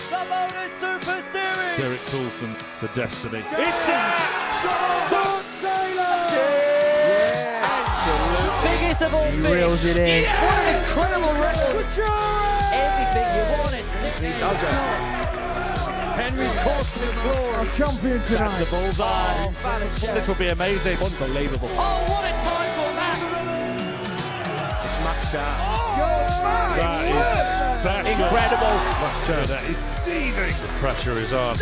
The Modus Super Series! Derek Coulson for Destiny. It's there! Biggest of all He reels it in. Yeah. What an incredible record! Everything you wanted. He does it. Henry Coulson in glory. Our champion tonight. The bullseye. Oh, Vanishing. This will be amazing. Unbelievable. Oh, what a time for Max! It's maxed out. That is special. Incredible. Last chance. That is seething. The pressure is on.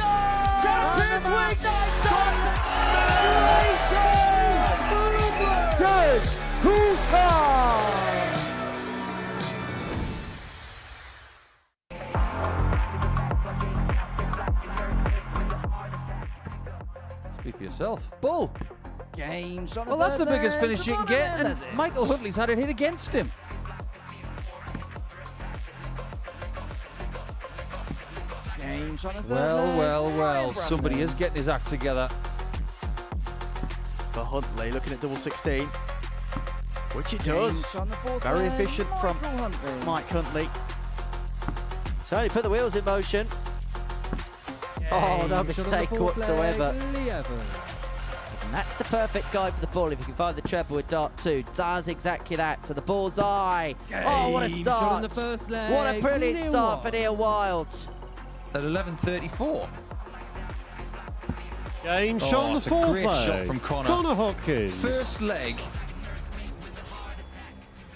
Champions League night! Good. Speak for yourself. Bull. Games on Well, that's the biggest finish you can get, and Michael Huntley's had it hit against him. Games on Well. Somebody is getting his act together. For Huntley, looking at double 16, which he does. Very efficient from Mike Huntley. So he put the wheels in motion. Oh, no mistake whatsoever. And that's the perfect guy for the ball. If you can find the treble with dart 2, does exactly that to the bullseye. Oh, what a start! What a brilliant start for Neil Wild. At 11:34. Game shot on the it's a fourth great leg. shot from Connor. Connor Hopkins. First leg.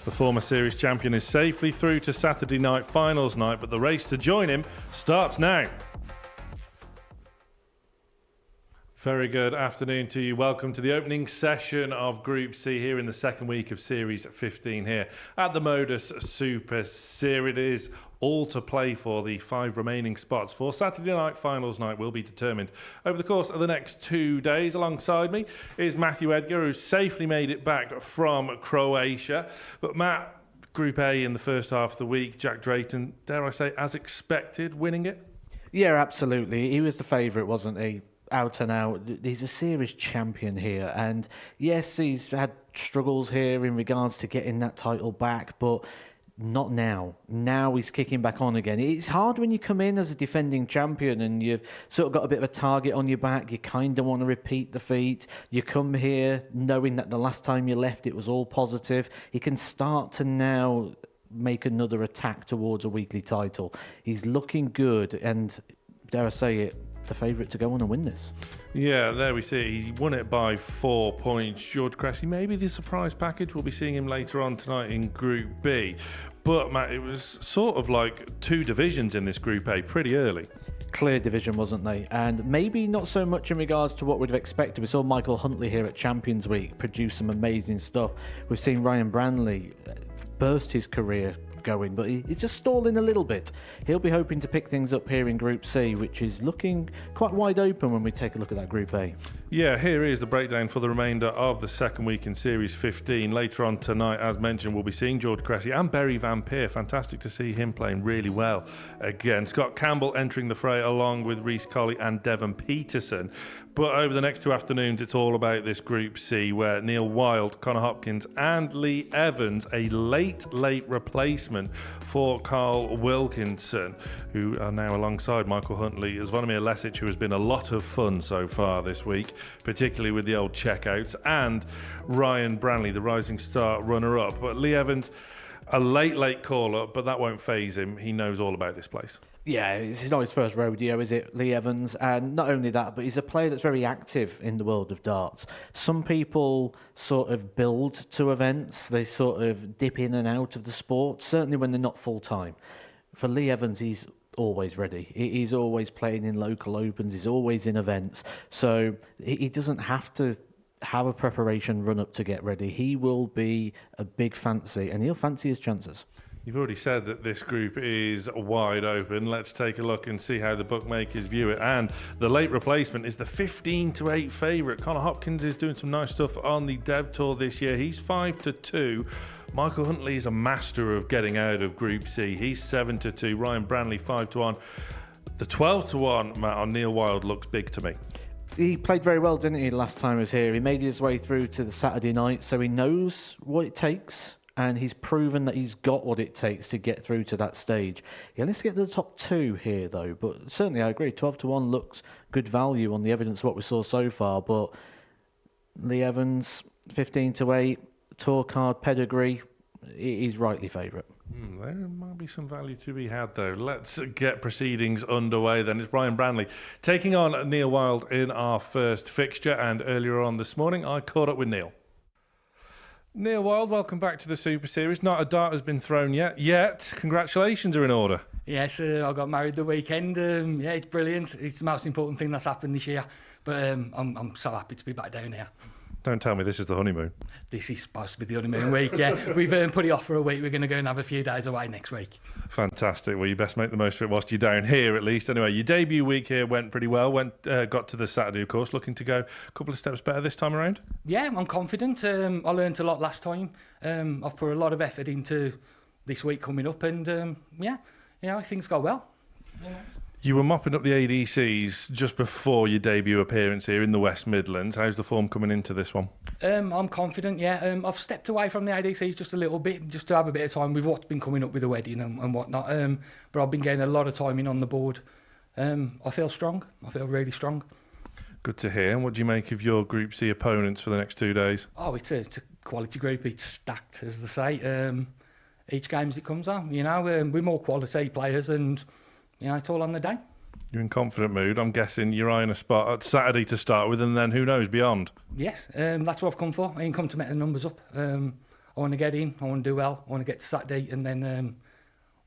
The former series champion is safely through to Saturday night finals night, but the race to join him starts now. Very good afternoon to you. Welcome to the opening session of Group C here in the second week of Series 15 here at the Modus Super Series. It is all to play for. The 5 remaining spots for Saturday night finals night will be determined over the course of the next 2 days. Alongside me is Matthew Edgar, who safely made it back from Croatia. But Matt, Group A in the first half of the week, Jack Drayton, dare I say, as expected, winning it? Yeah, absolutely. He was the favourite, wasn't he? Out and out. He's a series champion here, and yes, he's had struggles here in regards to getting that title back, but not now. Now he's kicking back on again. It's hard when you come in as a defending champion and you've sort of got a bit of a target on your back. You kind of want to repeat the feat. You come here knowing that the last time you left it was all positive. He can start to now make another attack towards a weekly title. He's looking good, and dare I say it, the favourite to go on and win this. Yeah, there we see it. He won it by 4 points. George Cressy, maybe the surprise package. We'll be seeing him later on tonight in Group B. But, Matt, it was sort of like 2 divisions in this Group A pretty early. Clear division, wasn't they? And maybe not so much in regards to what we'd have expected. We saw Michael Huntley here at Champions Week produce some amazing stuff. We've seen Ryan Branley burst his career going, but he's just stalling a little bit. He'll be hoping to pick things up here in Group C, which is looking quite wide open when we take a look at that Group A. Yeah, here is the breakdown for the remainder of the second week in Series 15. Later on tonight, as mentioned, we'll be seeing George Cressy and Berry Van Peer. Fantastic to see him playing really well again. Scott Campbell entering the fray along with Reece Colley and Devon Peterson. But over the next 2 afternoons, it's all about this Group C, where Neil Wild, Connor Hopkins and Lee Evans, a late replacement for Carl Wilkinson, who are now alongside Michael Huntley, as Zvonimir Lesic, who has been a lot of fun so far this week, particularly with the old checkouts, and Ryan Branley, the rising star runner-up. But Lee Evans, a late call-up, but that won't faze him. He knows all about this place. Yeah, it's not his first rodeo, is it, Lee Evans? And not only that, but he's a player that's very active in the world of darts. Some people sort of build to events. They sort of dip in and out of the sport, certainly when they're not full-time. For Lee Evans, he's always ready. He's always playing in local opens. He's always in events. So he doesn't have to have a preparation run-up to get ready. He will be a big fancy, and he'll fancy his chances. You've already said that this group is wide open. Let's take a look and see how the bookmakers view it. And the late replacement is the 15-8 favourite. Connor Hopkins is doing some nice stuff on the Dev Tour this year. He's 5-2. Michael Huntley is a master of getting out of Group C. He's 7-2. Ryan Branley 5-1. The 12-1, Matt, on Neil Wild looks big to me. He played very well, didn't he, last time he was here? He made his way through to the Saturday night, so he knows what it takes. and he's proven that he's got what it takes to get through to that stage. Yeah, let's get to the top 2 here, though. But certainly, I agree. 12-1 looks good value on the evidence of what we saw so far. But Lee Evans, 15-8, tour card pedigree, he's rightly favourite. There might be some value to be had, though. Let's get proceedings underway then. It's Ryan Branley taking on Neil Wild in our first fixture, and earlier on this morning I caught up with Neil. Neil Wild, welcome back to the Super Series. Not a dart has been thrown yet. Congratulations are in order. Yes, I got married the weekend. Yeah, it's brilliant. It's the most important thing that's happened this year. But I'm so happy to be back down here. Don't tell me this is the honeymoon. This is supposed to be the honeymoon week, yeah. We've put it off for a week. We're going to go and have a few days away next week. Fantastic. Well, you best make the most of it whilst you're down here, at least. Anyway, your debut week here went pretty well. Got to the Saturday, of course, looking to go a couple of steps better this time around. Yeah, I'm confident. I learned a lot last time. I've put a lot of effort into this week coming up, and things go well. Yeah. You were mopping up the ADCs just before your debut appearance here in the West Midlands. How's the form coming into this one? I'm confident, yeah. I've stepped away from the ADCs just a little bit, just to have a bit of time with what's been coming up with the wedding and whatnot. But I've been getting a lot of time in on the board. I feel strong. I feel really strong. Good to hear. And what do you make of your Group C opponents for the next 2 days? Oh, it's a quality group. It's stacked, as they say. Each game as it comes on, we're more quality players, and it's all on the day. You're in confident mood. I'm guessing you're eyeing a spot at Saturday to start with, and then who knows beyond. Yes, that's what I've come for. I ain't come to make the numbers up. I want to get in. I want to do well. I want to get to Saturday, and then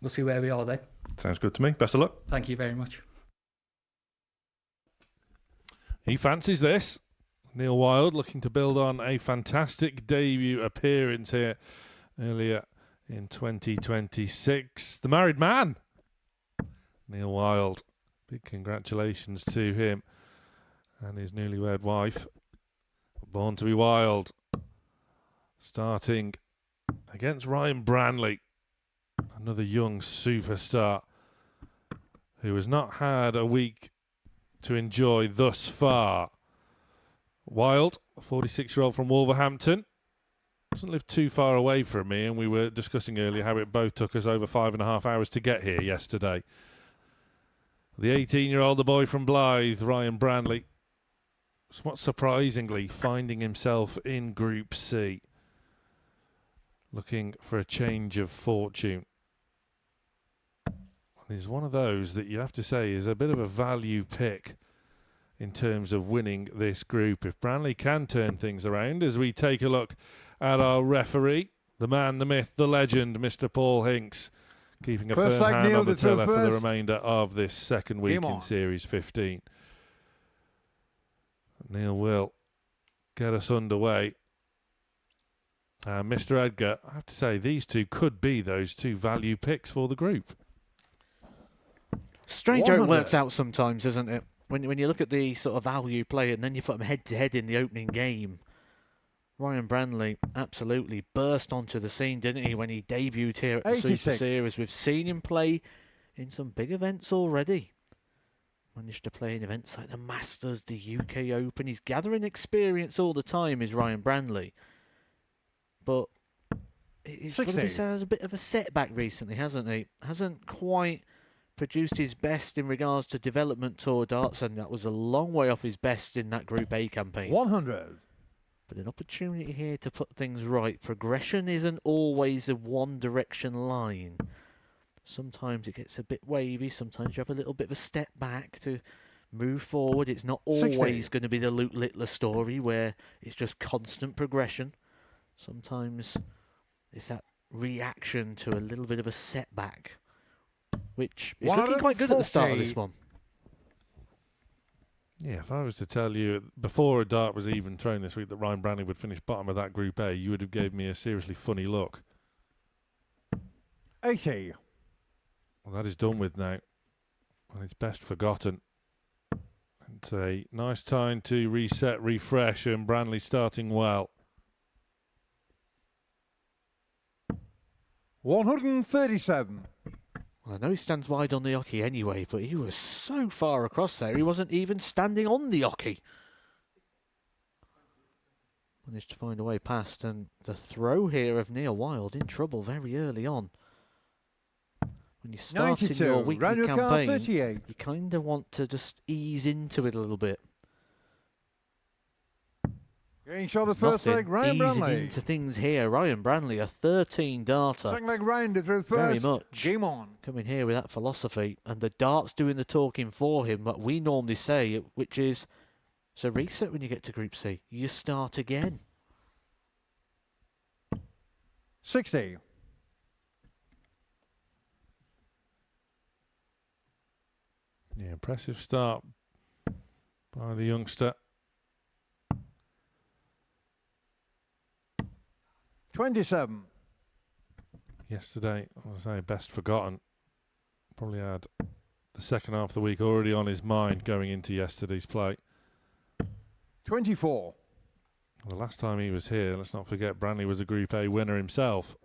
we'll see where we are then. Sounds good to me. Best of luck. Thank you very much. He fancies this. Neil Wild looking to build on a fantastic debut appearance here earlier in 2026. The married man, Neil Wild. Big congratulations to him and his newlywed wife. Born to be wild. Starting against Ryan Branley, another young superstar who has not had a week to enjoy thus far. Wild, a 46-year-old from Wolverhampton, doesn't live too far away from me, and we were discussing earlier how it both took us over 5.5 hours to get here yesterday. The 18-year-old, the boy from Blythe, Ryan Branley, somewhat surprisingly finding himself in Group C, looking for a change of fortune. And he's one of those that you have to say is a bit of a value pick in terms of winning this group. If Branley can turn things around, as we take a look at our referee, the man, the myth, the legend, Mr. Paul Hinks, keeping a firm hand on the tiller for the remainder of this second week in Series 15. Neil will get us underway. Mr. Edgar, I have to say, these two could be those two value picks for the group. Strange how it works out sometimes, isn't it? When you look at the sort of value play and then you put them head-to-head in the opening game. Ryan Branley absolutely burst onto the scene, didn't he, when he debuted here at the Super Series. We've seen him play in some big events already. Managed to play in events like the Masters, the UK Open. He's gathering experience all the time, is Ryan Branley. But he's has a bit of a setback recently, hasn't he? Hasn't quite produced his best in regards to development tour darts, and that was a long way off his best in that Group A campaign. 100. But an opportunity here to put things right. Progression isn't always a one-direction line. Sometimes it gets a bit wavy. Sometimes you have a little bit of a step back to move forward. It's not always going to be the Luke Littler story where it's just constant progression. Sometimes it's that reaction to a little bit of a setback, which is looking quite good at the start of this one. Yeah, if I was to tell you before a dart was even thrown this week that Ryan Branley would finish bottom of that Group A, you would have gave me a seriously funny look. 80. Well, that is done with now, and it's best forgotten. It's a nice time to reset, refresh, and Branley starting well. 137. Well, I know he stands wide on the oche anyway, but he was so far across there, he wasn't even standing on the oche. Managed to find a way past, and the throw here of Neil Wild in trouble very early on. When you start in your 92. weekly Round your car, campaign, 38. you kind of want to just ease into it a little bit. Getting shot the There's first leg, nothing Ryan easing Branley. into things here. Ryan Branley, a 13 darter. Second leg round through Very first. much. Game on. Coming here with that philosophy, and the darts doing the talking for him, what we normally say, which is, so reset when you get to Group C. You start again. 60. Yeah, impressive start by the youngster. 27. Yesterday, as I say, best forgotten. Probably had the second half of the week already on his mind going into yesterday's play. 24. The last time he was here, let's not forget, Branley was a Group A winner himself.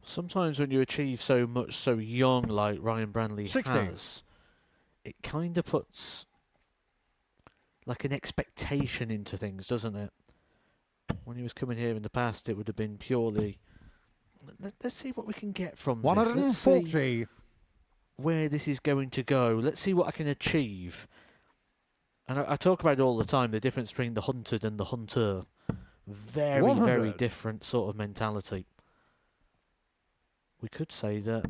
Sometimes when you achieve so much so young like Ryan Branley 60. has, it kind of puts like an expectation into things, doesn't it? When he was coming here in the past, it would have been purely, let's see what we can get from this. Let's see 140. where this is going to go. Let's see what I can achieve. And I talk about it all the time, the difference between the hunted and the hunter. Very, 100. very different sort of mentality. We could say that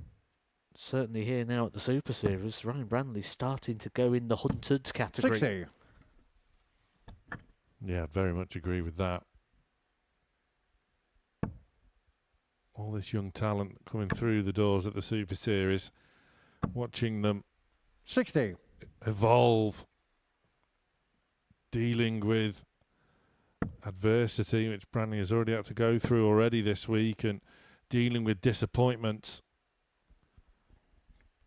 certainly here now at the Super Series, Ryan Branley's starting to go in the hunted category. 60. Yeah, very much agree with that. All this young talent coming through the doors at the Super Series, watching them 60. evolve, dealing with adversity, which Branley has already had to go through already this week, and dealing with disappointments,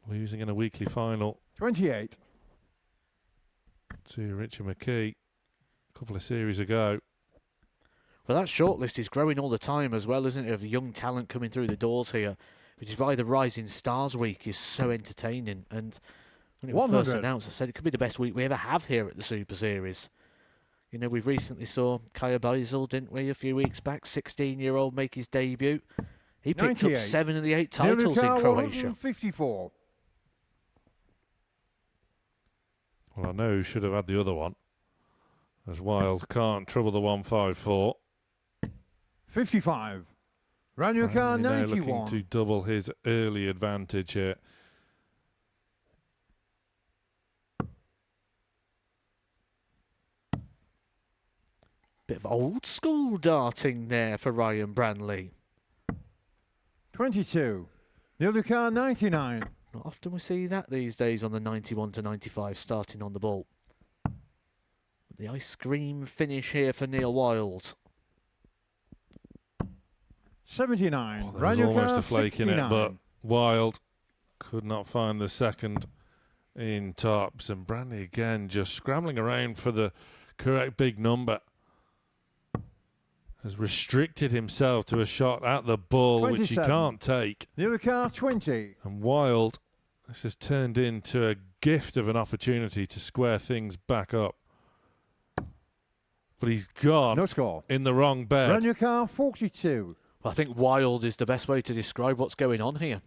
losing in a weekly final 28. to Richard McKee a couple of series ago. Well, that shortlist is growing all the time as well, isn't it, of young talent coming through the doors here, which is why the Rising Stars week is so entertaining. And when it was 100. first announced, I said it could be the best week we ever have here at the Super Series. You know, we recently saw Kaya Basil, didn't we, a few weeks back, 16-year-old make his debut. He picked 98. up 7 of the 8 titles in Croatia. 154. Well, I know who should have had the other one, as Wild can't trouble the 154. 55. Round your car, Branley now 91. looking to double his early advantage here. Bit of old school darting there for Ryan Branley. 22. Neil Ducar, 99. Not often we see that these days on the 91 to 95 starting on the ball. The ice cream finish here for Neil Wild. 79. There was Round your almost car, a flake 69. in it, but Wild could not find the second in tops. And Branley again just scrambling around for the correct big number. Has restricted himself to a shot at the ball, which he 27. can't take. Neil Ducar, 20. And Wild, this has turned into a gift of an opportunity to square things back up. But he's gone No score. in the wrong bed. Round your car, 42. Well, I think wild is the best way to describe what's going on here.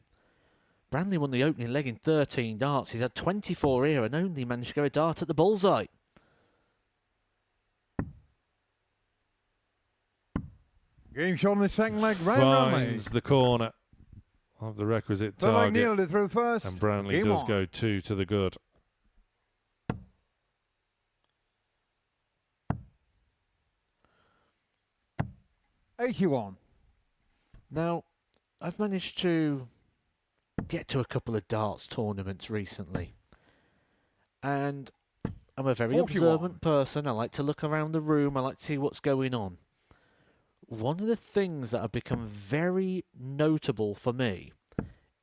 Branley won the opening leg in 13 darts. He's had 24 here and only managed to go a dart at the bullseye. Game shot on the second leg. Round Branley. Finds the corner of the requisite Third leg target. nailed it through first. And Branley Game does on. go 2 to the good. $81. Now, I've managed to get to a couple of darts tournaments recently. And I'm a very 41. observant person. I like to look around the room. I like to see what's going on. One of the things that have become very notable for me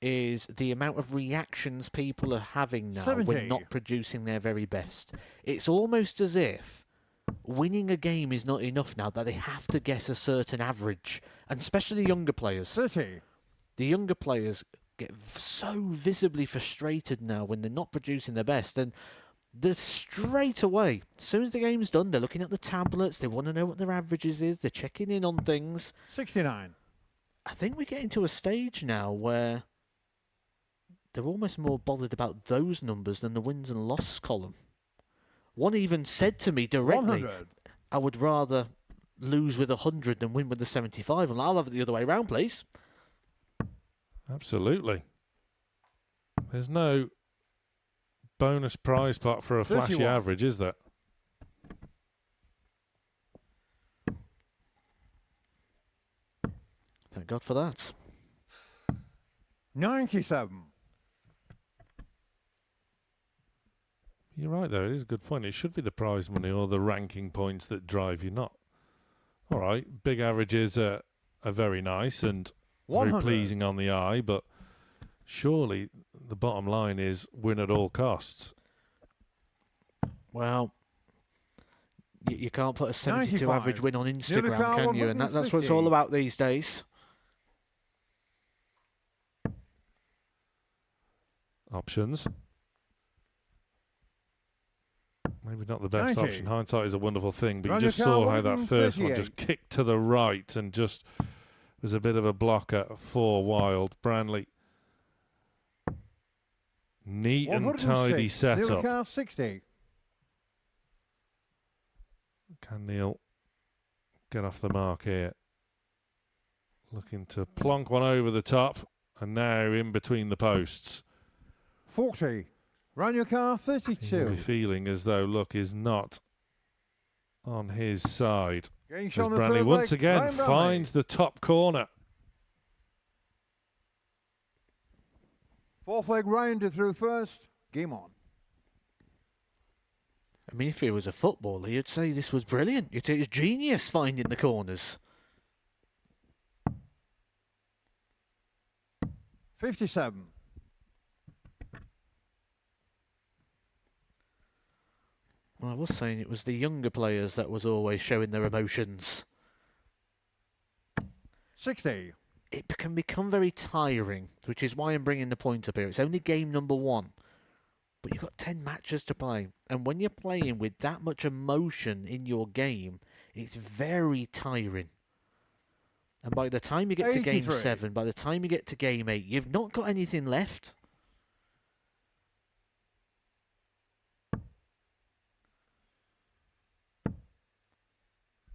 is the amount of reactions people are having now 70. when not producing their very best. It's almost as if winning a game is not enough now, that they have to get a certain average, and especially younger players. 30. The younger players get so visibly frustrated now when they're not producing their best. And they're straight away, as soon as the game's done, they're looking at the tablets, they want to know what their averages is, they're checking in on things. 69. I think we're getting to a stage now where they're almost more bothered about those numbers than the wins and losses column. One even said to me directly, 100. I would rather lose with 100 than win with the 75, and I'll have it the other way around, please. Absolutely. There's no bonus prize pot for a flashy 31. average, is there? Thank God for that. 97. You're right, though. It is a good point. It should be the prize money or the ranking points that drive you, not. All right, big averages are very nice and 100. very pleasing on the eye, but surely the bottom line is win at all costs. Well, you can't put a 72 95. average win on Instagram, car, can you? And that's what it's all 150. about these days. Options. Maybe not the best 90. option. Hindsight is a wonderful thing, but you Roger just saw how that first one 138. just kicked to the right and just was a bit of a blocker for Wild. Branley. Neat and tidy 106. setup. Car 60. Can Neil get off the mark here? Looking to plonk one over the top and now in between the posts. 40. Run your car You'll 32. be feeling as though luck is not on his side. Getting As shot on the Branley third once leg, again Ryan Branley. finds the top corner. Fourth leg round through first. Game on. I mean, if he was a footballer, you'd say this was brilliant. You'd say it's genius finding the corners. 57. Well, I was saying it was the younger players that was always showing their emotions. 60. It can become very tiring, which is why I'm bringing the point up here. It's only game number 1, but you've got 10 matches to play. And when you're playing with that much emotion in your game, it's very tiring. And by the time you get to game 83. 7, by the time you get to game 8, you've not got anything left.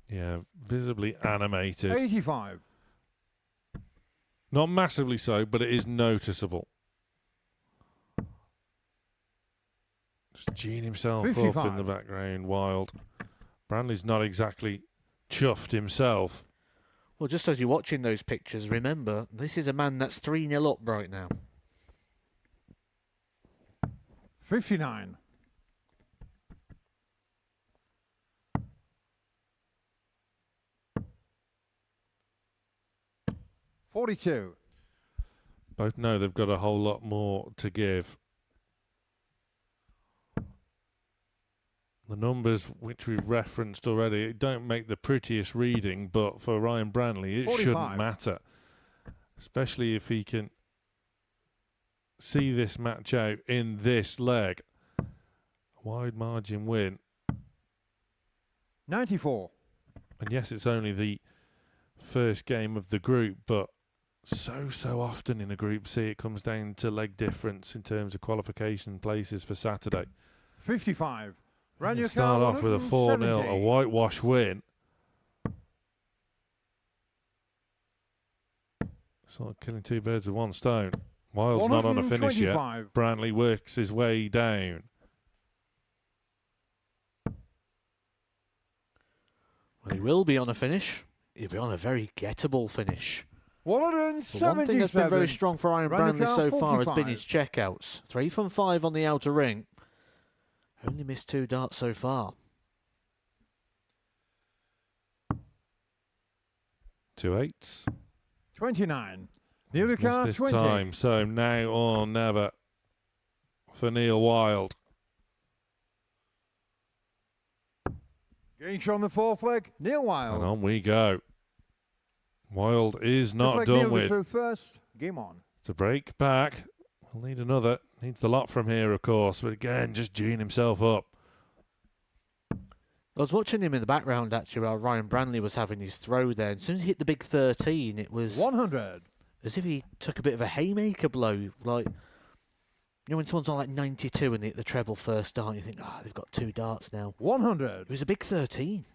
Yeah, visibly animated. 85. Not massively so, but it is noticeable. Just Gene himself up in 55. the background, Wild. Branley's not exactly chuffed himself. Well, just as you're watching those pictures, remember, this is a man that's 3-0 up right now. 59. 42. Both know they've got a whole lot more to give. The numbers which we've referenced already don't make the prettiest reading, but for Ryan Branley, it 45. shouldn't matter. Especially if he can see this match out in this leg. Wide margin win. 94. And yes, it's only the first game of the group, but so often in a Group C it comes down to leg difference in terms of qualification places for Saturday. 55. Run You your start car off with a 4-0, 170. a whitewash win. Sort of killing two birds with one stone. Wild's not on a finish yet. 125. Branley works his way down. Well, he will be on a finish. He'll be on a very gettable finish. But 177. one thing that's been very strong for Ryan Run the Branley car, so far has been 45. his checkouts. 3 from 5 on the outer ring. Only missed 2 darts so far. 2 8s. 29. Neil Missed car this 20. time, so now or never for Neil Wild. Getting shot on the fourth leg. Neil Wild. And on we go. Wild is Fifth not leg, done Neil with. through first. Game on. To break back. We'll need another. Needs the lot from here, of course. But again, just geeing himself up. I was watching him in the background, actually, while Ryan Branley was having his throw there. And as soon as he hit the big 13, it was 100. as if he took a bit of a haymaker blow. Like, you know, when someone's on like 92 and they hit the treble first dart, you think, they've got 2 darts now. 100. It was a big 13.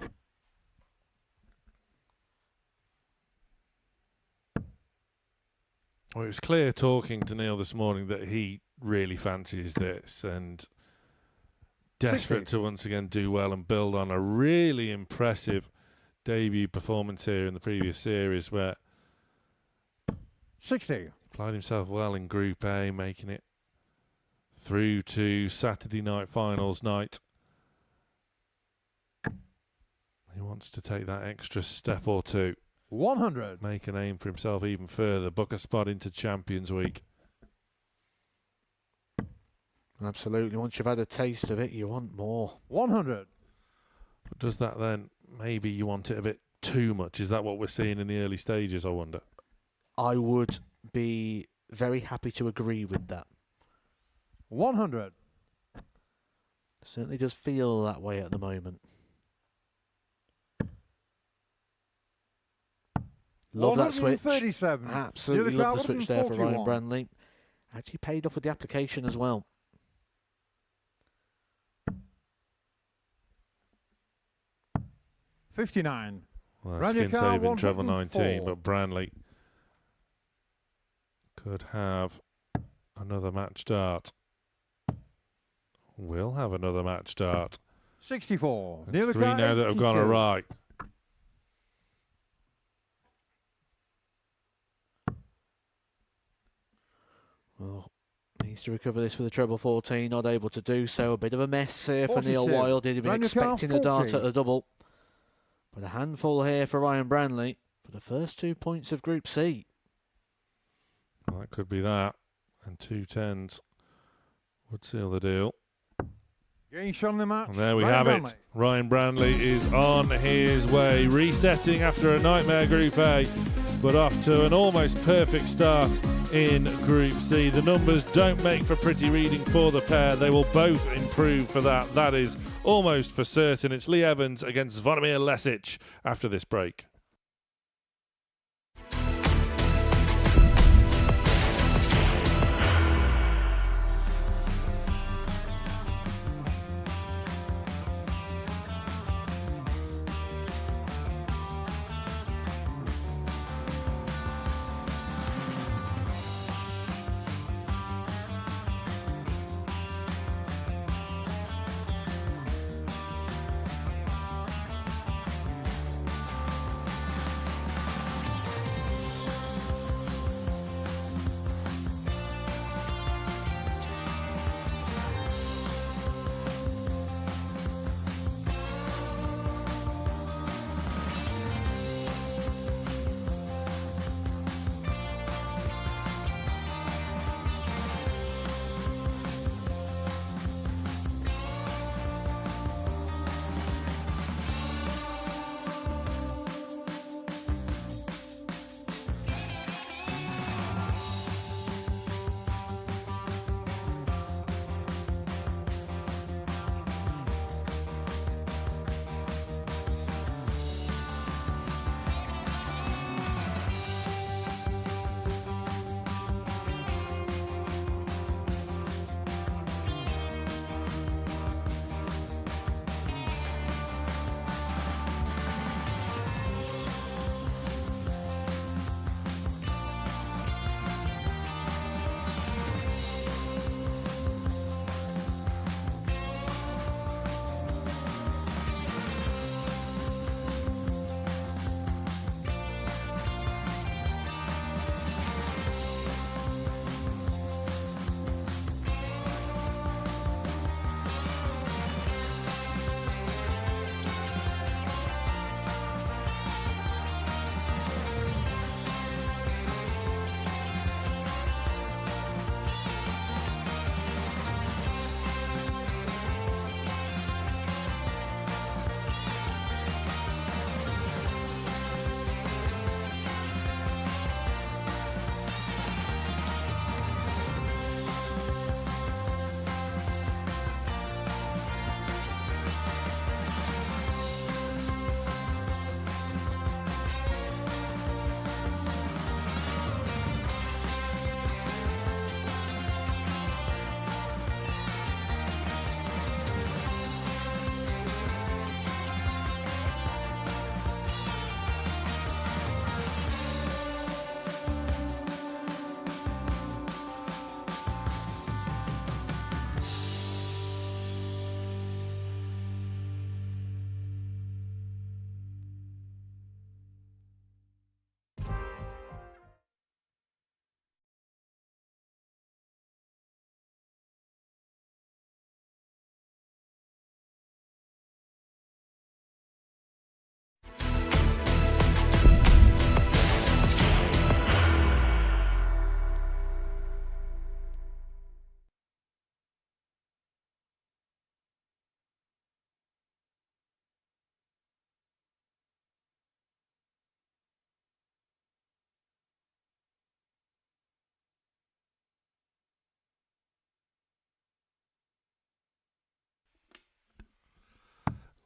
Well, it was clear talking to Neil this morning that he really fancies this and desperate 60. to once again do well and build on a really impressive debut performance here in the previous series where 60. applied himself well in Group A, making it through to Saturday night finals night. He wants to take that extra step or two. 100. Make a name for himself even further. Book a spot into Champions Week. Absolutely. Once you've had a taste of it, you want more. 100. But does that then, maybe you want it a bit too much? Is that what we're seeing in the early stages, I wonder? I would be very happy to agree with that. 100. Certainly does feel that way at the moment. Love that switch. 137. Absolutely love the switch there for Ryan Branley. Actually paid off with the application as well. $59. Well, Round your skin car, saving treble 19, 104. but Branley could have another match dart. Will have another match dart. 64. It's 3 now that have gone awry. Well, needs to recover this for the treble 14. Not able to do so. A bit of a mess here for 42. Neil Wild. He'd been Round your car, expecting a dart 40. at the double. But a handful here for Ryan Branley for the first 2 points of Group C. Well, that could be that. And 2 10s would seal the deal. Getting shot in the match. And there we Ryan have Branley. it. Ryan Branley is on his way, resetting after a nightmare Group A, but off to an almost perfect start in Group C. The numbers don't make for pretty reading for the pair. They will both improve for that. That is almost for certain. It's Lee Evans against Zvonimir Lesic after this break.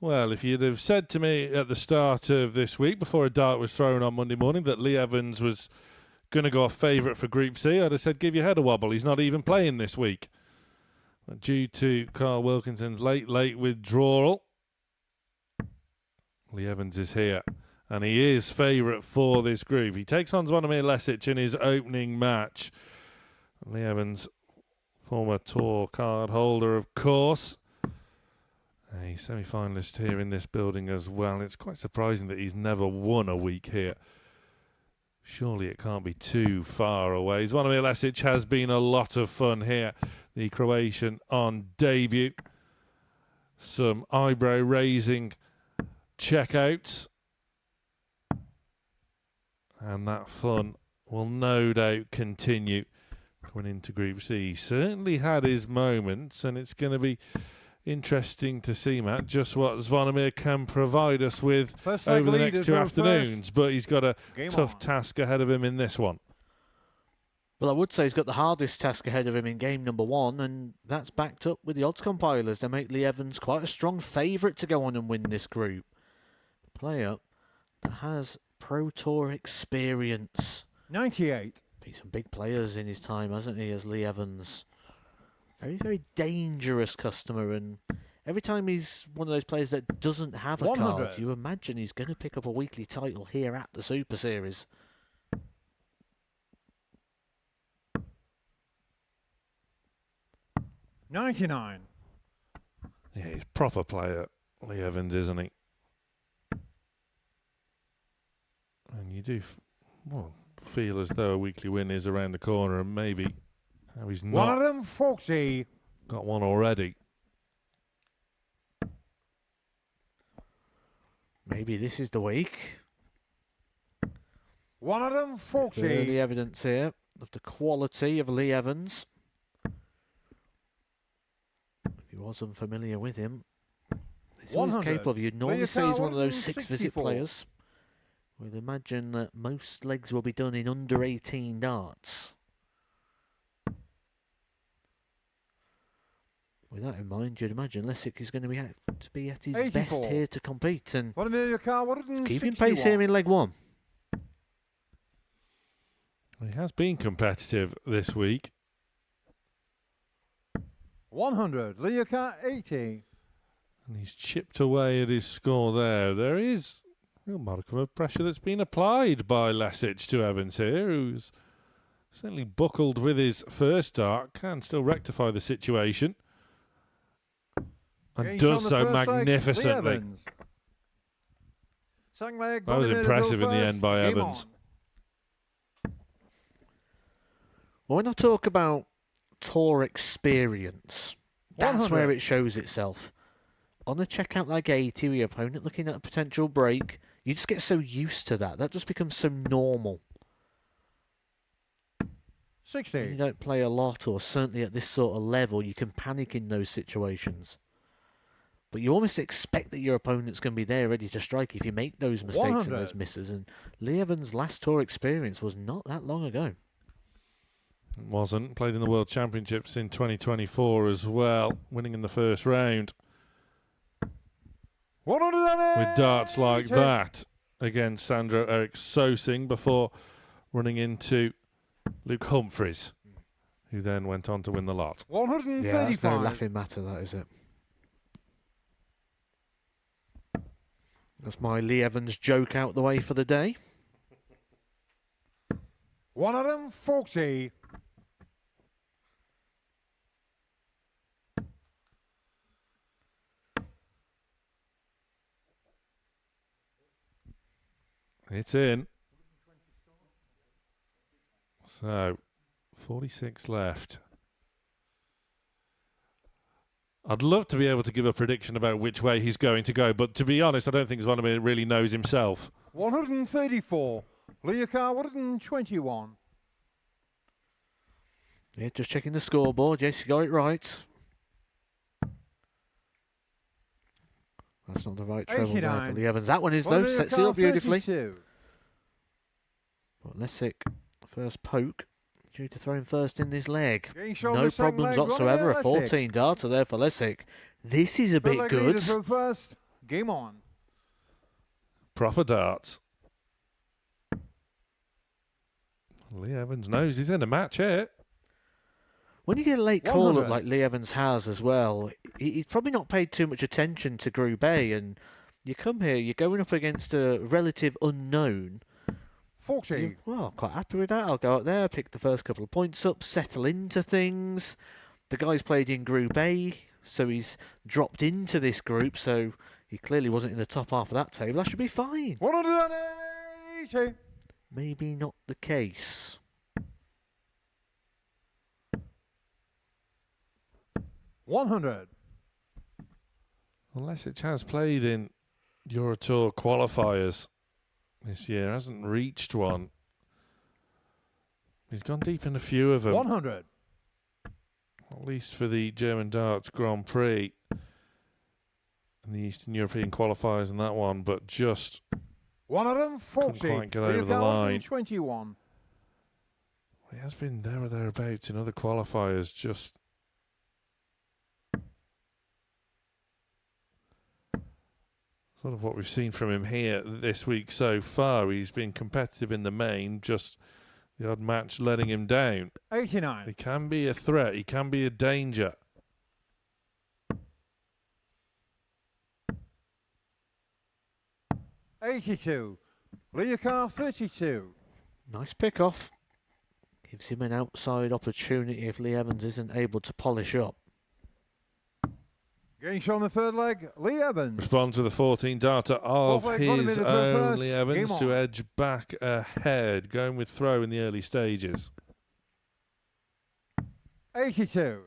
Well, if you'd have said to me at the start of this week, before a dart was thrown on Monday morning, that Lee Evans was going to go off favourite for Group C, I'd have said give your head a wobble. He's not even playing this week. But due to Carl Wilkinson's late withdrawal, Lee Evans is here. And he is favourite for this group. He takes on Zvonimir Lesic in his opening match. Lee Evans, former tour card holder, of course. A semi-finalist here in this building as well. It's quite surprising that he's never won a week here. Surely it can't be too far away. Zvonimir Lesic has been a lot of fun here. The Croatian on debut. Some eyebrow-raising checkouts. And that fun will no doubt continue going into Group C. He certainly had his moments, and it's going to be interesting to see, Matt, just what Zvonimir can provide us with over the next 2 afternoons. But he's got a tough task ahead of him in this one. Well, I would say he's got the hardest task ahead of him in game number 1, and that's backed up with the odds compilers. They make Lee Evans quite a strong favourite to go on and win this group. A player that has Pro Tour experience. 98. Beat some big players in his time, hasn't he, as Lee Evans? Very, very dangerous customer, and every time he's one of those players that doesn't have a 100. card, you imagine he's going to pick up a weekly title here at the Super Series. $99. Yeah, he's a proper player, Lee Evans, isn't he? And you do feel as though a weekly win is around the corner, and maybe how he's not 140. got one already. Maybe this is the week. 140. Early evidence here of the quality of Lee Evans. If you was unfamiliar with him, he's always 100. capable of. You'd normally Leah say he's Carr, one of those 6-visit 164. players. We'd imagine that most legs will be done in under 18 darts. With that in mind, you'd imagine Lesic is going to be at his 84. best here to compete, and Zvonimir Carr, 161. keeping pace here in leg 1. He has been competitive this week. 100. Leah Carr, 80. And he's chipped away at his score there. There is a real modicum of pressure that's been applied by Lesic to Evans here, who's certainly buckled with his first dart, can still rectify the situation. And Gains does on the so first leg, Lee magnificently. Evans. Second leg, That was Zvonimir impressive goes in the first. end by Game Evans. on. Well, when I talk about tour experience, that's 100. where it shows itself. On a checkout like 80, with your opponent looking at a potential break, you just get so used to that. That just becomes so normal. 60. When you don't play a lot, or certainly at this sort of level, you can panic in those situations. But you almost expect that your opponent's going to be there ready to strike if you make those mistakes 100. and those misses. And Lee Evans' last tour experience was not that long ago. Wasn't. Played in the World Championships in 2024 as well, winning in the first round. 180. With darts like that against Sandro Erik Sosing before running into Luke Humphries, who then went on to win the lot. 135. Yeah, that's no laughing matter, that is it. That's my Lee Evans joke out the way for the day. 140. It's in. So, 46 left. I'd love to be able to give a prediction about which way he's going to go, but to be honest, I don't think Zvonimir really knows himself. 134. Leah Carr, 121. Yeah, just checking the scoreboard. Yes, you got it right. That's not the right treble there for 89. Lee Evans. That one is, though. Sets it up beautifully. 32. But Lesic, first poke. Due to throw him first in this leg. Getting shown No the second problems leg, whatsoever. A Zvonimir Lesic. 14 darter there for Lesic. This is a Third bit leg good. leaders go first. Game on. Proper darts. Lee Evans knows he's in a match here. When you get a late call up 100. like Lee Evans has as well, he's probably not paid too much attention to Group A, and you come here, you're going up against a relative unknown. 40. Well, quite happy with that. I'll go up there, pick the first couple of points up, settle into things. The guy's played in Group A, so he's dropped into this group, so he clearly wasn't in the top half of that table. That should be fine. 180. Maybe not the case. 100. Unless it has played in Eurotour qualifiers this year, hasn't reached one. He's gone deep in a few of them. 100. At least for the German Darts Grand Prix and the Eastern European qualifiers in that one, but just 140. couldn't quite get over the line. 21. He has been there or thereabouts in other qualifiers, just sort of what we've seen from him here this week so far. He's been competitive in the main, just the odd match letting him down. 89. He can be a threat, he can be a danger. $82. Leocar 32. Nice pick-off. Gives him an outside opportunity if Lee Evans isn't able to polish up. Game shot on the third leg. Lee Evans. Responds with a 14 darter of Halfway, 1 his minute till own first. Lee Evans Game to on. edge back ahead, going with throw in the early stages. 82.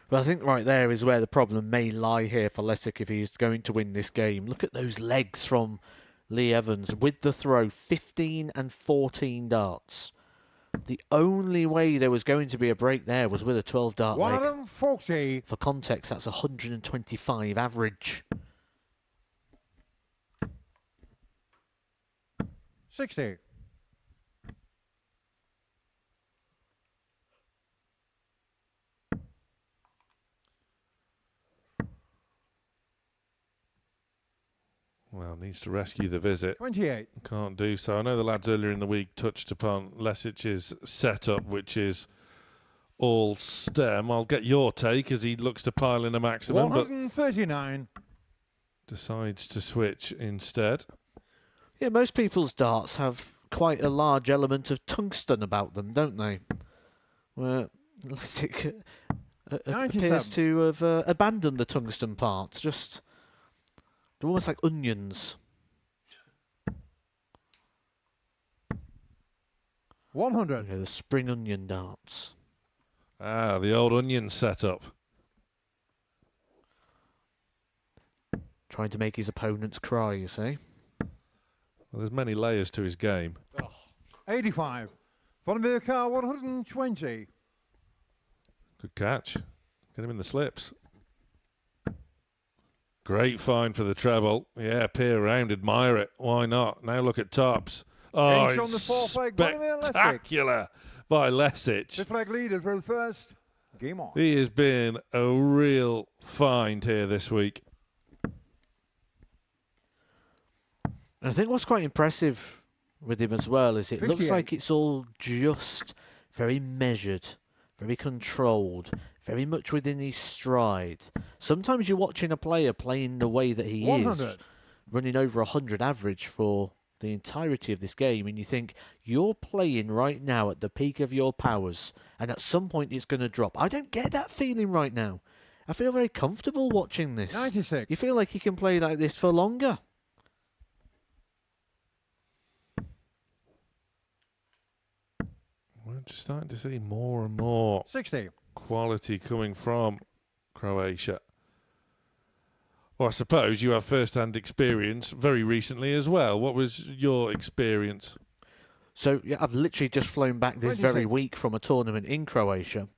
But I think right there is where the problem may lie here for Lesic if he's going to win this game. Look at those legs from Lee Evans with the throw, 15 and 14 darts. The only way there was going to be a break there was with a 12 dart leg. 140. For context, that's 125 average. 60. Well, needs to rescue the visit. 28. Can't do so. I know the lads earlier in the week touched upon Lesic's setup, which is all stem. I'll get your take as he looks to pile in a maximum, but 139. decides to switch instead. Yeah, most people's darts have quite a large element of tungsten about them, don't they? Where Lesic appears to have abandoned the tungsten part. Just, they're almost like onions. 100. Yeah, the spring onion darts. Ah, the old onion setup. Trying to make his opponents cry, you see. Well, there's many layers to his game. 85. Von Leocar 120. Good catch. Get him in the slips. Great find for the treble. Yeah, peer around, admire it. Why not? Now look at tops. Oh, Ace on it's the fourth leg, Vladimir Lesic. spectacular by Lesic. Fifth leg leaders will first. Game on. He has been a real find here this week. And I think what's quite impressive with him as well is it looks 58. like it's all just very measured, very controlled, very much within his stride. Sometimes you're watching a player playing the way that he 100. is, running over 100 average for the entirety of this game, and you think, you're playing right now at the peak of your powers, and at some point it's going to drop. I don't get that feeling right now. I feel very comfortable watching this. 96. You feel like you can play like this for longer. We're just starting to see more and more 60. quality coming from Croatia. Well, I suppose you have first-hand experience very recently as well. What was your experience? So yeah, I've literally just flown back this very 26. week from a tournament in Croatia.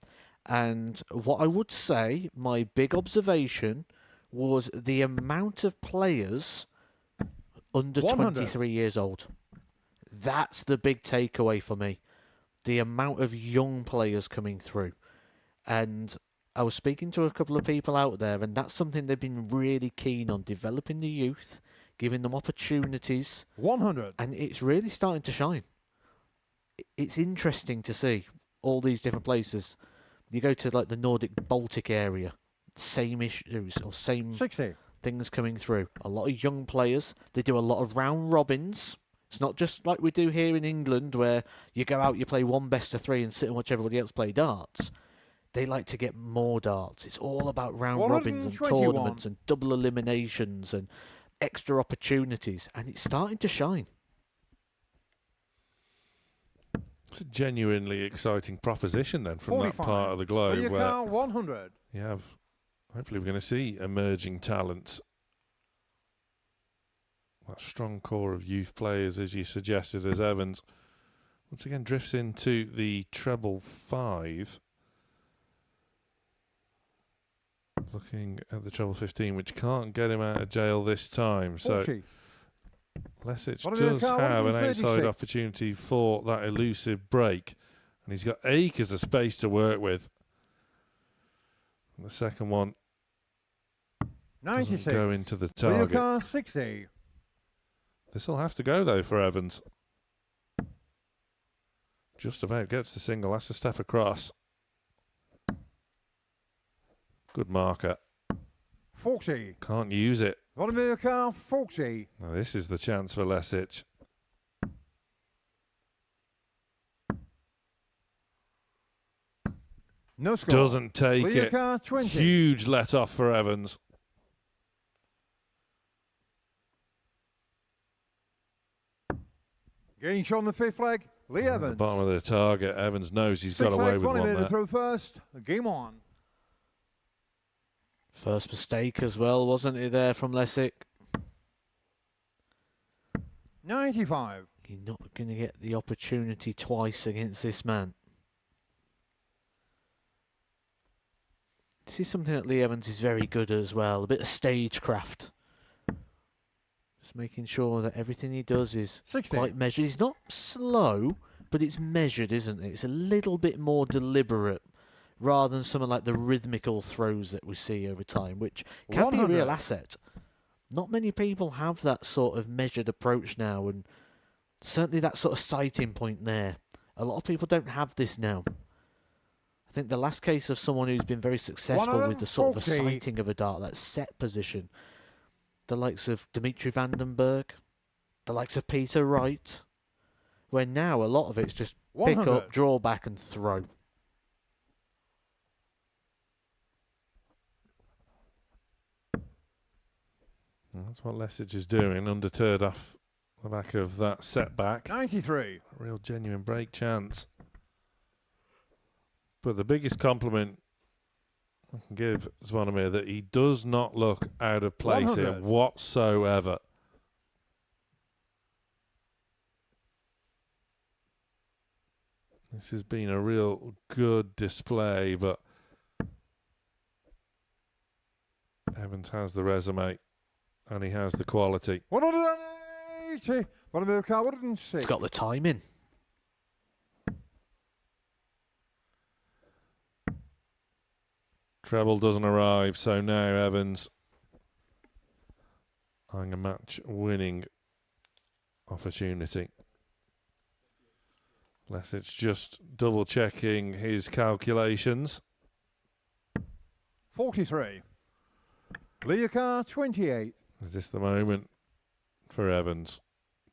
And what I would say, my big observation, was the amount of players under 100. 23 years old. That's the big takeaway for me. The amount of young players coming through. And I was speaking to a couple of people out there, and that's something they've been really keen on, developing the youth, giving them opportunities. 100. And it's really starting to shine. It's interesting to see all these different places. You go to like the Nordic Baltic area, same issues or same 60. things coming through. A lot of young players. They do a lot of round robins. It's not just like we do here in England where you go out, you play one best of 3 and sit and watch everybody else play darts. They like to get more darts. It's all about round robins and 121. tournaments and double eliminations and extra opportunities. And it's starting to shine. It's a genuinely exciting proposition then from 45. that part of the globe Leah where Carr, 100. you have, hopefully we're going to see emerging talent. That strong core of youth players, as you suggested, as Evans once again drifts into the treble 5. Looking at the treble 15, which can't get him out of jail this time. So 40. Lesic What have does you got? have an 136. outside opportunity for that elusive break. And he's got acres of space to work with. And the second one 96. doesn't go into the Leah target. Carr, 60. This will have to go, though, for Evans. Just about gets the single. Has to step across. Good marker. 40. Can't use it. Vladimir Carr, 40. Now, this is the chance for Lesic. No score. Doesn't take Leah it. Carr, 20. Huge let off for Evans. Getting shot on the 5th leg. Lee At Evans. the bottom of the target. Evans knows he's got 6 away leg, with one Vladimir to there. throw first. Game on. First mistake as well, wasn't it, there from Lesic? 95. You're not going to get the opportunity twice against this man. This is something that Lee Evans is very good at as well. A bit of stagecraft. Just making sure that everything he does is 60. quite measured. He's not slow, but it's measured, isn't it? It's a little bit more deliberate rather than something like the rhythmical throws that we see over time, which can be a 100. real asset. Not many people have that sort of measured approach now, and certainly that sort of sighting point there. A lot of people don't have this now. I think the last case of someone who's been very successful with the sort of a 140. sighting of a dart, that set position, the likes of Dimitri Vandenberg, the likes of Peter Wright, where now a lot of it's just pick 100. up, draw back and throw. And that's what Lesic is doing, undeterred off the back of that setback. 93. A real genuine break chance. But the biggest compliment I can give Zvonimir that he does not look out of place here 100. whatsoever. This has been a real good display, but Evans has the resume and he has the quality. 180. Vladimir Carr, 106. It's got the timing. Treble doesn't arrive, so now Evans having a match-winning opportunity. Lesic just double-checking his calculations. 43. Leah Carr, 28. Is this the moment for Evans?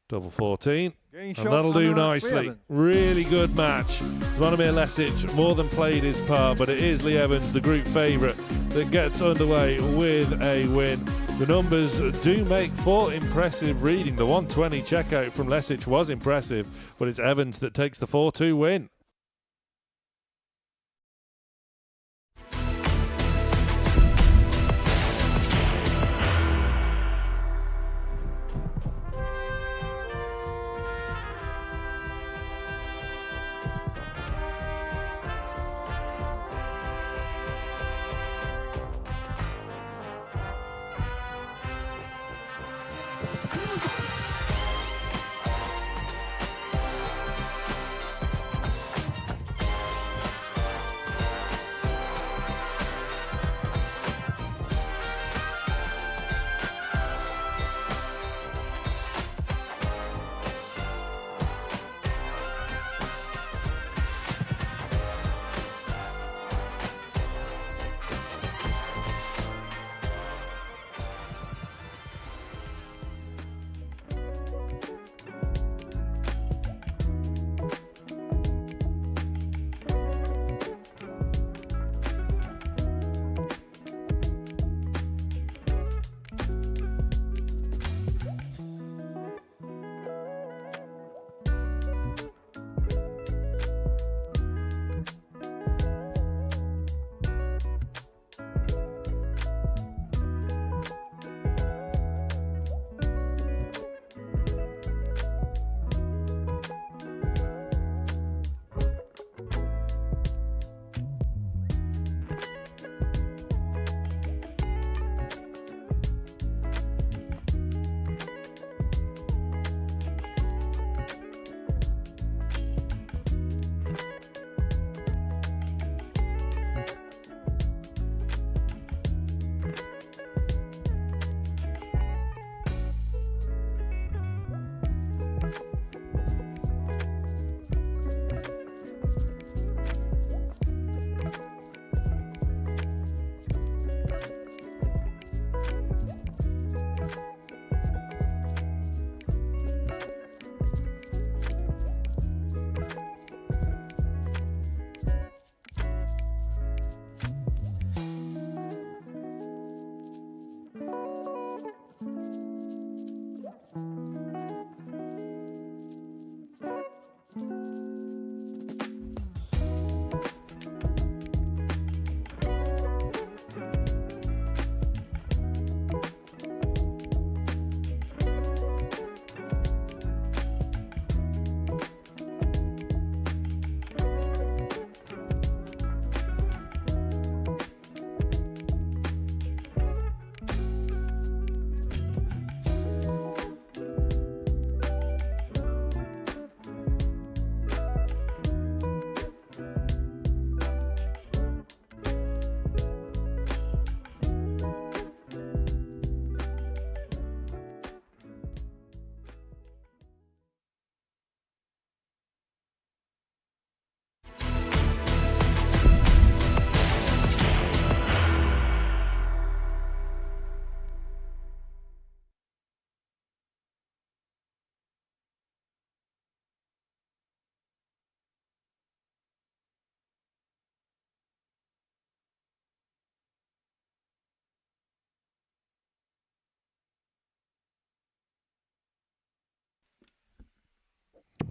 Double 14. Getting And shot that'll do on nicely. Evans. Really good match. Zvonimir Lesic more than played his part, but it is Lee Evans, the group favourite, that gets underway with a win. The numbers do make for impressive reading. The 120 checkout from Lesic was impressive, but it's Evans that takes the 4-2 win.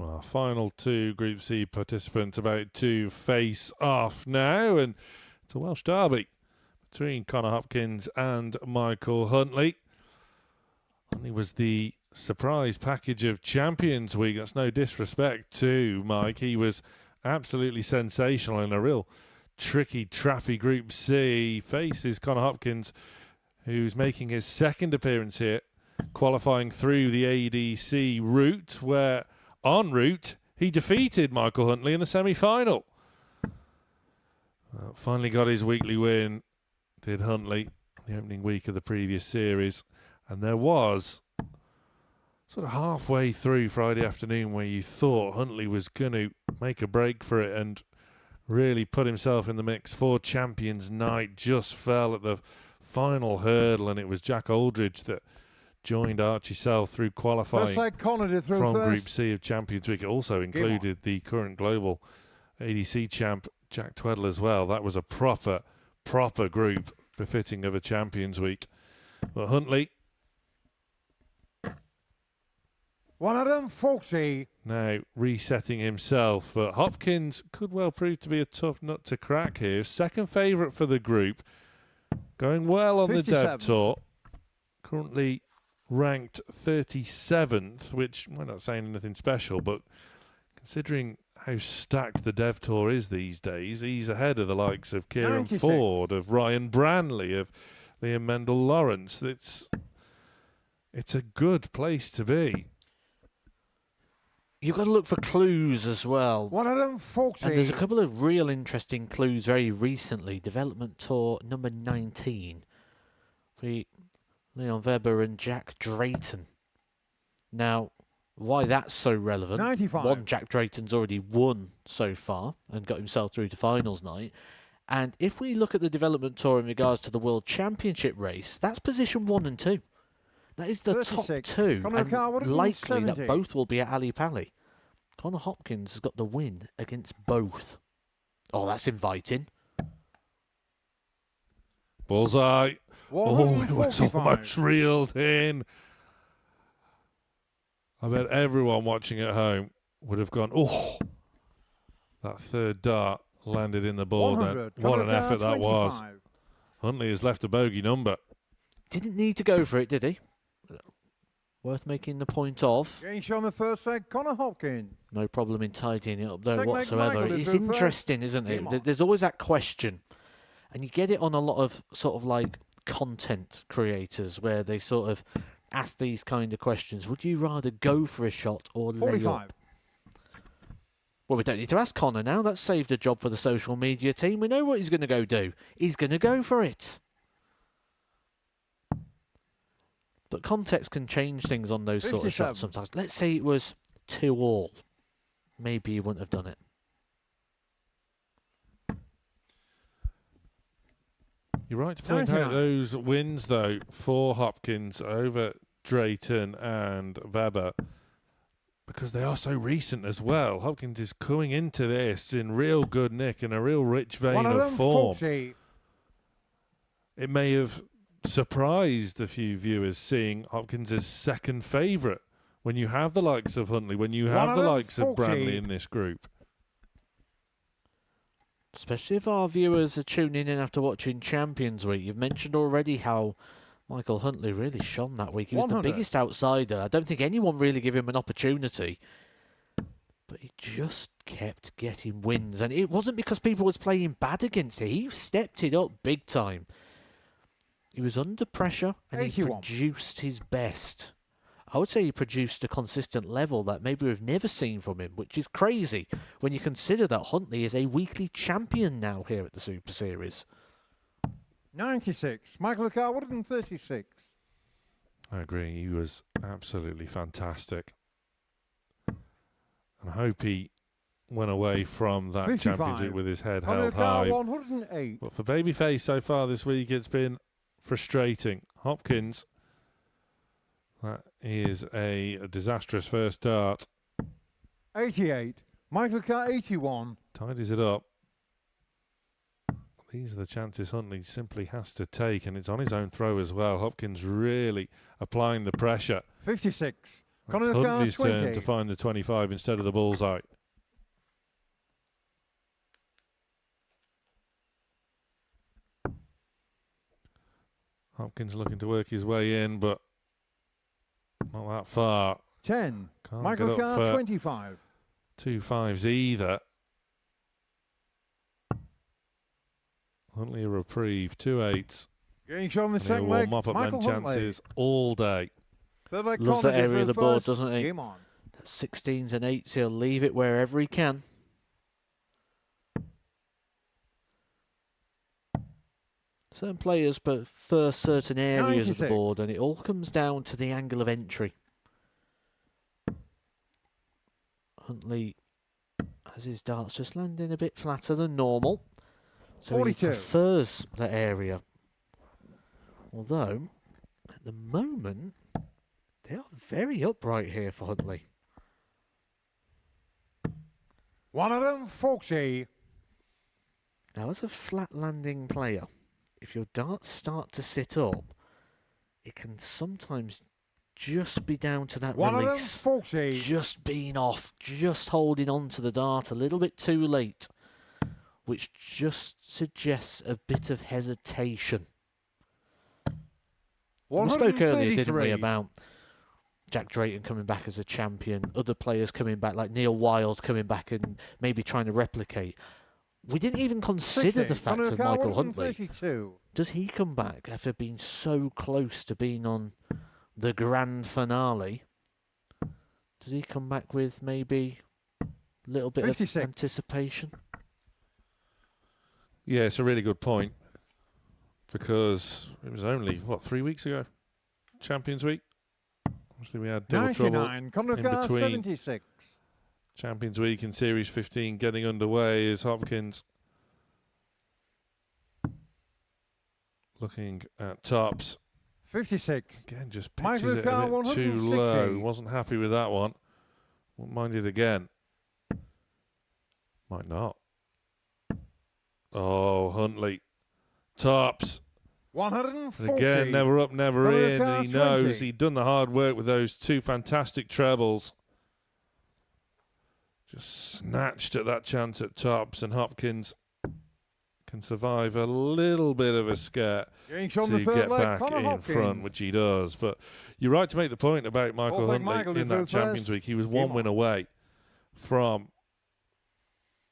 Well, final two Group C participants about to face off now, and it's a Welsh derby between Connor Hopkins and Michael Huntley. Huntley was the surprise package of Champions Week. That's no disrespect to Mike. He was absolutely sensational in a real tricky, trappy Group C. Faces Connor Hopkins, who's making his second appearance here, qualifying through the ADC route, where en route he defeated Michael Huntley in the semi-final. Finally got his weekly win, did Huntley, the opening week of the previous series. And there was sort of halfway through Friday afternoon where you thought Huntley was going to make a break for it and really put himself in the mix for Champions Night. Just fell at the final hurdle, and it was Jack Aldridge that joined Archie South through qualifying from Group C of Champions Week. It also included the current global ADC champ, Jack Tweddle, as well. That was a proper group befitting of a Champions Week. But Huntley, 140. Now resetting himself, but Hopkins could well prove to be a tough nut to crack here. Second favourite for the group, going well on 57. the Dev Tour. Currently ranked 37th, which might not saying anything special, but considering how stacked the Dev Tour is these days, he's ahead of the likes of Kieran 96. Ford, of Ryan Branley, of Liam Mendel Lawrence. It's a good place to be. You've got to look for clues as well. 140. And there's a couple of real interesting clues very recently. Development Tour number 19 for Leon Weber and Jack Drayton. Now, why that's so relevant? 95. One, Jack Drayton's already won so far and got himself through to finals night. And if we look at the Development Tour in regards to the World Championship race, that's position 1 and 2. That is the 36. top two, Connor Carr would and have been likely 70. that both will be at Ali Pali. Connor Hopkins has got the win against both. Oh, that's inviting. Bullseye. Oh, it was 145. almost reeled in. I bet everyone watching at home would have gone, oh, that third dart landed in the ball then. 100. What an Connor effort Carr, that was. 25. Huntley has left a bogey number. Didn't need to go for it, did he? Worth making the point of. Getting shot on the first leg, Connor Hopkins. No problem in tidying it up there Second leg, whatsoever. Michael It's is in first. interesting, isn't Game it? on. There's always that question. And you get it on a lot of sort of like content creators where they sort of ask these kind of questions. Would you rather go for a shot or lay 45. up? Well, we don't need to ask Connor now. That's saved a job for the social media team. We know what he's going to go do. He's going to go for it. But context can change things on those sort of 57. shots sometimes. Let's say it was 2-all. Maybe he wouldn't have done it. You're right to point 99. out those wins, though, for Hopkins over Drayton and Weber, because they are so recent as well. Hopkins is coming into this in real good nick, in a real rich vein of form. 140. It may have surprised a few viewers seeing Hopkins as second favourite when you have the likes of Huntley, when you have the likes of 140. Branley in this group. Especially if our viewers are tuning in after watching Champions Week. You've mentioned already how Michael Huntley really shone that week. He was 100. the biggest outsider. I don't think anyone really gave him an opportunity. But he just kept getting wins. And it wasn't because people was playing bad against him. He stepped it up big time. He was under pressure and he 81. produced his best. I would say he produced a consistent level that maybe we've never seen from him, which is crazy when you consider that Huntley is a weekly champion now here at the Super Series. 96. Michael Carr, 136. I agree. He was absolutely fantastic. And I hope he went away from that 55. championship with his head Connor held Carr, high. 108. But for Babyface so far this week, it's been frustrating. Hopkins, that is a disastrous first dart. 88. Michael Carr, 81. Tidies it up. These are the chances Huntley simply has to take, and it's on his own throw as well. Hopkins really applying the pressure. 56. It's Huntley's turn to find the 25 instead of the bullseye. Hopkins looking to work his way in, but not that far. 10. Can't Michael get up Carr, for 25. 2 5s either. Huntley a reprieve, 2 8s. Getting shot on the He'll second leg. mop up Michael them Huntley. chances all day. Third leg Loves corner that area of the through board, first. doesn't he? Game on. 16s and 8s, he'll leave it wherever he can. Certain players prefer certain areas of the 96. board, and it all comes down to the angle of entry. Huntley has his darts just landing a bit flatter than normal, so 42. he prefers that area. Although, at the moment, they are very upright here for Huntley. 140. Now, as a flat landing player, if your darts start to sit up, it can sometimes just be down to that release. 140. Just being off, just holding on to the dart a little bit too late, which just suggests a bit of hesitation. We spoke earlier, didn't we, about Jack Drayton coming back as a champion, other players coming back, like Neil Wild coming back and maybe trying to replicate. We didn't even consider the fact of Michael Huntley. Does he come back after being so close to being on the grand finale? Does he come back with maybe a little bit 56. of anticipation? Yeah, it's a really good point, because it was only, what, 3 weeks ago? Champions Week? Obviously we had double trouble 99. in between. 76. Champions Week in Series 15 getting underway as Hopkins looking at tops. 56. Again, just Michael pitches it a Carr, bit too 160. low. Wasn't happy with that one. Won't mind it again. Might not. Oh, Huntley. Tops. 140. And again, never up, never Michael in. Carr, And he knows 20. he'd done the hard work with those 2 fantastic trebles. Just snatched at that chance at tops, and Hopkins can survive a little bit of a scare Getting shot on to the third get leg. back Connor in Hopkins. front, which he does. But you're right to make the point about Michael Fourth leg Huntley Michael in that through Champions first. Week. He was Game one on. win away from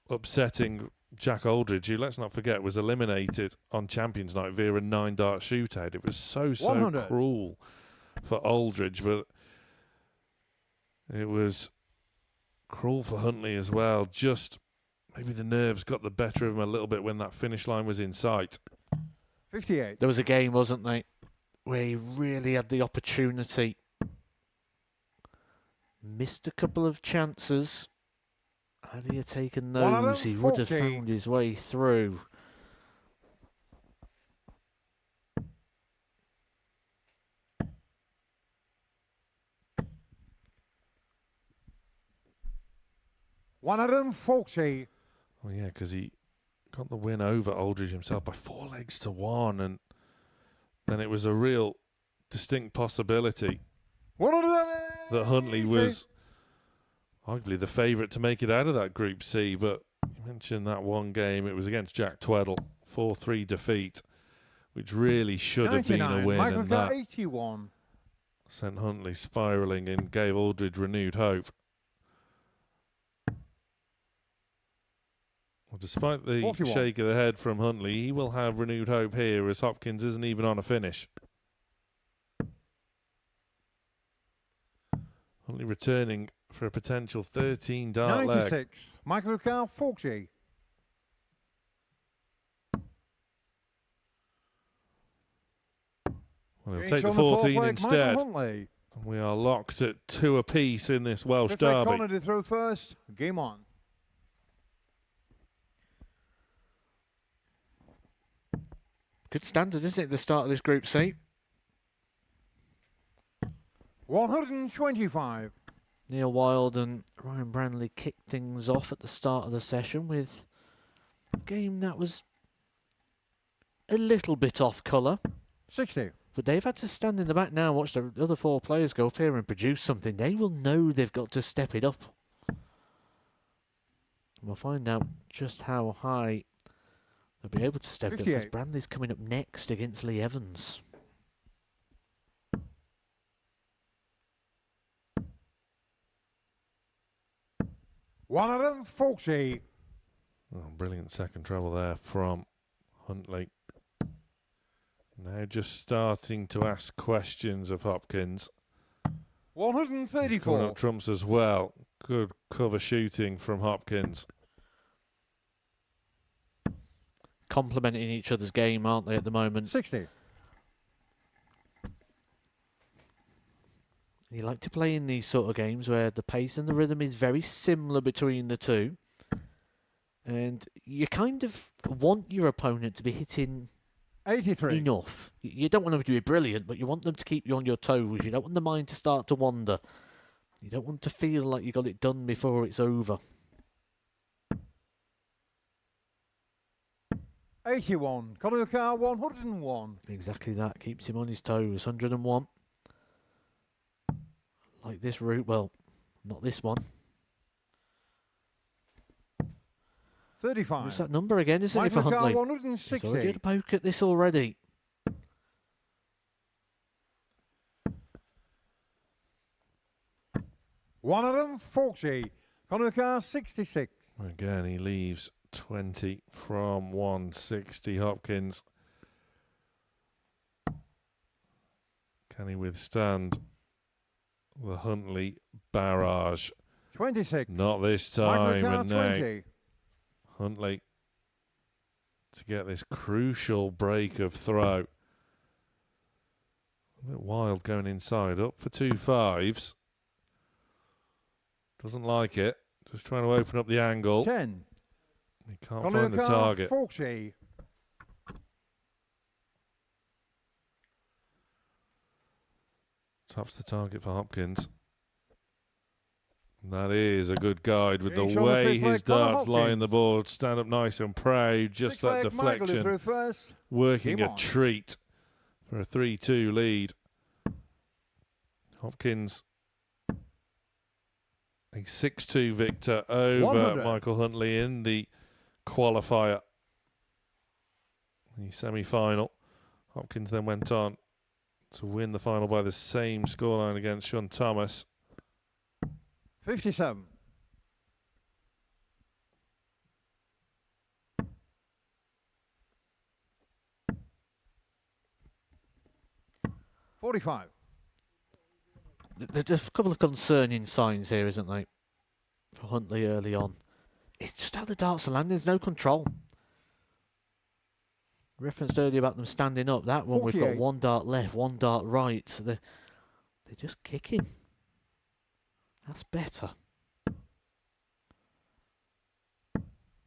upsetting Jack Aldridge, who, let's not forget, was eliminated on Champions Night via a 9-dart shootout. It was so 100. cruel for Aldridge, but it was cruel for Huntley as well. Just maybe the nerves got the better of him a little bit when that finish line was in sight. 58. There was a game, wasn't there, where he really had the opportunity. Missed a couple of chances. Had he taken those, he would have 140. found his way through. $140. Well, yeah, because he got the win over Aldridge himself by 4 legs to 1, and then it was a real distinct possibility that Huntley was arguably the favourite to make it out of that Group C. But you mentioned that one game, it was against Jack Tweddle, 4-3 defeat, which really should have been a win, Michael and Carr, that 81. sent Huntley spiralling and gave Aldridge renewed hope. Well, despite the 41. shake of the head from Huntley, he will have renewed hope here, as Hopkins isn't even on a finish. Huntley returning for a potential 13-dart leg. 96. Michael Carr, 40. Well, he'll Getting take shot the on fourth 14 leg, instead. Michael Huntley. And we are locked at 2 apiece in this Welsh Fifth leg derby. corner to throw first. Game on. Good standard, isn't it, the start of this Group C? 125. Neil Wild and Ryan Branley kicked things off at the start of the session with a game that was a little bit off colour. 60. But they've had to stand in the back now, watch the other 4 players go up here and produce something. They will know they've got to step it up. We'll find out just how high they'll be able to step it up, because Brantley's coming up next against Lee Evans. $140. Oh, brilliant second treble there from Huntley. Now just starting to ask questions of Hopkins. 134. Up trumps as well. Good cover shooting from Hopkins. Complementing each other's game, aren't they, at the moment? 60. You like to play in these sort of games where the pace and the rhythm is very similar between the two. And you kind of want your opponent to be hitting 83. enough. You don't want them to be brilliant, but you want them to keep you on your toes. You don't want the mind to start to wander. You don't want to feel like you got it done before it's over. 81. Konuka 101. Exactly that. Keeps him on his toes. 101. Like this route. Well, not this one. 35. What's that number again, isn't it, for Huntley? 160. He's already had a poke at this already. $140. Konuka 66. Again, he leaves 20 from 160. Hopkins. Can he withstand the Huntley barrage? 26. Not this time. And now 20. Huntley to get this crucial break of throw. A bit wild going inside. Up for 2 5s. Doesn't like it. Just trying to open up the angle. 10. He can't find the target. 40. Tops the target for Hopkins. And that is a good guide with the Each on the way fifth his leg, Connor darts lie in Hopkins. the board. Stand up nice and proud. Just Sixth that leg, Michael deflection. through first. Working Game a on. treat for a 3-2 lead. Hopkins, a 6-2 victor over 100. Michael Huntley in the qualifier. The semi-final. Hopkins then went on to win the final by the same scoreline against Sean Thomas. 57. $45. There's a couple of concerning signs here, isn't there, for Huntley early on. It's just how the darts are landing. There's no control. Referenced earlier about them standing up. That one, we've got 48. 1 dart left, 1 dart right. So they're just kicking. That's better.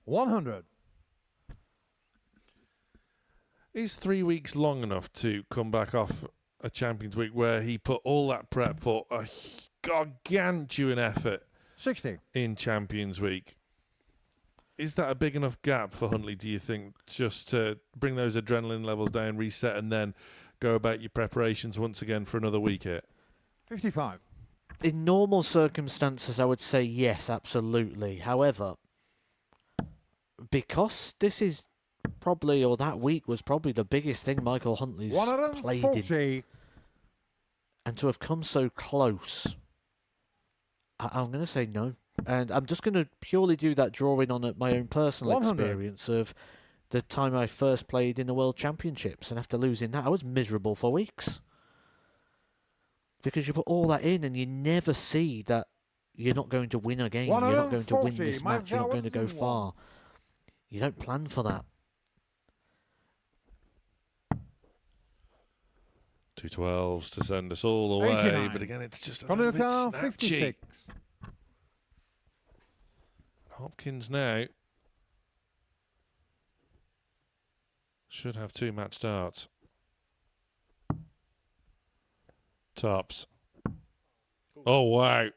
100. Is 3 weeks long enough to come back off a Champions Week where he put all that prep for a gargantuan effort 60. in Champions Week? Is that a big enough gap for Huntley, do you think, just to bring those adrenaline levels down, reset, and then go about your preparations once again for another week here? 55. In normal circumstances, I would say yes, absolutely. However, because this is probably, or that week was probably the biggest thing Michael Huntley's played in, 140. and to have come so close, I'm going to say no. And I'm just going to purely do that drawing on my own personal 100. experience of the time I first played in the World Championships. And after losing that, I was miserable for weeks. Because you put all that in and you never see that you're not going to win a game. You're not going to win this match. You're not going to go far. You don't plan for that. 2 12s to send us all the way, 89. but again, it's just a little bit Konuka snatchy. 56. Hopkins now should have 2 match darts. Tops. Oh, wow.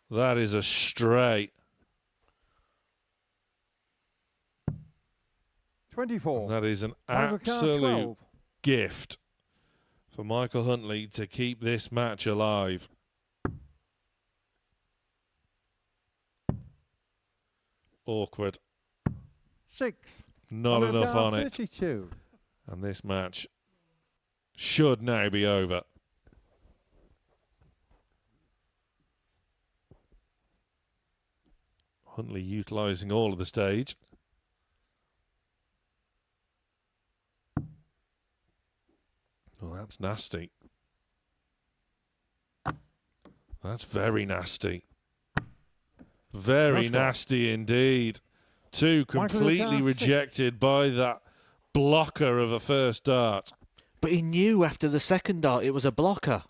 That is a straight. 24. That is an Konuka absolute 12. gift for Michael Huntley to keep this match alive. Awkward. 6. Not enough on it. 32. And this match should now be over. Huntley utilising all of the stage. Oh, that's nasty. That's very nasty. Very nasty indeed. Two completely rejected by that blocker of a first dart. But he knew after the second dart it was a blocker.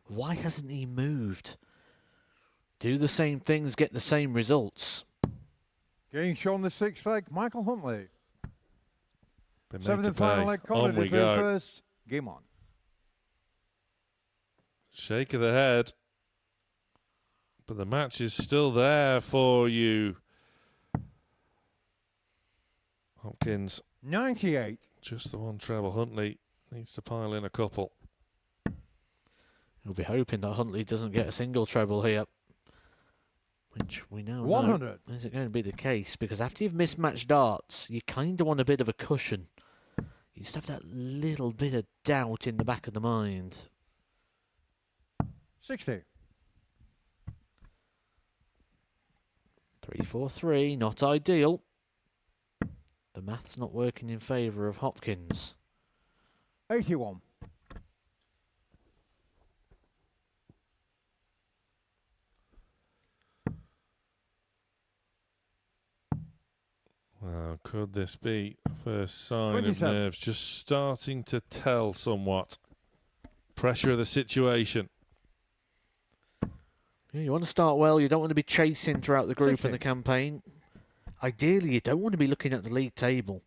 Why hasn't he moved? Do the same things, get the same results. Getting shown the 6th leg, Michael Huntley. Been made 7th to and final pay. leg, On Connor we go. first. Game on. Shake of the head. But the match is still there for you. Hopkins. 98. Just the one treble. Huntley needs to pile in a couple. We'll be hoping that Huntley doesn't get a single treble here. Which we now 100. know isn't going to be the case, because after you've mismatched darts, you kind of want a bit of a cushion. You just have that little bit of doubt in the back of the mind. 60. 3-4-3, not ideal. The math's not working in favour of Hopkins. 81. Well, could this be the first sign 27. of nerves just starting to tell somewhat? Pressure of the situation. Yeah, you want to start well, you don't want to be chasing throughout the group 60. and the campaign. Ideally, you don't want to be looking at the league table.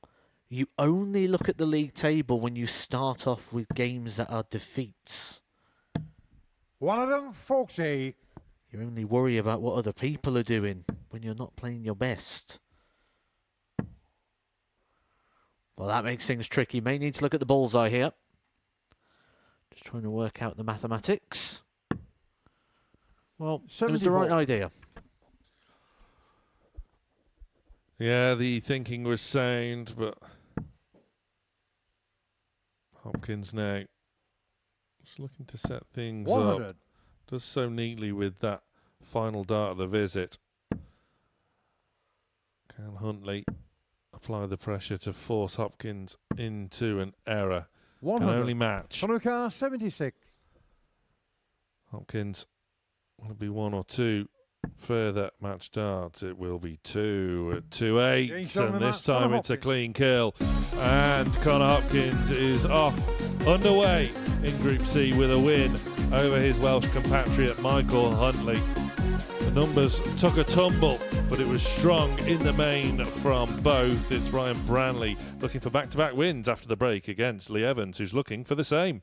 You only look at the league table when you start off with games that are defeats. 140. You only worry about what other people are doing when you're not playing your best. Well, that makes things tricky. May need to look at the bullseye here. Just trying to work out the mathematics. Well, it was the right idea. Yeah, the thinking was sound, but Hopkins now just looking to set things 100. up. Does so neatly with that final dart of the visit. Can Huntley apply the pressure to force Hopkins into an error? 100. Can only match. Car 76. Hopkins will it be one or two further match darts. It will be 2 at 2-8, and this time it's a clean kill. And Connor Hopkins is off underway in Group C with a win over his Welsh compatriot Michael Huntley. The numbers took a tumble, but it was strong in the main from both. It's Ryan Branley looking for back-to-back wins after the break against Lee Evans, who's looking for the same.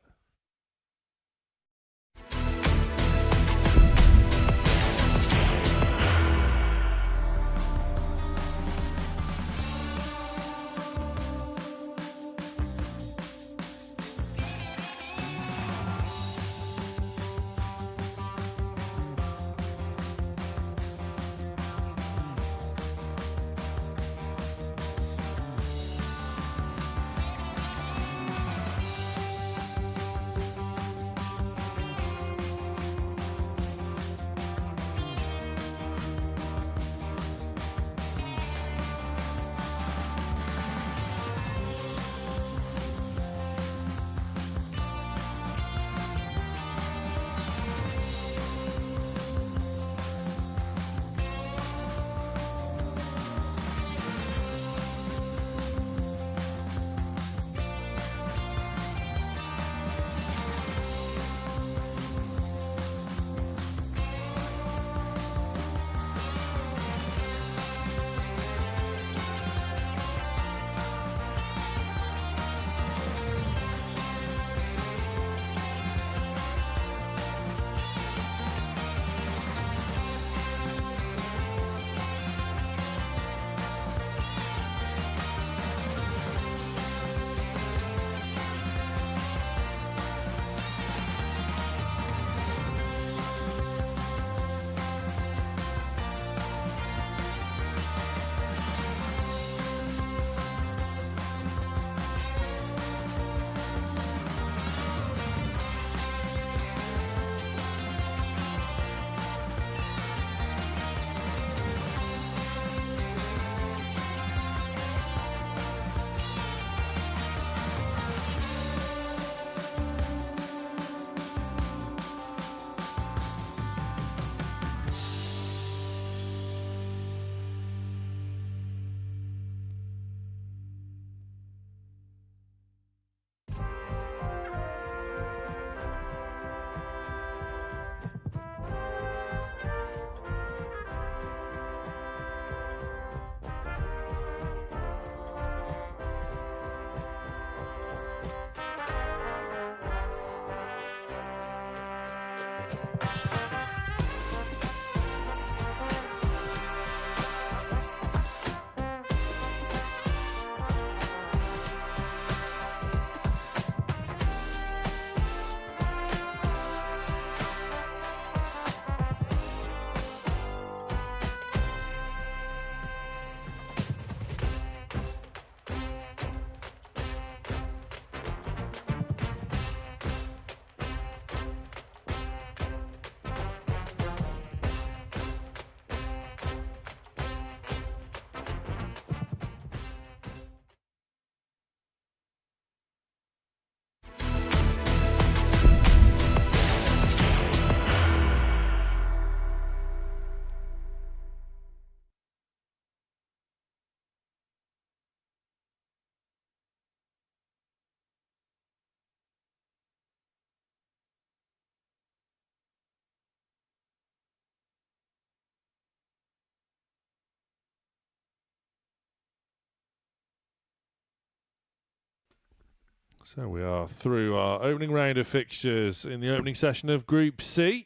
So we are through our opening round of fixtures in the opening session of Group C.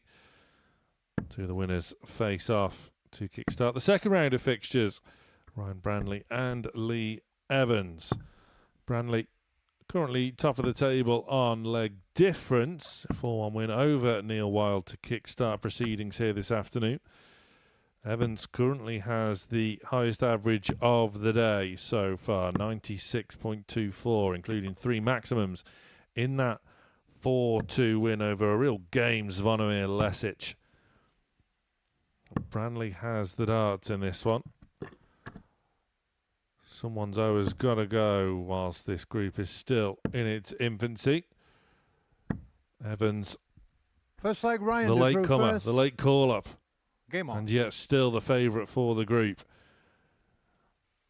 Two of the winners face off to kickstart the second round of fixtures. Ryan Brandley and Lee Evans. Brandley currently top of the table on leg difference. 4-1 win over Neil Wild to kickstart proceedings here this afternoon. Evans currently has the highest average of the day so far, 96.24, including 3 maximums in that 4-2 win over a real games Vonomir Lesic. Brandley has the darts in this one. Someone's always got to go whilst this group is still in its infancy. Evans, First leg, Ryan. the late comer, the late call-up. Game on. And yet still the favourite for the group.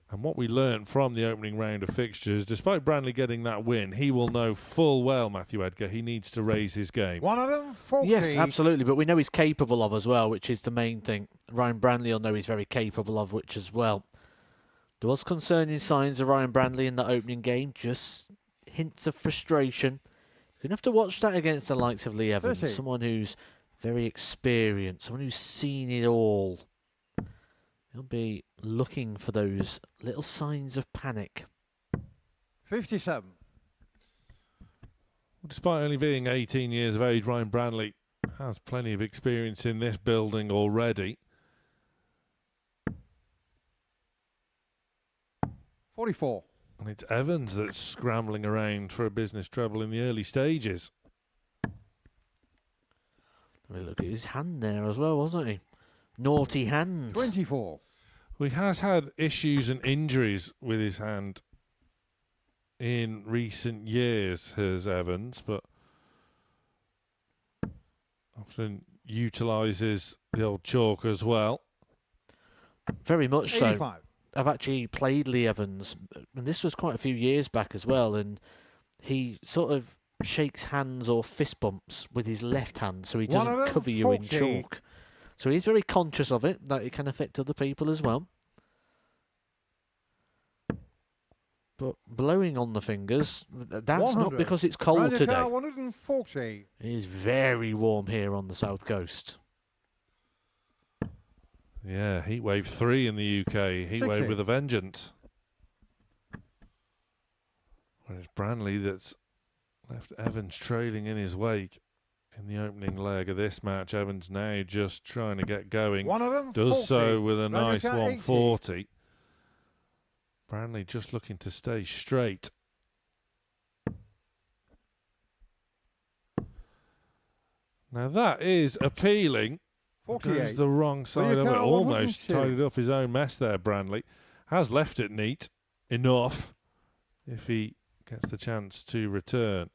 And what we learned from the opening round of fixtures, despite Brandley getting that win, he will know full well, Matthew Edgar, he needs to raise his game. 140. Yes, absolutely, but we know he's capable of as well, which is the main thing. Ryan Brandley will know he's very capable of, which as well. There was concerning signs of Ryan Brandley in the opening game, just hints of frustration. You're going to have to watch that against the likes of Lee Evans, 30. someone who's very experienced, someone who's seen it all. He'll be looking for those little signs of panic. 57. Despite only being 18 years of age, Ryan Brandley has plenty of experience in this building already. 44. And it's Evans that's scrambling around for a business treble in the early stages. Look at his hand there as well, wasn't he? Naughty hand. 24. He has had issues and injuries with his hand in recent years, has Evans, but often utilises the old chalk as well. Very much so. 85. I've actually played Lee Evans, and this was quite a few years back as well, and he sort of shakes hands or fist bumps with his left hand, so he doesn't cover you in 140. chalk. So he's very conscious of it, that it can affect other people as well. But blowing on the fingers, that's not 100. because it's cold Round your today. car, 140. It is very warm here on the south coast. Yeah, heatwave 3 in the UK. Heatwave 60. with a vengeance. Whereas Brandley that's left Evans trailing in his wake in the opening leg of this match. Evans now just trying to get going. Does so with a nice 140. Brandley just looking to stay straight. Now that is appealing. 48. Goes the wrong side of it. Almost tidied up his own mess there, Brandley. Has left it neat enough if he gets the chance to return.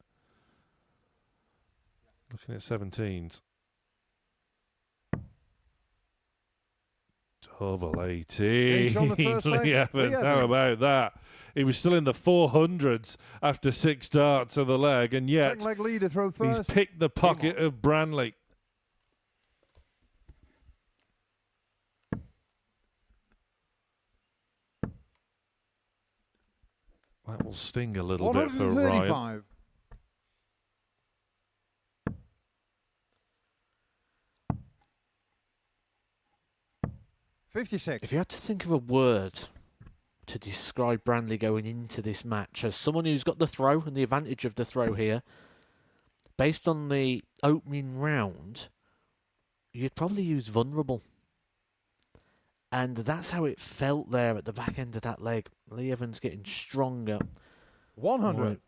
Looking at 17s. Double 18. He's on the first leg. Lee Evans, how about that? He was still in the 400s after 6 darts of the leg, and yet Second leg leader throw first. he's picked the pocket of Brandley. That will sting a little bit for Ryan. 135. 56. If you had to think of a word to describe Brandley going into this match as someone who's got the throw and the advantage of the throw here, based on the opening round, you'd probably use vulnerable. And that's how it felt there at the back end of that leg. Lee Evans getting stronger. 100.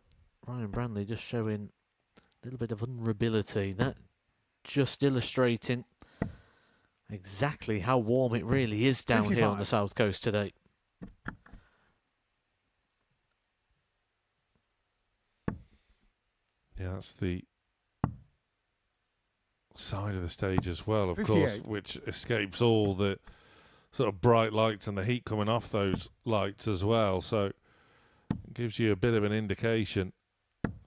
Ryan Brandley just showing a little bit of vulnerability. That just illustrating exactly how warm it really is down here on the 55. south coast today. Yeah, that's the side of the stage as well, of 58. course, which escapes all the sort of bright lights and the heat coming off those lights as well. So it gives you a bit of an indication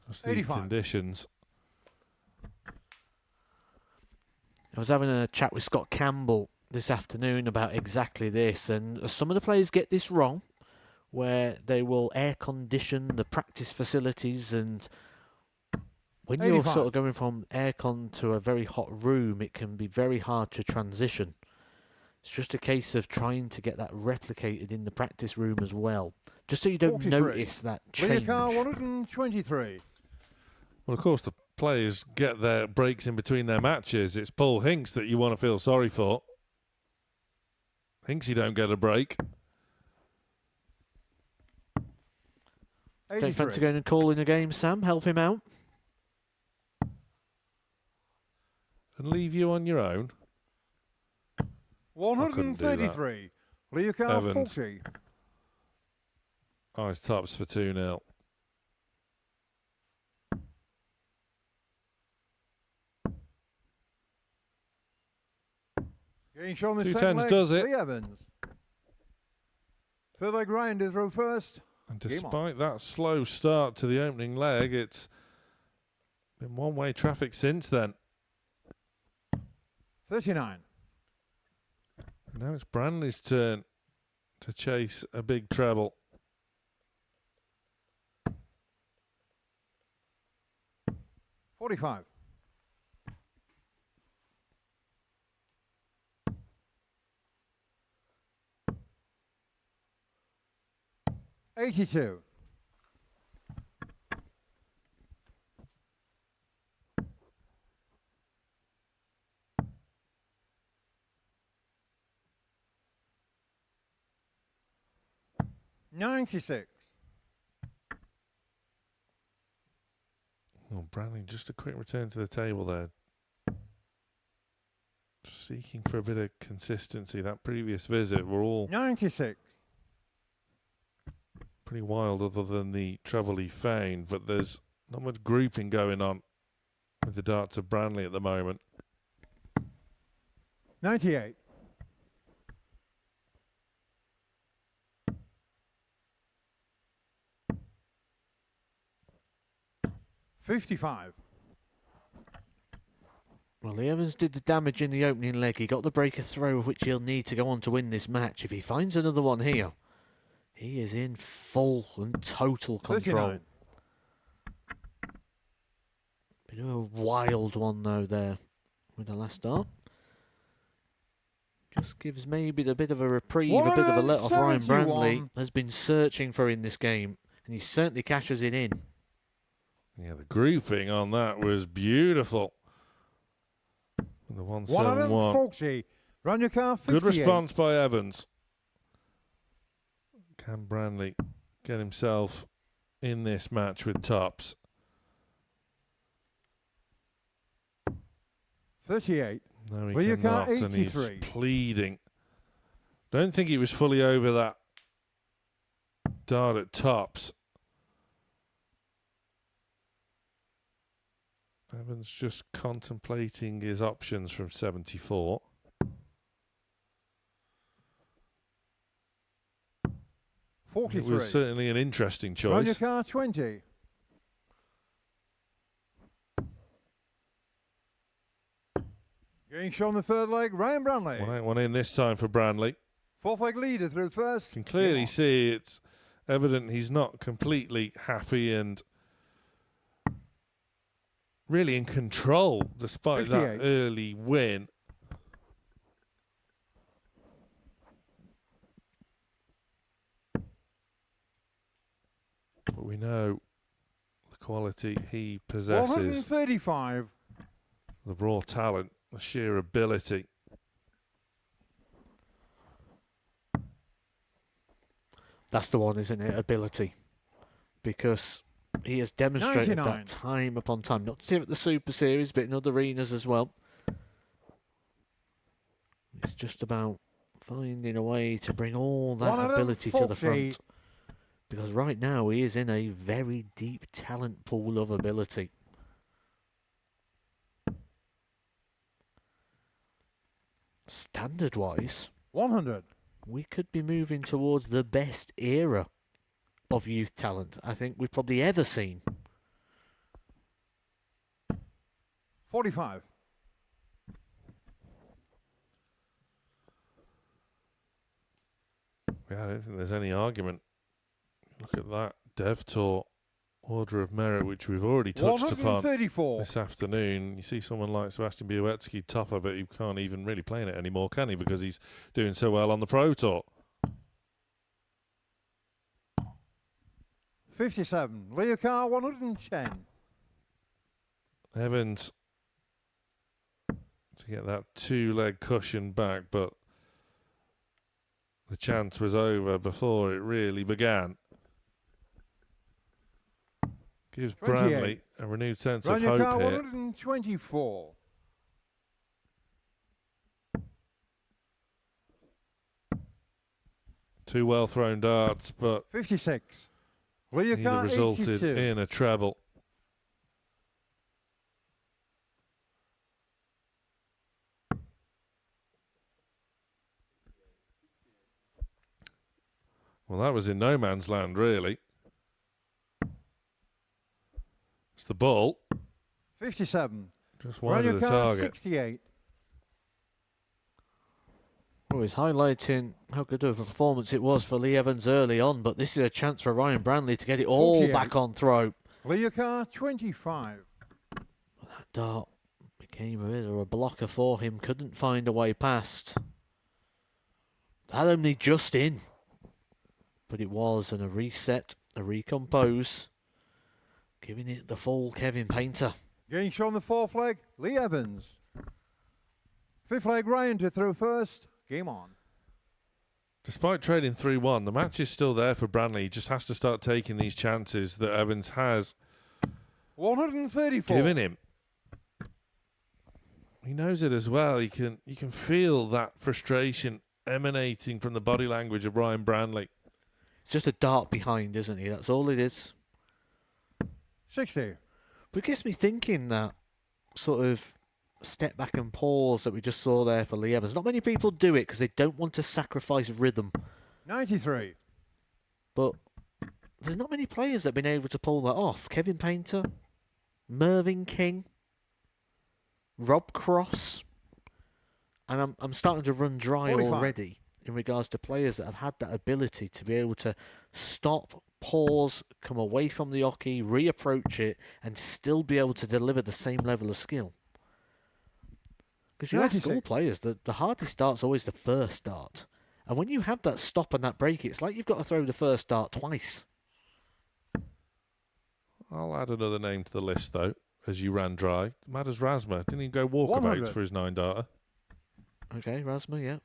of the 85. conditions. I was having a chat with Scott Campbell this afternoon about exactly this, and some of the players get this wrong where they will air condition the practice facilities, and when you're 85. sort of going from aircon to a very hot room, it can be very hard to transition. It's just a case of trying to get that replicated in the practice room as well, just so you don't 43. notice that change. Car 123. Well, of course, the players get their breaks in between their matches. It's Paul Hinks that you want to feel sorry for. Hinksy don't get a break. Don't fancy going and calling a game, Sam? Help him out. And leave you on your own. 133. Leo car Evans. 40. Eyes tops for 2-0. Getting shown the 2 second tens leg, does it. Lee Evans. Third leg grinder through first. And Game on. despite that slow start to the opening leg, it's been one-way traffic since then. 39. Now it's Branley's turn to chase a big treble. $45. $82. $96. Oh, Branley, just a quick return to the table there. Just seeking for a bit of consistency. That previous visit were all 96. pretty wild other than the treble he found, but there's not much grouping going on with the darts of Branley at the moment. 98. $55. Well, Lee Evans did the damage in the opening leg. He got the breaker throw, which he'll need to go on to win this match. If he finds another one here, he is in full and total control. 39. Bit of a wild one, though, there with the last start. Just gives maybe a bit of a reprieve, a bit of a let off. Ryan Branley has been searching for in this game, and he certainly cashes it in. Yeah, the grouping on that was beautiful. The 171. 140. Run your car 58. Good response by Evans. Can Branley get himself in this match with tops? 38. No, he Well, you cannot, can't. and he's 83. pleading. Don't think he was fully over that dart at tops. Evans just contemplating his options from 74. It 43. was certainly an interesting Run your choice. car 20. Getting shown the third leg, Ryan Branley. 1-8-1 in this time for Branley. Fourth leg leader through first. You can clearly see it's evident he's not completely happy and really in control despite 58. that early win. But we know the quality he possesses, 135. the raw talent, the sheer ability. That's the one, isn't it? Ability. Because he has demonstrated 99. that time upon time. Not just here at the Super Series, but in other arenas as well. It's just about finding a way to bring all that ability to the 140. front. Because right now he is in a very deep talent pool of ability. Standard-wise, 100. we could be moving towards the best era of youth talent I think we've probably ever seen. 45. Yeah, I don't think there's any argument Look at that Dev Tour Order of Merit, which we've already touched upon 134. this afternoon. You see someone like Sebastian Białecki top of it, he can't even really play in it anymore, can he? Because he's doing so well on the Pro Tour. 57. Leokar 110. Evans to get that two-leg cushion back, but the chance was over before it really began. Gives 28. Branley a renewed sense of hope Leokar here. 124. Two well-thrown darts, but 56. neither Leokar resulted 82. in a treble. Well, that was in no man's land, really. It's the ball. 57. Just wide of the Leokar target. 68. Well, he's highlighting how good of a performance it was for Lee Evans early on, but this is a chance for Ryan Branley to get it all 48. back on throw. Leokar 25. That dart became a bit of a blocker for him, couldn't find a way past. That only just in. But it was, and a reset, a recompose, giving it the full Kevin Painter. Getting shown the fourth leg, Lee Evans. Fifth leg, Ryan to throw first. Game on. Despite trading 3-1, the match is still there for Branley. He just has to start taking these chances that Evans has 134. given him. He knows it as well. You can feel that frustration emanating from the body language of Ryan Branley. Just a dart behind, isn't he? That's all it is. 60. But it gets me thinking that sort of step back and pause that we just saw there for Lee Evans. Not many people do it because they don't want to sacrifice rhythm. 93. But there's not many players that have been able to pull that off. Kevin Painter, Mervyn King, Rob Cross. And I'm starting to run dry 45. already in regards to players that have had that ability to be able to stop, pause, come away from the oche, reapproach it, and still be able to deliver the same level of skill. Because you ask 96. all players, the hardest dart's always the first dart. And when you have that stop and that break, it's like you've got to throw the first dart twice. I'll add another name to the list, though, as you ran dry. Modus Razma. Didn't even go 100. walkabouts for his 9-darter. Okay, Razma, yeah.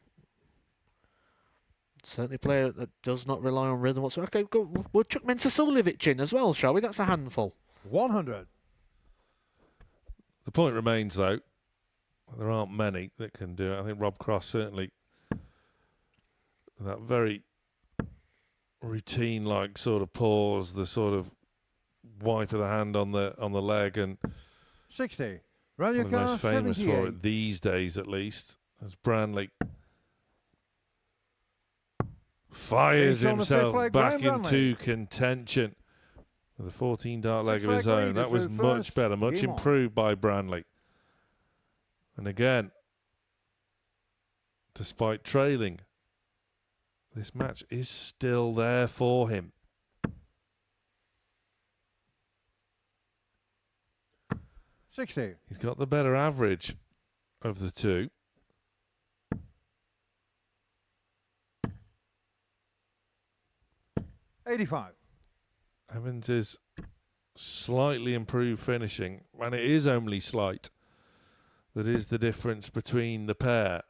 Certainly a player that does not rely on rhythm whatsoever. Okay, go, we'll chuck Mensa Suljevic in as well, shall we? That's a handful. 100. The point remains, though, there aren't many that can do it. I think Rob Cross certainly, that very routine-like sort of pause, the sort of wipe of the hand on the leg, and 60. one of the Leokar most famous 78. for it these days, at least, as Branley fires He's on the fifth himself leg, back Ryan Branley. into contention with a 14-dart leg of Six-leg his own. leader That was for much first. better, much Game on. improved by Branley. And again, despite trailing, this match is still there for him. $60. He's got the better average of the two. $85. Evans is slightly improved finishing, and it is only slight. That is the difference between the pair.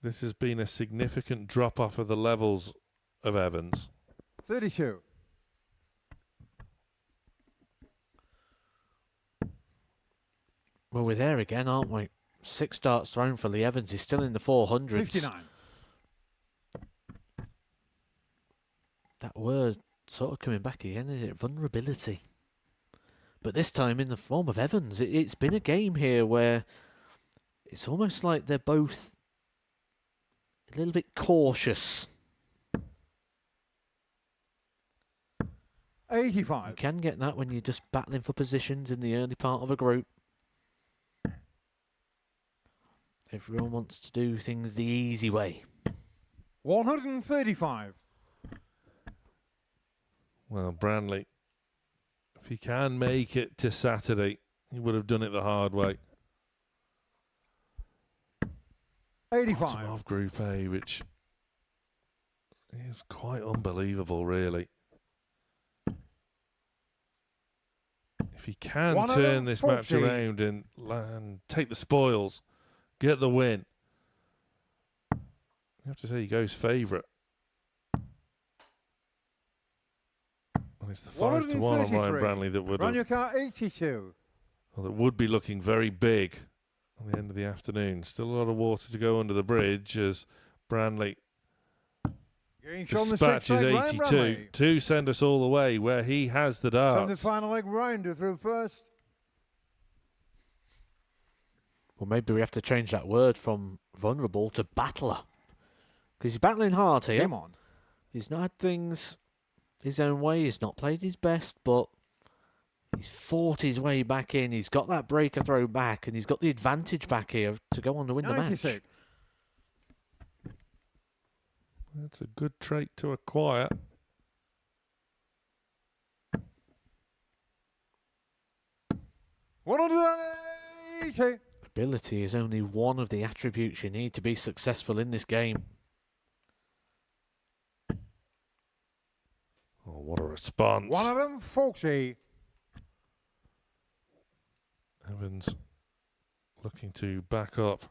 This has been a significant drop-off of the levels of Evans. 32. Well, we're there again, aren't we? 6 darts thrown for Lee Evans. He's still in the 400s. 59. That word sort of coming back again, isn't it? Vulnerability. But this time in the form of Evans. It's been a game here where it's almost like they're both a little bit cautious. 85. You can get that when you're just battling for positions in the early part of a group. Everyone wants to do things the easy way. 135. Well, Branley, if he can make it to Saturday, he would have done it the hard way. 85. Bottom of Group A, which is quite unbelievable, really. If he can turn this match around and take the spoils, get the win, you have to say he goes favourite. And it's the 5-1 on Ryan Branley that would Run your car 82. Well, that would be looking very big on the end of the afternoon. Still a lot of water to go under the bridge as Branley dispatches 82 to send us all the way where he has the darts. Send the final leg rounder through first. Well, maybe we have to change that word from vulnerable to battler. Because he's battling hard here. Come on. He's not had things his own way. He's not played his best, but he's fought his way back in. He's got that breaker throw back, and he's got the advantage back here to go on to win 96. the match. That's a good trait to acquire. Ability is only one of the attributes you need to be successful in this game. Oh, what a response. 140. Evans looking to back up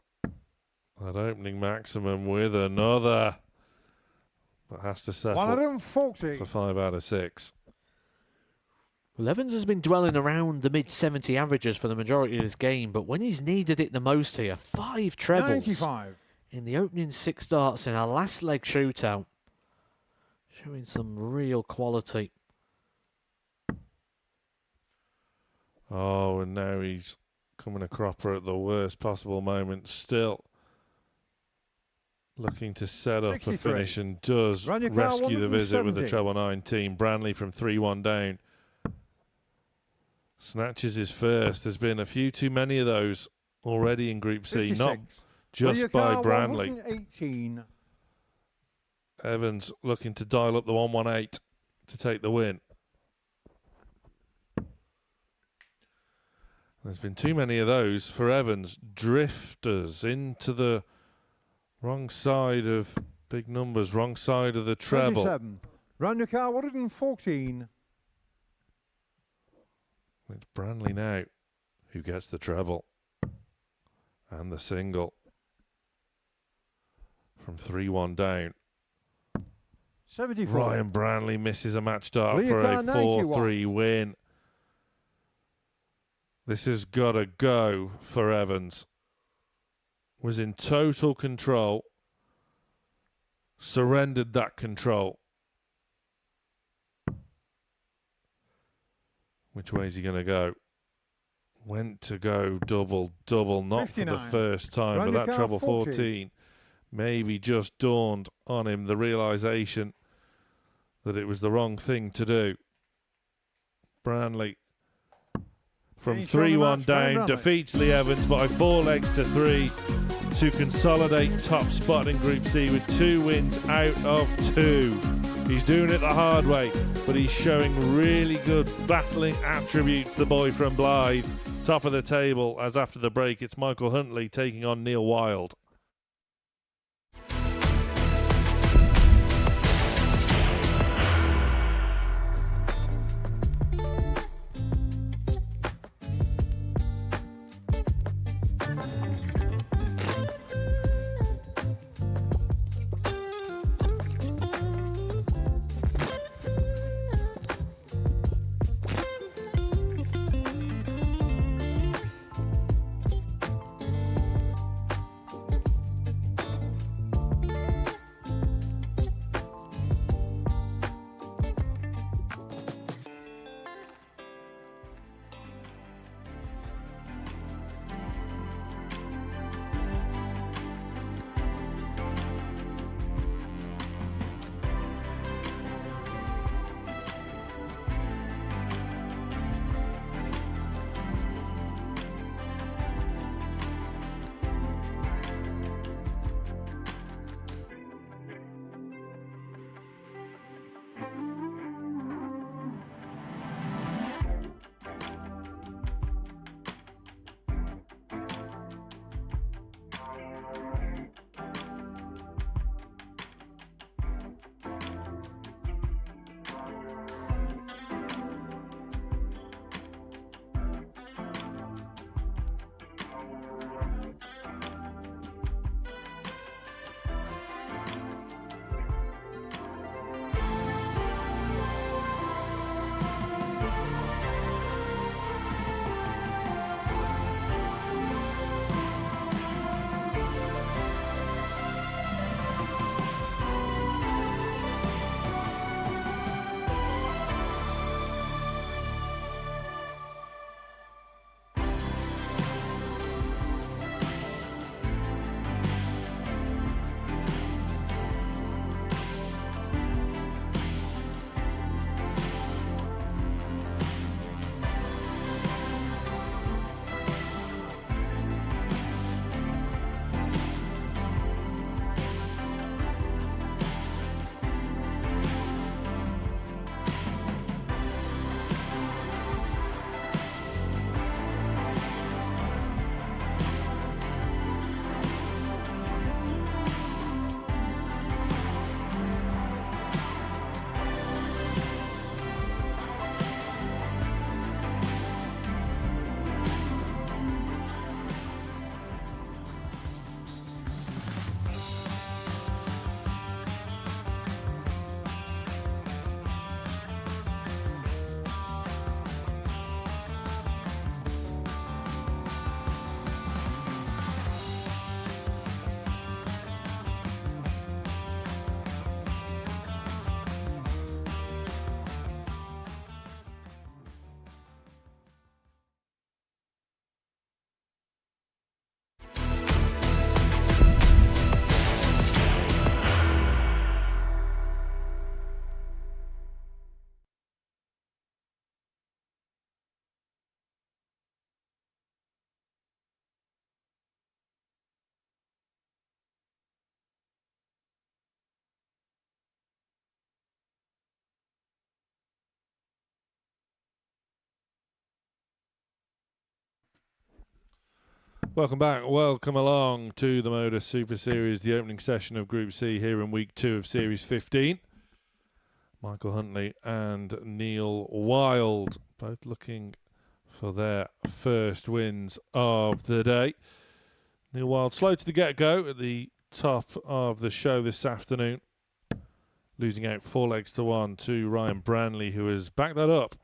that opening maximum with another. But has to settle 140 for 5 out of 6. Well, Evans has been dwelling around the mid-70 averages for the majority of this game, but when he's needed it the most here, 5 trebles 95. in the opening 6 darts in a last leg shootout. Showing some real quality. Oh, and now he's coming a cropper at the worst possible moment. Still looking to set up 63. a finish and does rescue the visit with the treble 19. Branley from 3-1 down. Snatches his first. There's been a few too many of those already in Group C. 56. Not just by Branley. 118. Evans looking to dial up the 118 to take the win. There's been too many of those for Evans. Drifters into the wrong side of big numbers, wrong side of the treble. 27. Run your car 114. It's Branley now who gets the treble and the single from 3-1 down. 74. Ryan Branley misses a match dart Leah for a Carr, 4-3 win. This has got to go for Evans. Was in total control. Surrendered that control. Which way is he going to go? Went to go double, not 59. For the first time, but that treble 14 maybe just dawned on him the realisation that it was the wrong thing to do. Branley from 3-1 down defeats Lee Evans by 4 legs to 3 to consolidate top spot in Group C with 2 wins out of 2. He's doing it the hard way, but he's showing really good battling attributes, the boy from Blythe. Top of the table, as after the break, it's Michael Huntley taking on Neil Wild. Welcome back. Welcome along to the Modus Super Series, the opening session of Group C here in Week 2 of Series 15. Michael Huntley and Neil Wild both looking for their first wins of the day. Neil Wild slow to the get-go at the top of the show this afternoon, losing out 4 legs to 1 to Ryan Branley, who has backed that up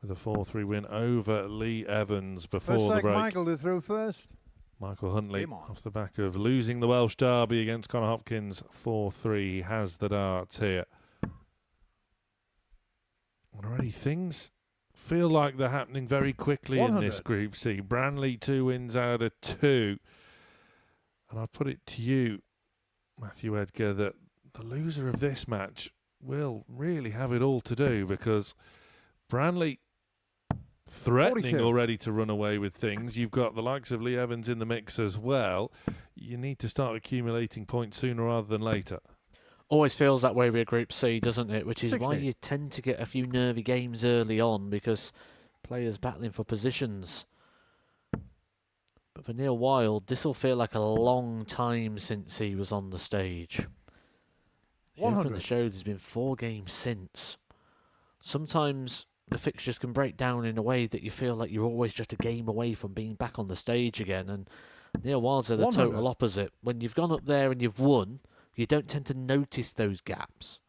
with a 4-3 win over Lee Evans before the break. Michael to throw first. Michael Huntley, off the back of losing the Welsh Derby against Conor Hopkins 4-3, has the darts here. Already things feel like they're happening very quickly 100. in this Group C. Branley 2 wins out of 2. And I'll put it to you, Matthew Edgar, that the loser of this match will really have it all to do, because Branley threatening 42. already to run away with things. You've got the likes of Lee Evans in the mix as well. You need to start accumulating points sooner rather than later. Always feels that way with Group C, doesn't it? Which is 60. why you tend to get a few nervy games early on, because players battling for positions. But for Neil Wild, this will feel like a long time since he was on the stage. Here from 100. the show, there's been 4 games since. Sometimes the fixtures can break down in a way that you feel like you're always just a game away from being back on the stage again. And Neil Wild's are the 100. total opposite. When you've gone up there and you've won, you don't tend to notice those gaps.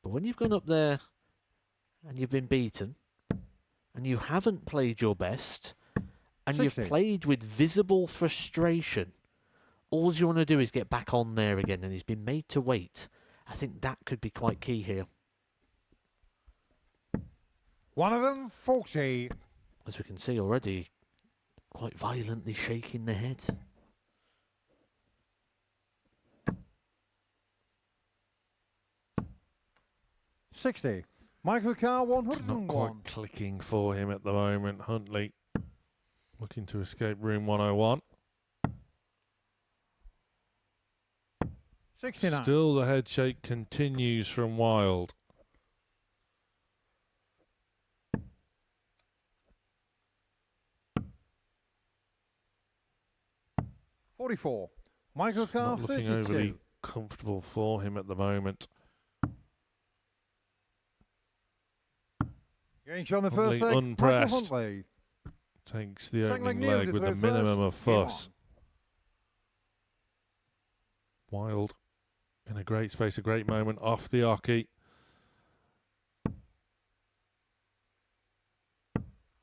But when you've gone up there and you've been beaten, and you haven't played your best, and 60. you've played with visible frustration, all you want to do is get back on there again, and he's been made to wait. I think that could be quite key here. One of them, 40. As we can see already, quite violently shaking the head. $60. Michael Carr, Not 101. quite clicking for him at the moment. Huntley looking to escape room 101. 69. Still the head shake continues from Wild. $44. Michael Carr, Not looking 32. overly comfortable for him at the moment. Getting on the Huntley first leg. unpressed. Michael Huntley. Takes the Second opening leg, leg Neil with to the throw minimum of first. Game fuss. Wild in a great space, a great moment off the oche.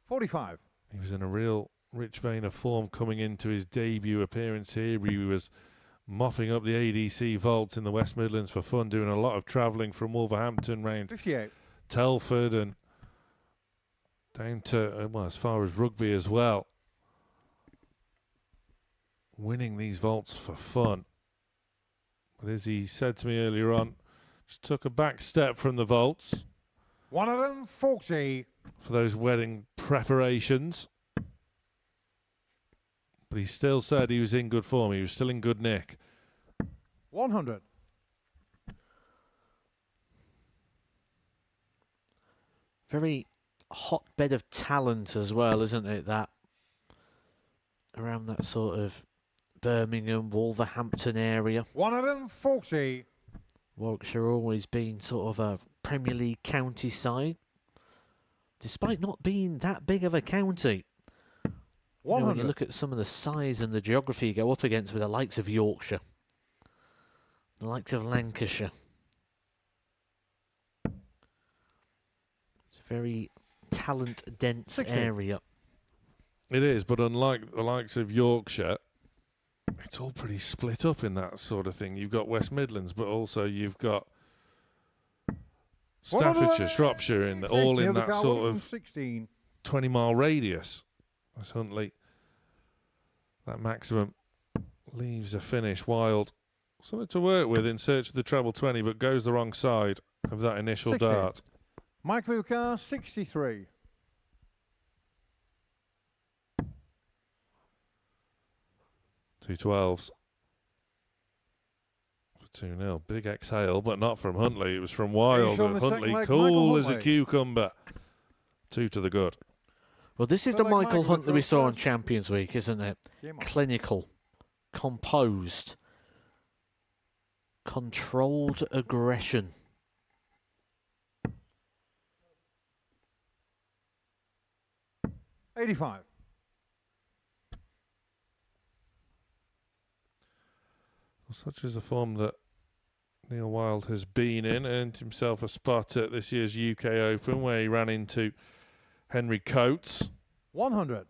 45. He was in a real rich vein of form coming into his debut appearance here. He was mopping up the ADC vaults in the West Midlands for fun, doing a lot of travelling from Wolverhampton round 58. Telford and down to, well, as far as Rugby as well. Winning these vaults for fun. But as he said to me earlier on, just took a back step from the vaults One of them, 40. for those wedding preparations. But he still said he was in good form. He was still in good nick. 100. Very hotbed of talent as well, isn't it? That around that sort of Birmingham, Wolverhampton area. One of them, 40. Warwickshire always been sort of a Premier League county side, despite not being that big of a county. You know, when 100. you look at some of the size and the geography you go up against with the likes of Yorkshire, the likes of Lancashire. It's a very talent-dense 60. area. It is, but unlike the likes of Yorkshire, it's all pretty split up in that sort of thing. You've got West Midlands, but also you've got Staffordshire, Shropshire, all in that sort of 16. 20-mile radius. That's Huntley. That maximum leaves a finish. Wild. Something to work with in search of the treble 20, but goes the wrong side of that initial 60. dart. Michael Carr, 63. 212s. For 2-0. Big exhale, but not from Huntley. It was from Wild. on And the Huntley, second leg, cool Michael as a Huntley. cucumber. 2 to the good. Well, this is Feel the like Michael Michael Huntley we with saw on first. Champions Week, isn't it? Game on. Clinical, composed, controlled aggression. $85. Such is the form that Neil Wild has been in, earned himself a spot at this year's UK Open where he ran into Henry Coates. 100.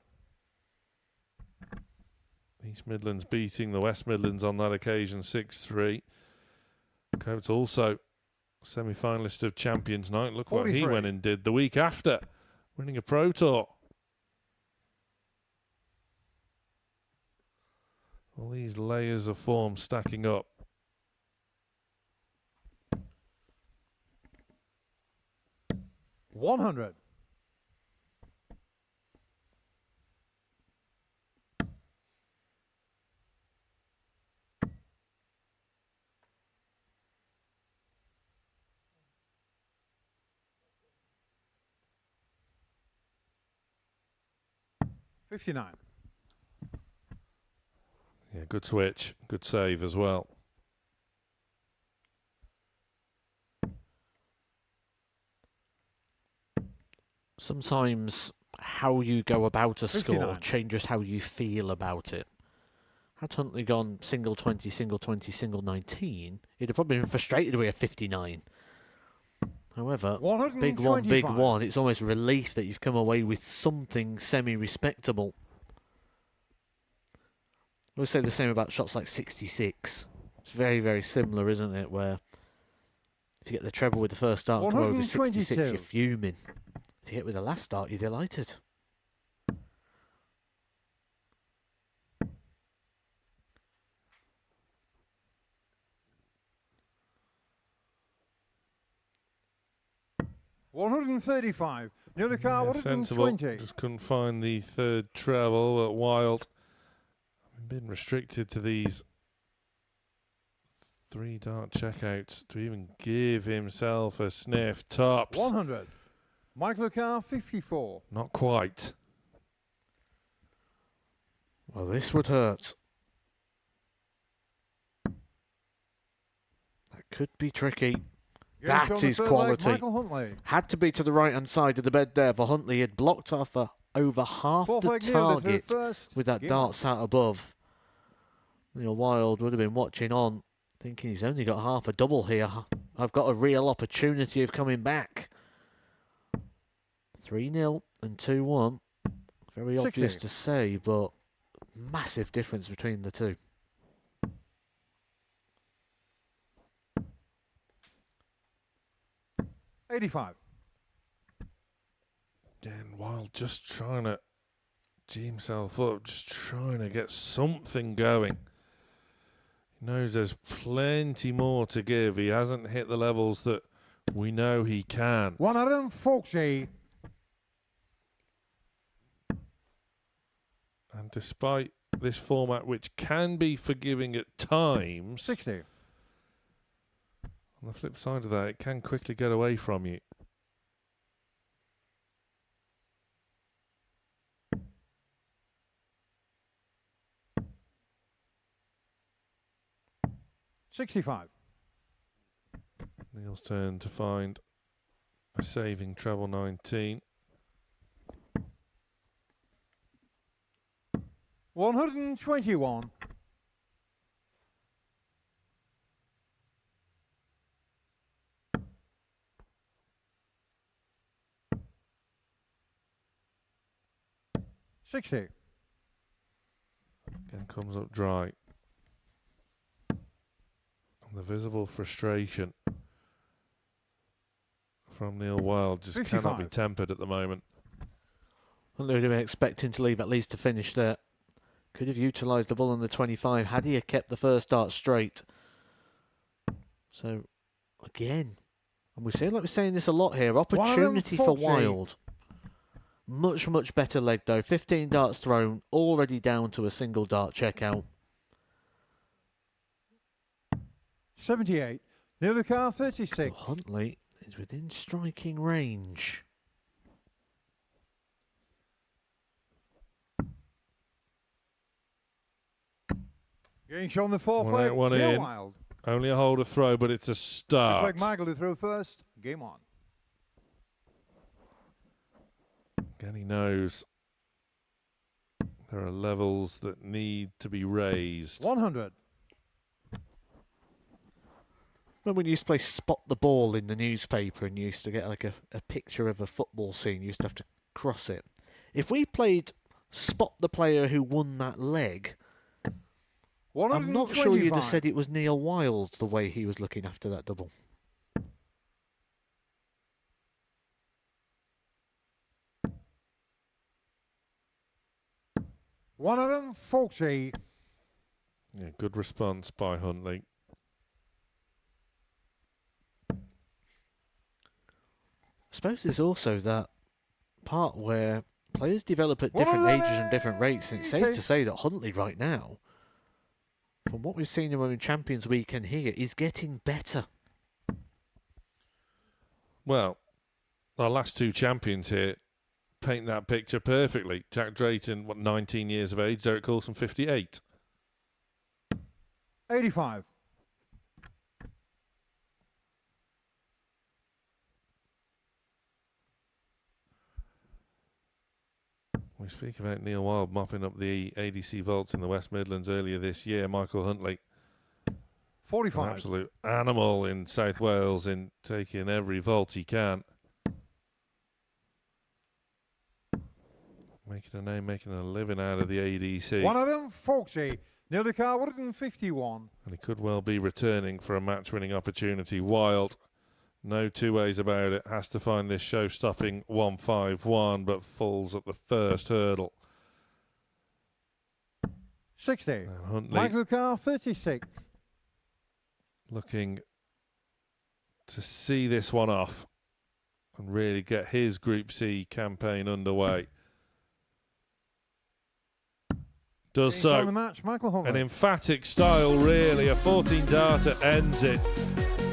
East Midlands beating the West Midlands on that occasion 6-3. Coates also semi-finalist of Champions Night. Look what he 43. went and did the week after, winning a Pro Tour. All these layers of form stacking up. $100. $59. Yeah, good switch, good save as well. Sometimes how you go about a score 59. changes how you feel about it. Had Huntley gone single 20, single 20, single 19, he'd have probably been frustrated with a 59. However, big 125. one, it's almost relief that you've come away with something semi-respectable. I would say the same about shots like 66. It's very, very similar, isn't it? Where if you get the treble with the first start and come over 66, 122. you're fuming. If you hit with the last start, you're delighted. $135. Near the car, Yeah, sensible. 120. Just couldn't find the third treble at Wild. Been restricted to these 3 dart checkouts to even give himself a sniff. Tops. 100. Michael Carr, 54. Not quite. Well, this would hurt. That could be tricky. Game That show on the is third leg, quality. Michael Huntley. Had to be to the right-hand side of the bed there for Huntley. Had blocked off over half Fourth the leg nearly through target first. with that Game dart on. sat above. Neil Wild would have been watching on, thinking he's only got half a double here. I've got a real opportunity of coming back. 3-0 and 2-1. Very 60. obvious to say, but massive difference between the two. $85. Again, Wild just trying to G himself up, just trying to get something going. He knows there's plenty more to give. He hasn't hit the levels that we know he can. 140. And despite this format, which can be forgiving at times, 60. on the flip side of that, it can quickly get away from you. $65. Neil's turn to find a saving treble 19. 121. $60. Again comes up dry. And the visible frustration from Neil Wild just cannot be 55. tempered at the moment. Huntley would have been expecting to leave at least to finish there. Could have utilised the ball on the 25 had he kept the first dart straight. So, again, and we seem like we're saying this a lot here, opportunity for 140. Wild. Much, much better leg though. 15 darts thrown, already down to a single dart checkout. 78. Near the car, 36. Huntley is within striking range. Getting shown the fourth One flag. out, one Neil in. Wild. Only a holder throw, but it's a start. Fifth flag Michael to throw first. Game on. Again, he knows there are levels that need to be raised. 100. Remember when you used to play Spot the Ball in the newspaper and you used to get like a picture of a football scene, you used to have to cross it. If we played Spot the player who won that leg, I'm not sure you'd have said it was Neil Wild the way he was looking after that double. One of them, 40. Yeah, good response by Huntley. I suppose there's also that part where players develop at different ages and different rates, and it's safe to say that Huntley right now, from what we've seen him in Champions Weekend here, is getting better. Well, our last two champions here paint that picture perfectly. Jack Drayton, 19 years of age. Derek Coulson, 58. 85. We speak about Neil Wild mopping up the ADC vaults in the West Midlands earlier this year. Michael Huntley, 45. an absolute animal in South Wales in taking every vault he can. Making a name, making a living out of the ADC. One of them, 40. Neil de Car, 151. And he could well be returning for a match-winning opportunity. Wild, no two ways about it, has to find this show-stopping 151, but falls at the first hurdle. 60. Huntley Michael Carr, 36. looking to see this one off and really get his Group C campaign underway. Does so. The match, Michael Huntley. An emphatic style, really. A 14-darter ends it.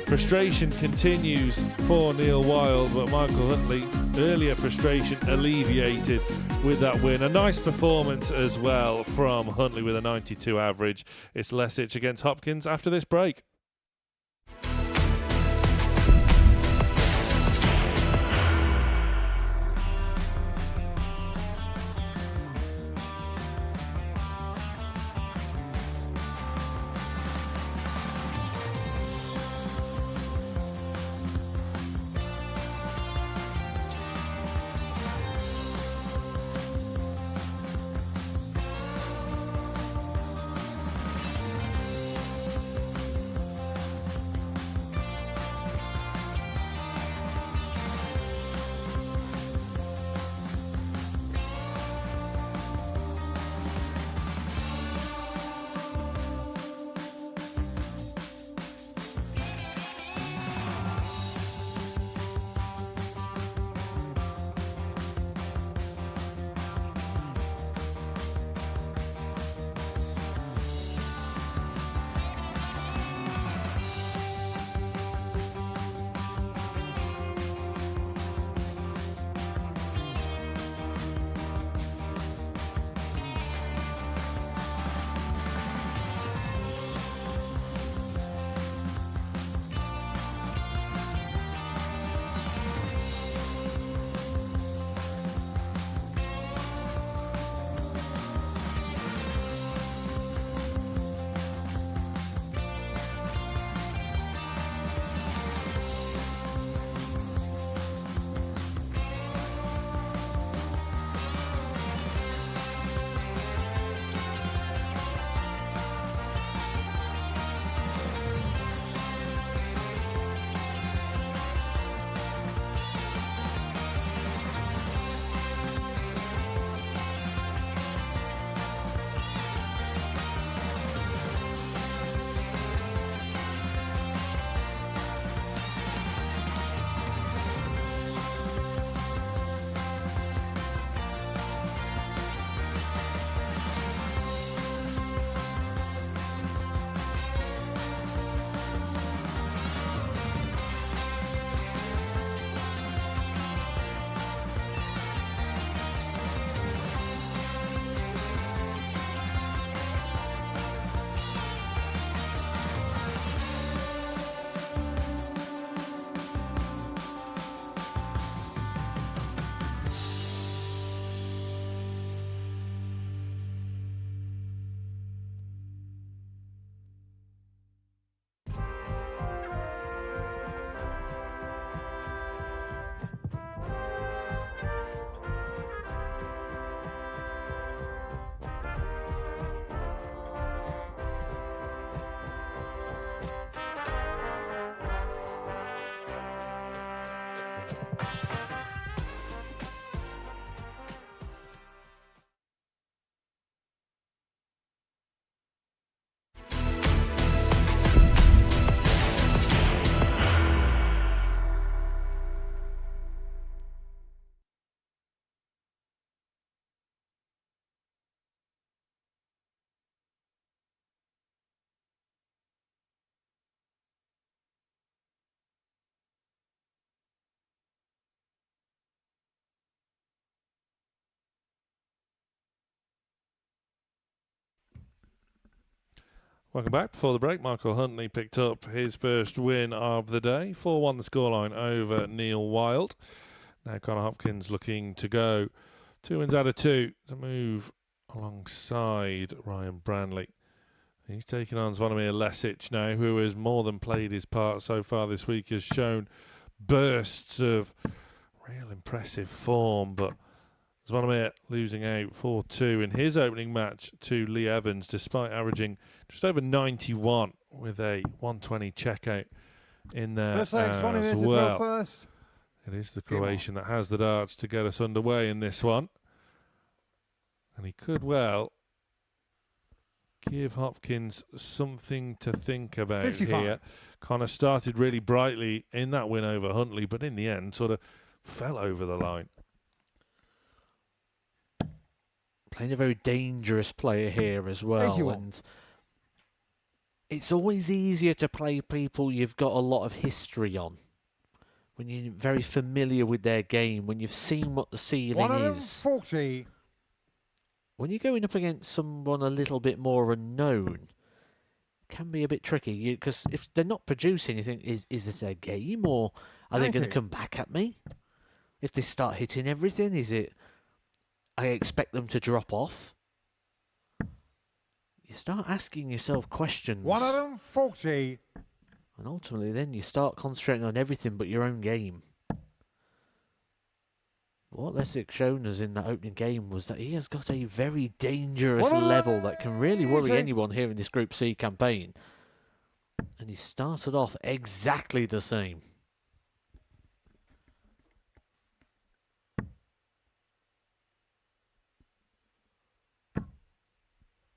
Frustration continues for Neil Wild, but Michael Huntley, earlier frustration alleviated with that win. A nice performance as well from Huntley with a 92 average. It's Lesich against Hopkins after this break. Welcome back. Before the break, Michael Huntley picked up his first win of the day. 4-1 the scoreline over Neil Wild. Now Connor Hopkins looking to go 2 wins out of 2 to move alongside Ryan Branley. He's taking on Zvonimir Lesic now, who has more than played his part so far this week, has shown bursts of real impressive form, but Zvonimir losing out 4-2 in his opening match to Lee Evans, despite averaging just over 91 with a 120 checkout in there as well. It is the Croatian that has the darts to get us underway in this one. And he could well give Hopkins something to think about 55. here. Connor started really brightly in that win over Huntley, but in the end sort of fell over the line. Playing a very dangerous player here as well. 81. And it's always easier to play people you've got a lot of history on. When you're very familiar with their game, when you've seen what the ceiling is. 140. When you're going up against someone a little bit more unknown, it can be a bit tricky. Because if they're not producing, you think, is this a game? Or are they going to come back at me? If they start hitting everything, is it I expect them to drop off? You start asking yourself questions. 140. And ultimately then you start concentrating on everything but your own game. What Lesic shown us in that opening game was that he has got a very dangerous level that can really worry anyone here in this Group C campaign. And he started off exactly the same.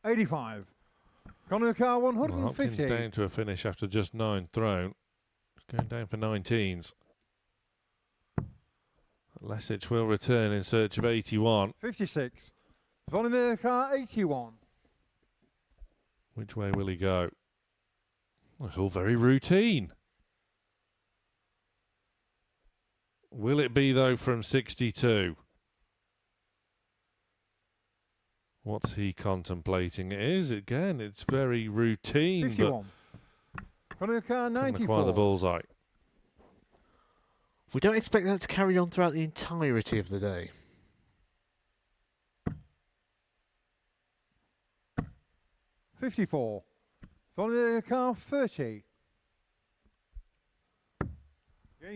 $85. Connor Carr, 150. Hopkins down to a finish after just 9 thrown. It's going down for 19s. Lesic will return in search of 81. 56. Zvonimir Carr, 81. Which way will he go? It's all very routine. Will it be, though, from 62? What's he contemplating? It is, again, it's very routine. 51. Connor Carr, but 94. acquire the bullseye. We don't expect that to carry on throughout the entirety of the day. $54. Zvonimir Carr, 30.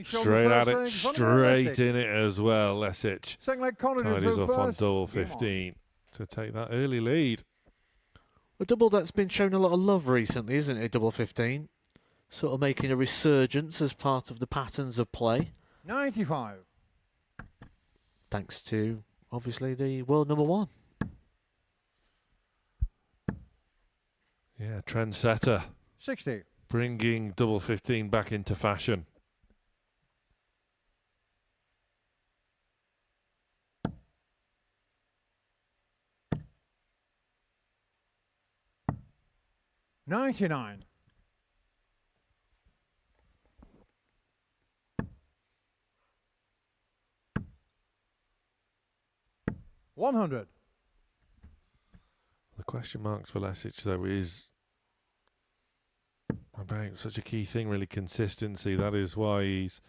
Straight at it, straight in it as well, Lesic. Second leg, Connor Tidies through off on first. double 15 to take that early lead. A double that's been shown a lot of love recently, isn't it? Double 15. Sort of making a resurgence as part of the patterns of play. 95. Thanks to, obviously, the world number 1. Yeah, trendsetter. 60. Bringing double 15 back into fashion. $99. $100. The question marks for Lesic, though, is about such a key thing, really, consistency. That is why he's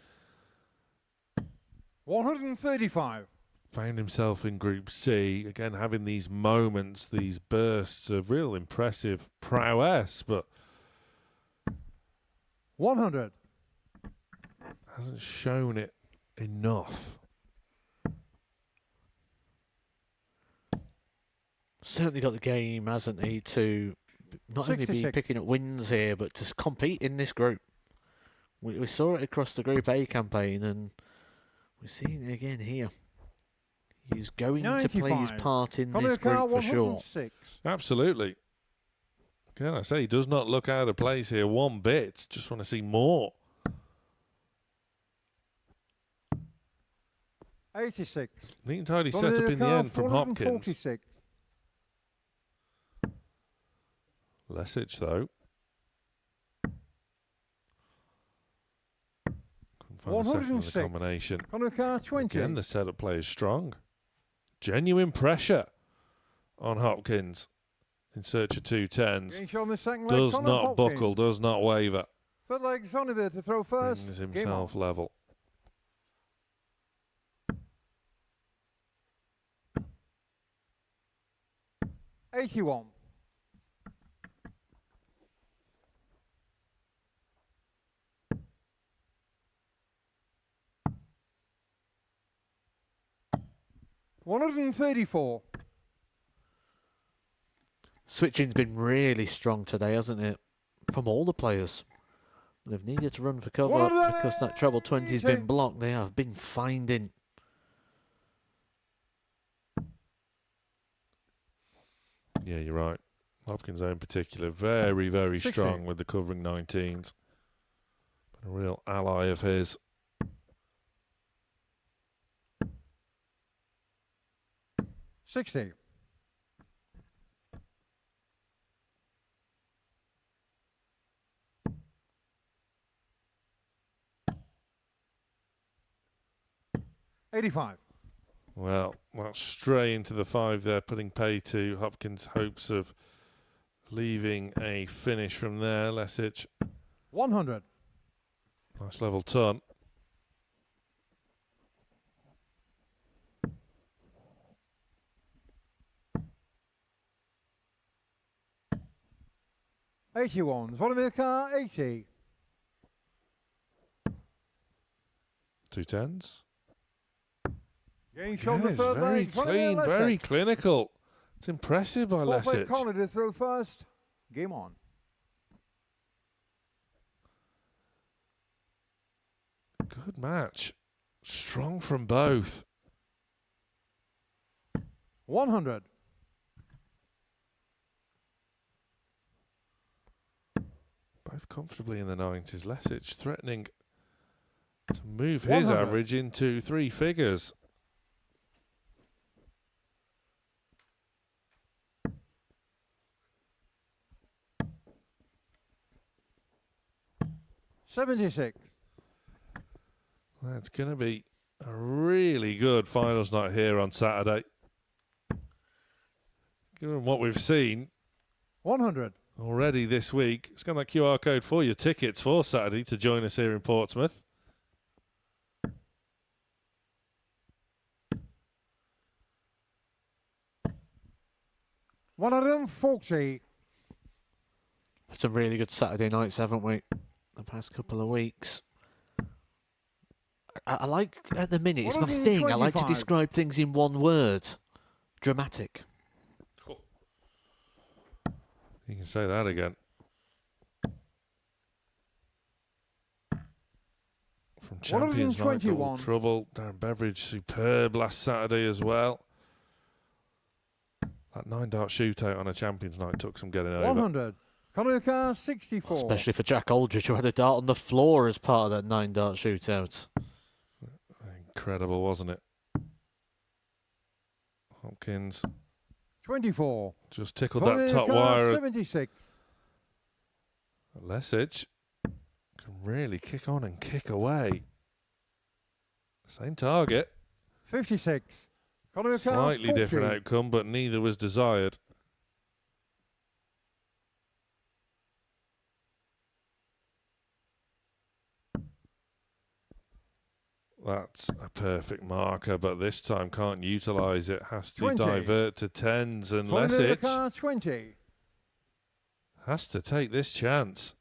135. found himself in Group C, again, having these moments, these bursts of real impressive prowess, but 100. hasn't shown it enough. Certainly got the game, hasn't he, to not only be 66. picking up wins here, but to compete in this group. We saw it across the Group A campaign, and we're seeing it again here. He's going to play his 95. part in Connor this Carr, group for sure. 106. Absolutely. Can I say, he does not look out of place here one bit. Just want to see more. 86. Neat and tidy set up in the end from Hopkins. 446. Lesic, though. Couldn't find the second in the 106. combination. Connor Carr, 20. Again, the setup play is strong. Genuine pressure on Hopkins. in search of 210s. Getting shot on the second leg. Does Connor not Hopkins. buckle, does not waver. Third leg, Sonny there to throw first. Brings Game himself on. level. $81. $134. Switching's been really strong today, hasn't it? From all the players. They've needed to run for cover because that treble 20's been blocked. They have been finding. Yeah, you're right. Hopkins in particular, very, very 60. strong with the covering 19s. Been a real ally of his. $60. $85. Well, that's straight into the 5 there, putting pay to Hopkins' hopes of leaving a finish from there. Lesic, 100. nice level ton. $81. Volodymyr Kar, 80. 210s. Getting shot on Yeah, the it's third very leg. Volodymyr clean, very Lesic. clinical. It's impressive by Fourth leg, Lesic. Connor to throw first. Game on. Good match. Strong from both. 100. Both comfortably in the 90s. Lesic threatening to move his 100. average into 3 figures. $76. That's going to be a really good finals night here on Saturday. Given what we've seen 100. already this week, scan that QR code for your tickets for Saturday to join us here in Portsmouth. $140. Some really good Saturday nights, haven't we? The past couple of weeks. I like, at the minute, it's my thing. I like to 125. describe things in one word. Dramatic. You can say that again. From Champions Night, Double 121. Trouble. Darren Beveridge, superb last Saturday as well. That 9-dart shootout on a Champions Night took some getting over. 100. Connor Carr, 64. Especially for Jack Aldridge, who had a dart on the floor as part of that 9-dart shootout. Incredible, wasn't it? Hopkins 24. just tickled that top Carr, wire. 76. Lesic can really kick on and kick away. Same target. 56. Connor Carr, Slightly 40. different outcome, but neither was desired. That's a perfect marker, but this time can't utilise it. Has to 20. divert to 10s, and Connor Lesic Carr, 20. has to take this chance.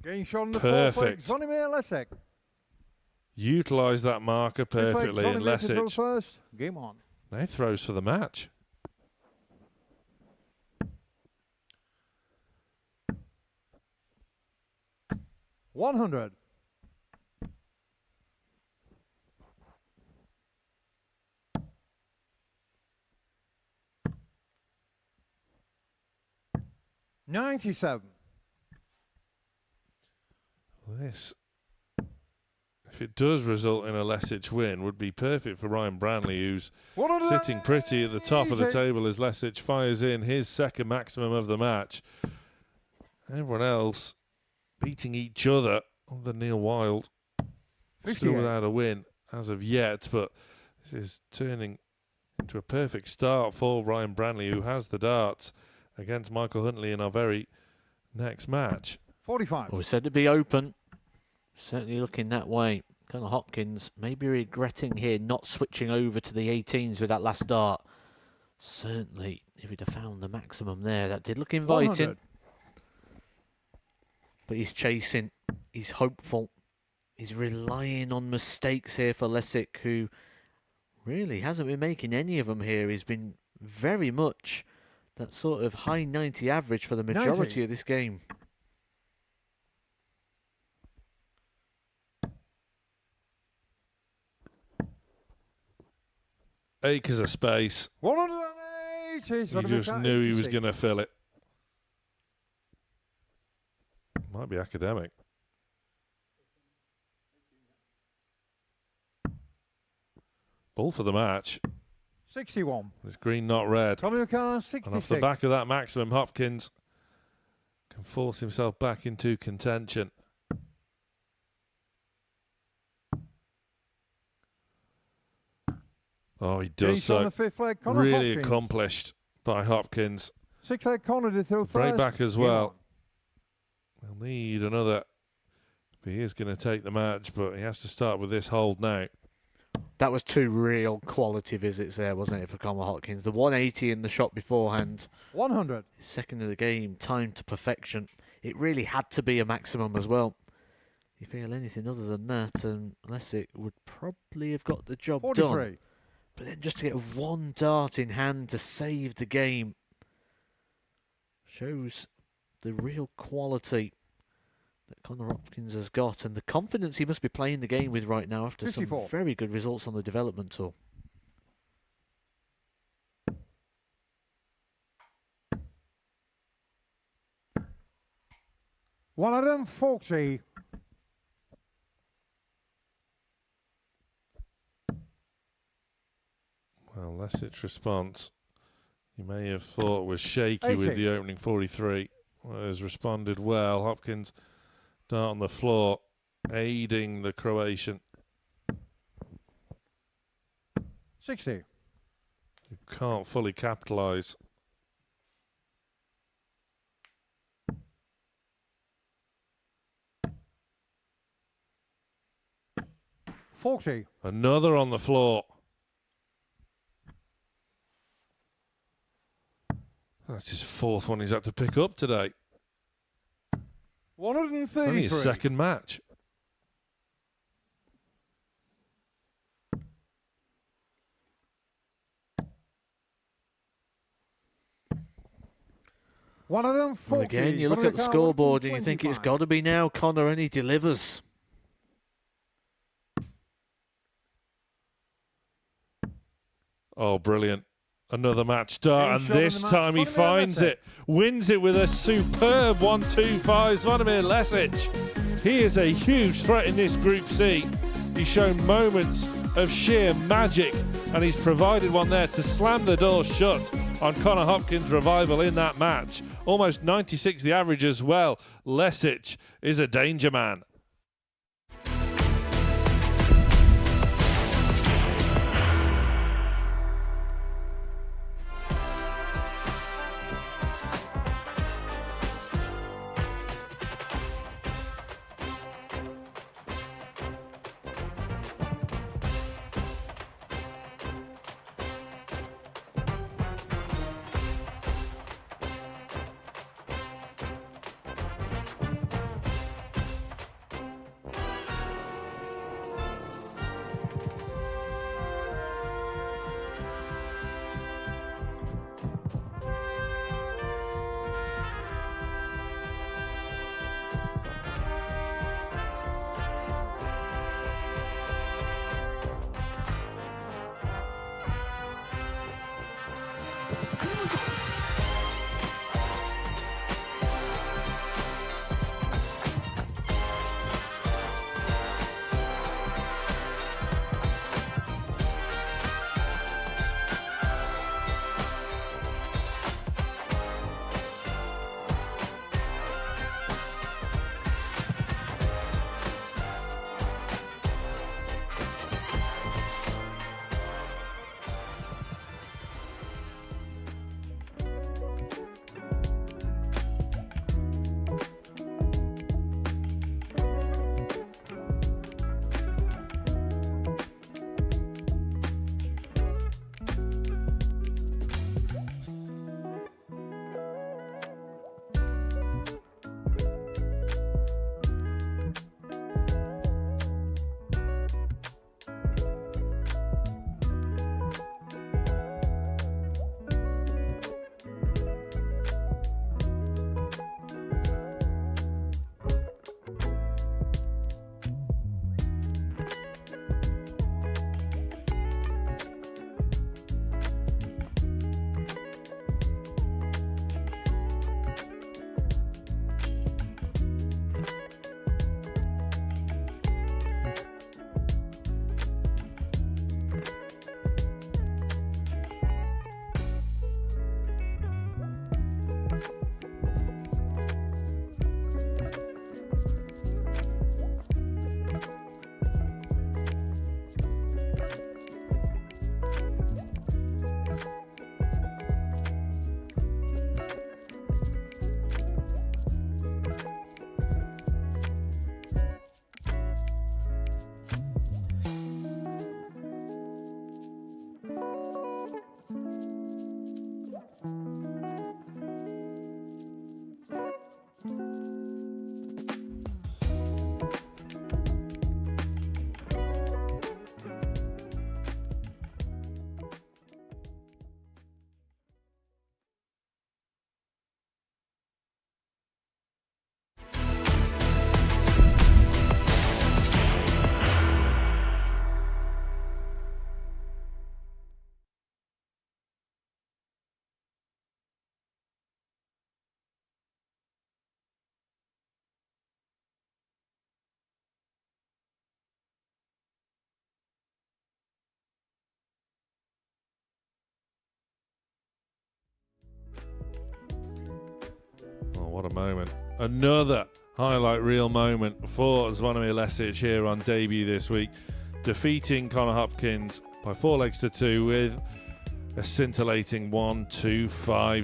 Getting shot on the fourth leg. Perfect. Volodymyr Lesic. Utilise that marker Fifth leg, perfectly, and Volodymyr to throw Lesic first. Game on. now throws for the match. $100. $97. This, if it does result in a Lesic win, would be perfect for Ryan Branley, who's sitting pretty at the top of the table as Lesic fires in his second maximum of the match. Everyone else beating each other, other than Neil Wild, still 58. without a win as of yet, but this is turning to a perfect start for Ryan Branley, who has the darts against Michael Huntley in our very next match. 45. Well, we said to be open. Certainly looking that way. Connor Hopkins may be regretting here not switching over to the 18s with that last dart. Certainly, if he'd have found the maximum there, that did look inviting. 100. But he's chasing. He's hopeful. He's relying on mistakes here for Lesic, who really hasn't been making any of them here. He's been very much that sort of high 90 average for the majority 90. of this game. Acres of space. 180. He just knew he was going to fill it. Might be academic. Ball for the match. 61. It's green, not red. Tommy McCarr, 66. And off the back of that maximum, Hopkins can force himself back into contention. Oh, he does Finish on so. the fifth leg, Connor Really Hopkins. accomplished by Hopkins. Six leg Connor did through first. Break back as Game well. on. He'll need another. He is going to take the match, but he has to start with this hold now. That was two real quality visits there, wasn't it, for Connor Hopkins? The 180 in the shot beforehand. 100. Second of the game, time to perfection. It really had to be a maximum as well. You feel anything other than that, and Lesic would probably have got the job 43. done. But then just to get one dart in hand to save the game shows the real quality that Connor Hopkins has got, and the confidence he must be playing the game with right now after 54. some very good results on the development tour. One of them 40. Well, Lesic's response, you may have thought was shaky 80. with the opening 43. Well, has responded well. Hopkins dart on the floor, aiding the Croatian. 60. Who can't fully capitalise. $40. Another on the floor. That's his fourth one he's had to pick up today. 133. Only his second match. One of them 40. Well, again, you look at the scoreboard and you think it's got to be now Connor, and he delivers. Oh, brilliant. Another match start, and shot in this the match, time he Zvonimir finds Lesic. it. Wins it with a superb 1-2-5. Zvonimir Lesic. He is a huge threat in this Group C. He's shown moments of sheer magic, and he's provided one there to slam the door shut on Connor Hopkins' revival in that match. Almost 96 the average as well. Lesic is a danger man. What a moment. Another highlight reel moment for Zvonimir Lesic here on debut this week, defeating Connor Hopkins by 4 legs to 2 with a scintillating 1-2-5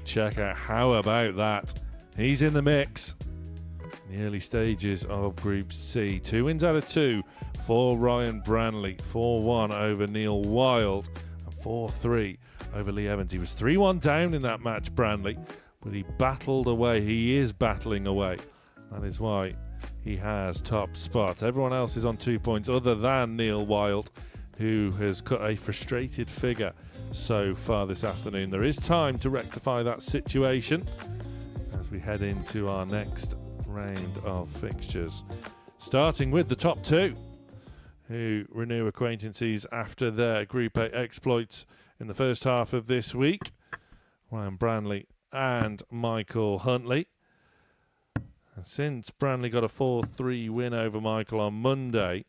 checkout. How about that? He's in the mix in the early stages of Group C. 2 wins out of 2 for Ryan Branley. 4-1 over Neil Wild and 4-3 over Lee Evans. He was 3-1 down in that match, Branley, but he battled away. He is battling away. That is why he has top spot. Everyone else is on 2 points other than Neil Wild, who has cut a frustrated figure so far this afternoon. There is time to rectify that situation as we head into our next round of fixtures, starting with the top 2, who renew acquaintances after their Group A exploits in the first half of this week. Ryan Branley and Michael Huntley. And since Branley got a 4-3 win over Michael on Monday,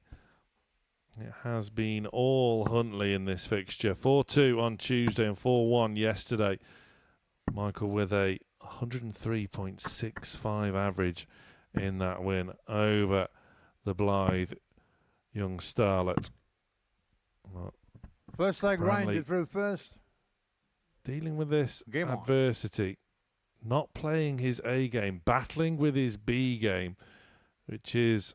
it has been all Huntley in this fixture. 4-2 on Tuesday and 4-1 yesterday. Michael with a 103.65 average in that win over the blithe young starlet. Well, First leg, Branley Ryan through first. dealing with this Game on. adversity, not playing his A game, battling with his B game, which is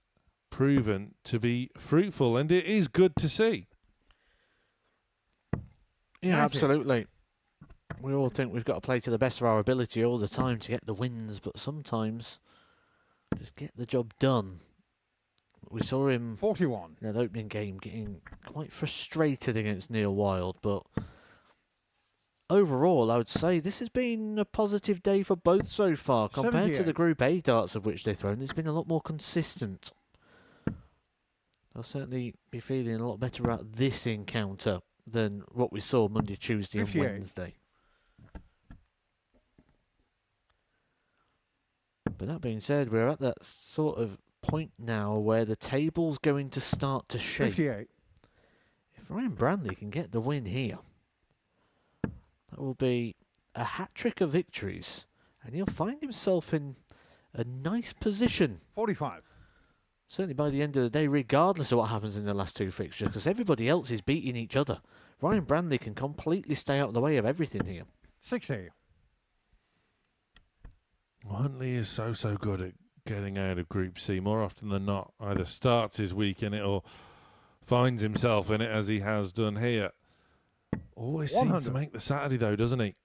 proven to be fruitful, and it is good to see. Yeah, absolutely. We all think we've got to play to the best of our ability all the time to get the wins, but sometimes just get the job done. We saw him 41 in that opening game getting quite frustrated against Neil Wild, but overall I would say this has been a positive day for both so far. Compared to the Group A darts of which they've thrown, it's been a lot more consistent. I'll certainly be feeling a lot better about this encounter than what we saw Monday, Tuesday 58. and Wednesday. But that being said, we're at that sort of point now where the table's going to start to shape. 58. If Ryan Branley can get the win here, that will be a hat-trick of victories, and he'll find himself in a nice position. 45. Certainly by the end of the day, regardless of what happens in the last 2 fixtures, because everybody else is beating each other. Ryan Branley can completely stay out of the way of everything here. 60. Huntley is so good at getting out of Group C. More often than not, either starts his week in it or finds himself in it, as he has done here. Always seems 100. to make the Saturday though, doesn't he?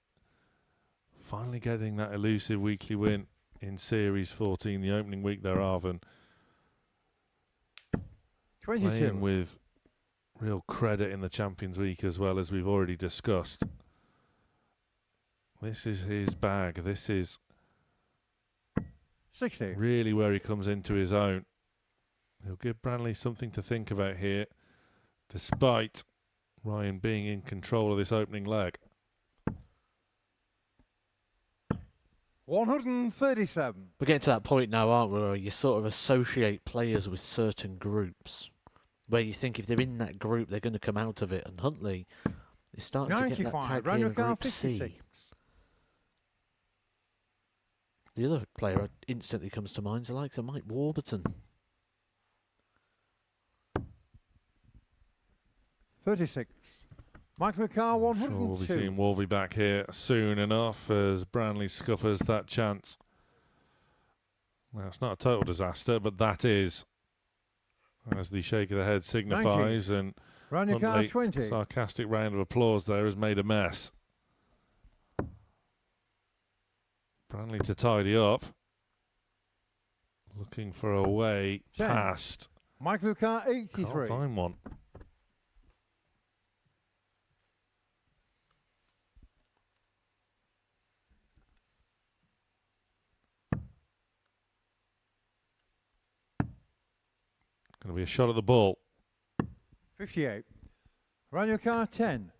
Finally getting that elusive weekly win in Series 14, the opening week thereof, and 22. playing with real credit in the Champions Week as well, as we've already discussed. This is his bag. This is 60. really where he comes into his own. He'll give Branley something to think about here, despite Ryan being in control of this opening leg. 137. We're getting to that point now, aren't we, where you sort of associate players with certain groups, where you think if they're in that group, they're going to come out of it. And Huntley is starting to get that 95. tag Round here your in car, Group C. 56. The other player that instantly comes to mind is the likes of Mike Warburton. 36. Michael Carr, Sure, we'll be 102. seeing Wolby back here soon enough as Branley scuppers that chance. Now, it's not a total disaster, but that is, as the shake of the head signifies, 90. and Round your car, Huntley, 20. sarcastic round of applause there, has made a mess. Branley to tidy up. Looking for a way 10. past. Michael Carr, Can't 83. find one. Going to be a shot at the ball. 58. Round your car, 10.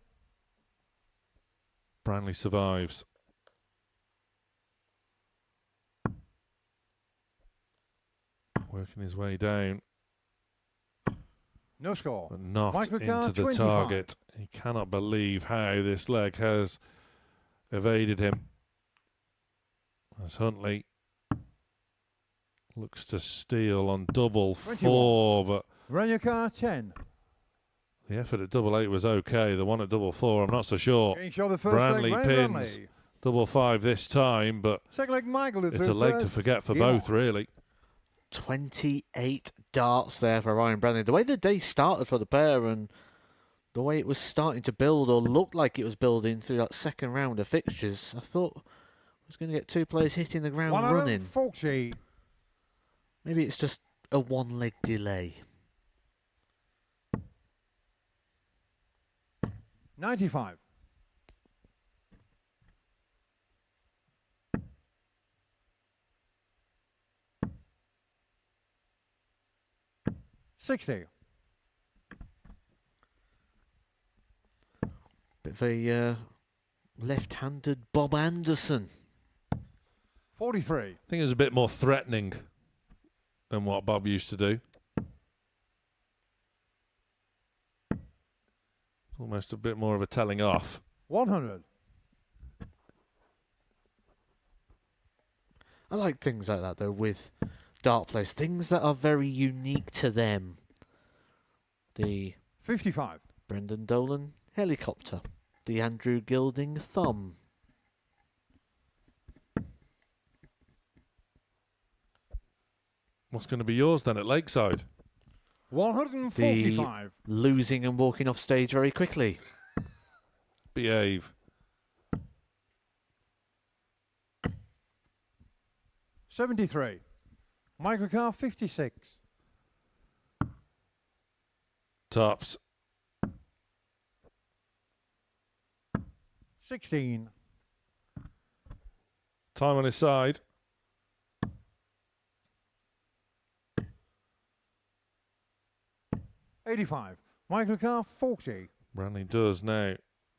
Branley survives. Working his way down, No score. but not Michael Carr, into the 25. target. He cannot believe how this leg has evaded him. As Huntley Looks to steal on double 21. 4, but Run your car 10. the effort at double 8 was okay. The one at double 4, I'm not so sure. Getting shot the first Branley leg, pins Branley. double 5 this time, but Second leg, Michael. it's a leg to forget for both, really. 28 darts there for Ryan Branley. The way the day started for the pair and the way it was starting to build or looked like it was building through that second round of fixtures, I thought I was going to get two players hitting the ground running. 140. Maybe it's just a one-leg delay. 95. $60. Bit of a left-handed Bob Anderson. 43. I think it was a bit more threatening than what Bob used to do. Almost a bit more of a telling off. 100. I like things like that, though, with dart players. Things that are very unique to them. The 55. Brendan Dolan helicopter. The Andrew Gilding thumb. What's going to be yours then at Lakeside? 145. The losing and walking off stage very quickly. Behave. 73. Michael Carr, 56. Tops. 16. Time on his side. $85. Michael Carr, 40. Branley does now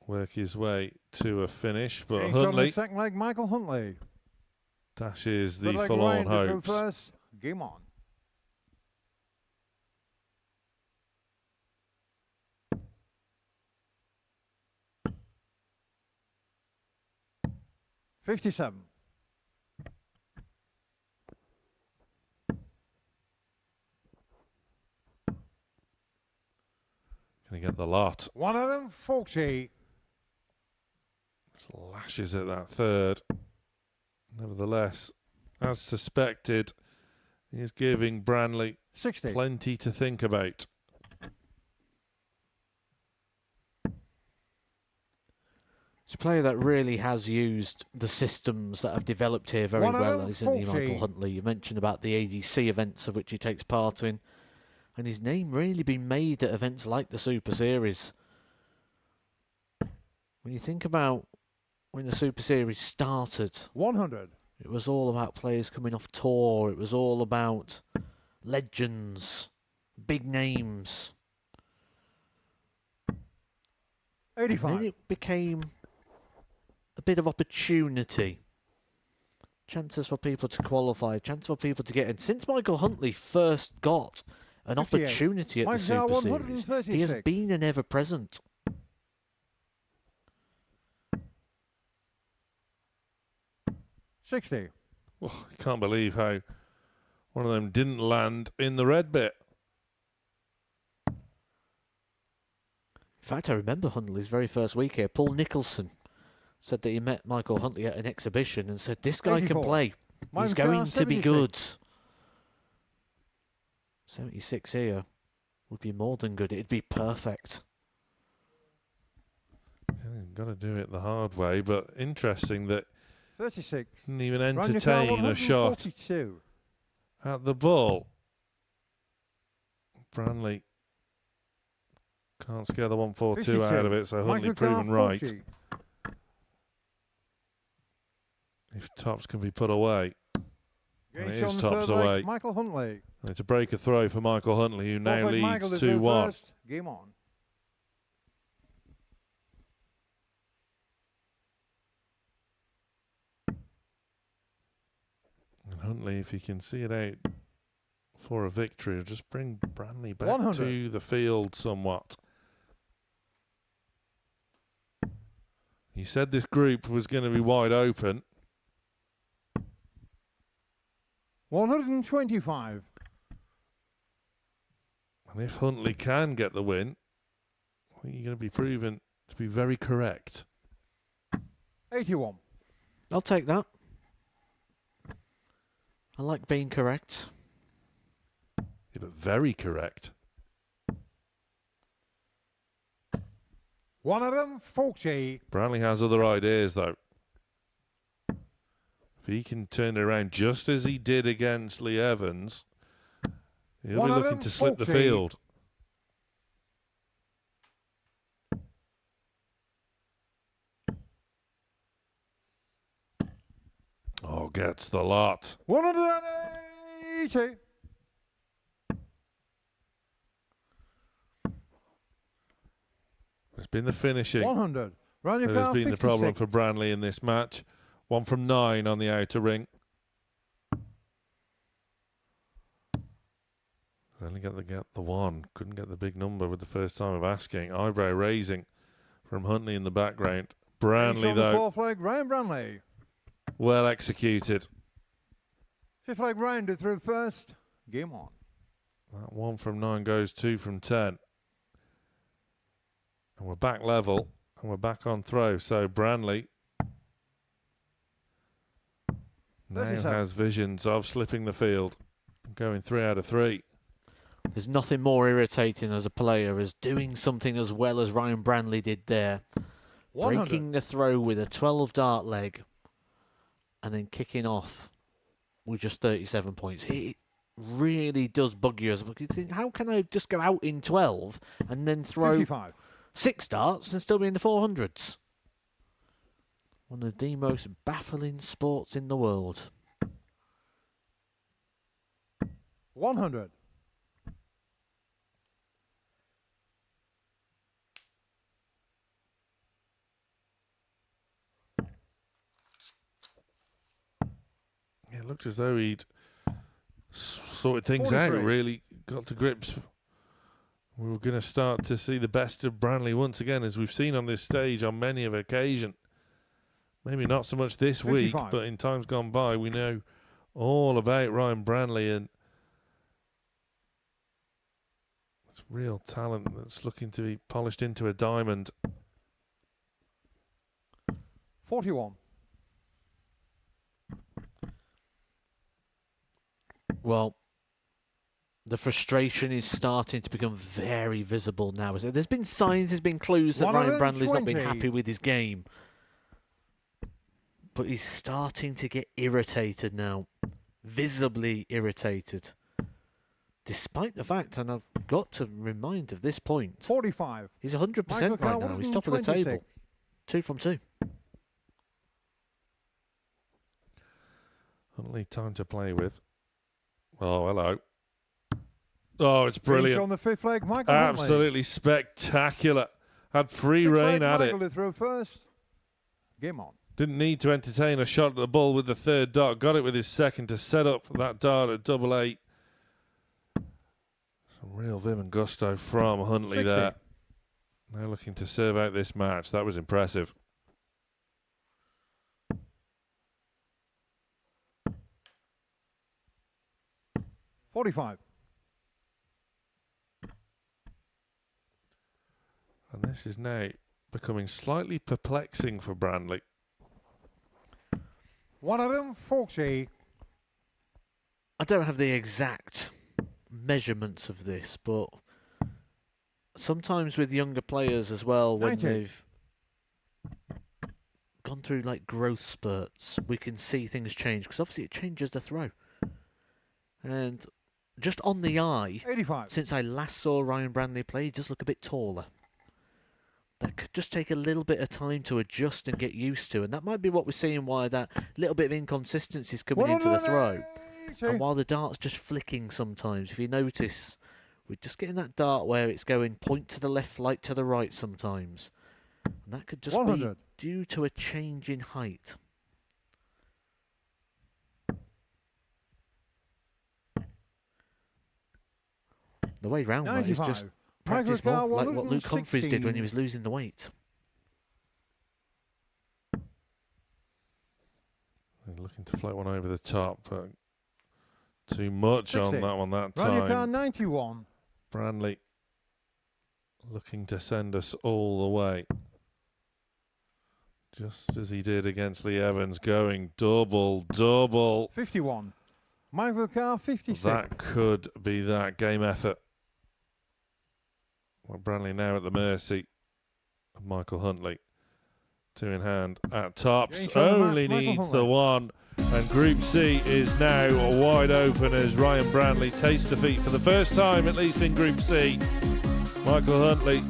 work his way to a finish, but Getting shot on the Huntley second leg, Michael Huntley. dashes the Third leg, forlorn Ryan to throw hopes. first. Game on. $57. Going to get the lot. 140. Lashes at that third. Nevertheless, as suspected, he is giving Branley 60. plenty to think about. It's a player that really has used the systems that have developed here very well, isn't he, 140. Michael Huntley? You mentioned about the ADC events of which he takes part in. And his name really been made at events like the Super Series. When you think about when the Super Series started, 100. it was all about players coming off tour. It was all about legends, big names. 85. Then it became a bit of opportunity. Chances for people to qualify, chance for people to get in. Since Michael Huntley first got an 58. opportunity at the Michael Super Carr, Series, he has 136. been an ever-present. 60. Oh, I can't believe how one of them didn't land in the red bit. In fact, I remember Huntley's very first week here. Paul Nicholson said that he met Michael Huntley at an exhibition and said, this guy 84. can play. He's Michael Carr, going to be 76. good. 76 here would be more than good. It'd be perfect. Yeah, got to do it the hard way, but interesting that 36. didn't even Ryan Carr, entertain a shot 142. at the ball. Branley can't scare the 142 out of it, so Huntley Michael Carr, proven right. 40. If tops can be put away. And Getting it shot is on the tops third leg, away. Michael Huntley. And it's a break of throw for Michael Huntley, who now Fourth leg, Michael leads to throw 2-1. first. Game on. And Huntley, if he can see it out for a victory, will just bring Branley back 100. to the field somewhat. He said this group was going to be wide open. 125. And if Huntley can get the win, I think you're going to be proven to be very correct. 81. I'll take that. I like being correct. Yeah, but very correct. 140. Brantley has other ideas, though. If he can turn it around just as he did against Lee Evans, he'll be looking to slip the 140. field. Oh, gets the lot. 180. It's been the finishing 100. Round your that has car, been the problem 56. for Brantley in this match. 1 from 9 on the outer ring. Only get the one. Couldn't get the big number with the first time of asking. Eyebrow raising from Huntley in the background. Brantley, On the though, fourth leg, Ryan Brantley. well executed. Fifth leg rounded through first. Game on. That 1 from 9 goes 2 from 10. And we're back level. And we're back on throw. So Brantley now 37. has visions of slipping the field. Going 3 out of 3. There's nothing more irritating as a player as doing something as well as Ryan Brantley did there. 100. Breaking the throw with a 12 dart leg and then kicking off with just 37 points. It really does bug you as a player. You think, how can I just go out in 12 and then throw 55. 6 darts and still be in the 400s? One of the most baffling sports in the world. 100. It looked as though he'd sorted things out, 43. really got to grips. We were going to start to see the best of Brantley once again, as we've seen on this stage on many of occasion. Maybe not so much this week, 55. but in times gone by, we know all about Ryan Brantley and it's real talent that's looking to be polished into a diamond. 41. Well, the frustration is starting to become very visible now. There's been signs, there's been clues that Ryan Brantley's not been 120. happy with his game. But he's starting to get irritated now. Visibly irritated. Despite the fact, and I've got to remind of this point, 45. he's 100% Michael right Carr, now. He's top of the 126. table. 2 from 2. Huntley, time to play with. Oh, hello. Oh, it's Finish brilliant. on the fifth leg, Michael Huntley. Absolutely spectacular. Had free Sixth rein leg, at Michael it. to throw first. Game on. Didn't need to entertain a shot at the ball with the third dart. Got it with his second to set up that dart at double 8. Some real vim and gusto from Huntley 60. there. Now looking to serve out this match. That was impressive. $45. And this is now becoming slightly perplexing for Brantley. 140. I don't have the exact measurements of this, but sometimes with younger players as well, when 90. they've gone through like growth spurts, we can see things change because obviously it changes the throw. And just on the eye, 85. since I last saw Ryan Brantley play, he does look a bit taller. That could just take a little bit of time to adjust and get used to, and that might be what we're seeing why that little bit of inconsistency is coming into the throw. 180. And while the dart's just flicking sometimes, if you notice, we're just getting that dart where it's going point to the left, light to the right sometimes. And that could just 100. be due to a change in height. The way round that is 95. just practice Michael more, Carr, like what Luke Humphries did when he 116. was losing the weight. They're looking to float one over the top, but too much 60. on that one that Run your car time. 91. Branley looking to send us all the way. Just as he did against Lee Evans, going double. 51. Michael Carr 56. That could be that game effort. Well, Branley now at the mercy of Michael Huntley. 2 in hand at tops. Change on the match, Only Michael needs Huntley. the one. And Group C is now wide open as Ryan Branley tastes defeat for the first time, at least in Group C. Michael Huntley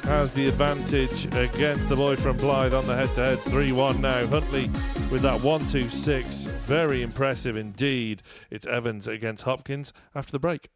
has the advantage against the boy from Blythe on the head-to-heads. 3-1 now. Huntley with that 1-2-6. Very impressive indeed. It's Evans against Hopkins after the break.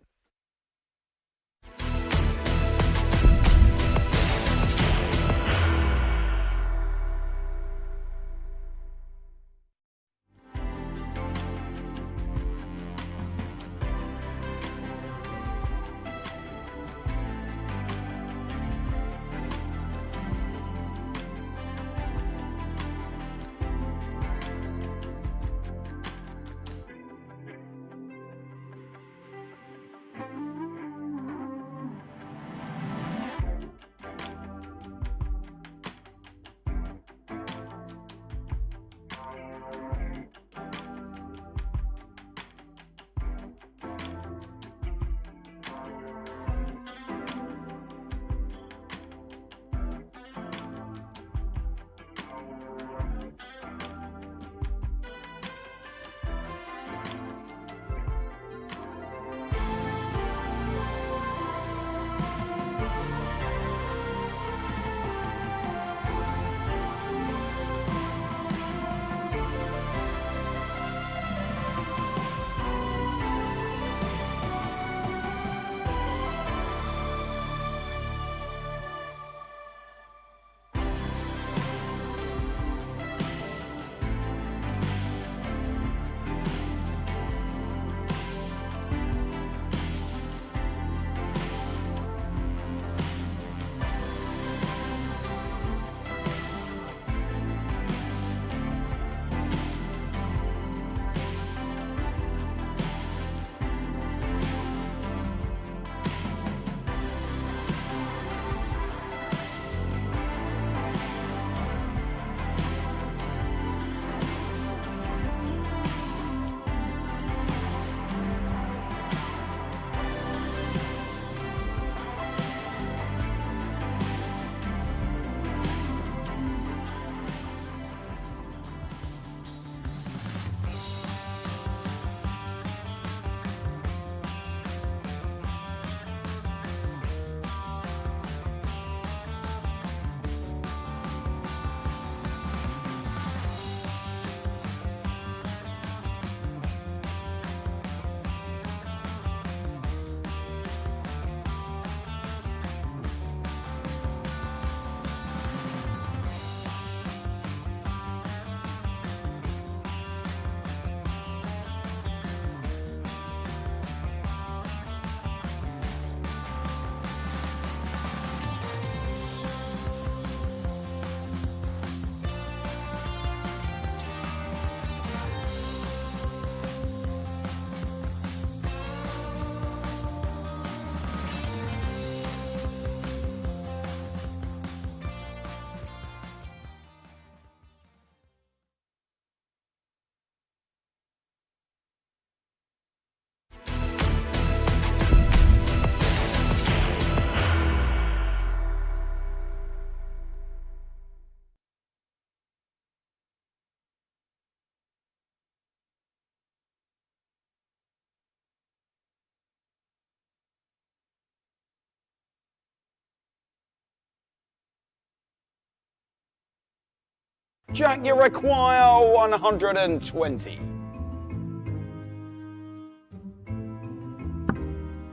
Jack, you require 120.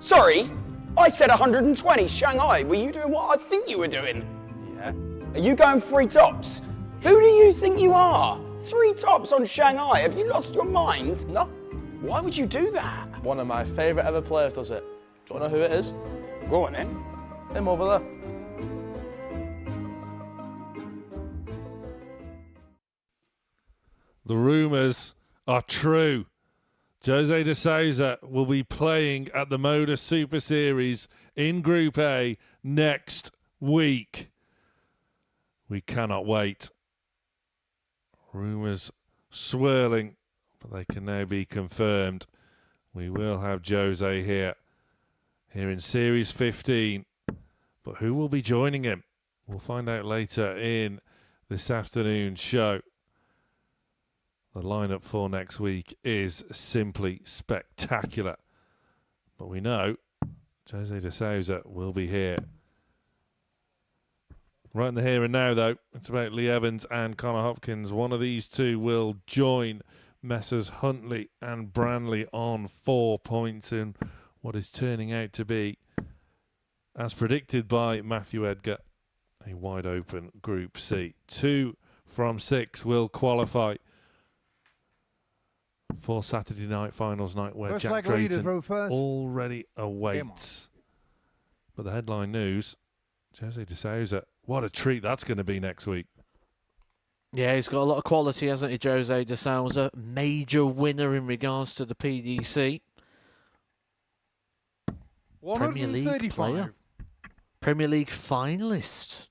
Sorry, I said 120. Shanghai, were you doing what I think you were doing? Yeah. Are you going 3 tops? Who do you think you are? 3 tops on Shanghai. Have you lost your mind? No. Why would you do that? One of my favourite ever players does it. Do you want to know who it is? Go on then. Him over there. The rumours are true. Jose de Souza will be playing at the Modus Super Series in Group A next week. We cannot wait. Rumours swirling, but they can now be confirmed. We will have Jose here in Series 15. But who will be joining him? We'll find out later in this afternoon's show. The lineup for next week is simply spectacular. But we know Jose de Souza will be here. Right in the here and now, though, it's about Lee Evans and Connor Hopkins. One of these two will join Messrs Huntley and Branley on 4 points in what is turning out to be, as predicted by Matthew Edgar, a wide open Group C. 2 from 6 will qualify for Saturday night finals night, where First Jack leg leader Drayton through first. already awaits. But the headline news, Jose de Souza, what a treat that's going to be next week. Yeah, he's got a lot of quality, hasn't he, Jose de Souza? Major winner in regards to the PDC. Premier League player. Premier League finalist.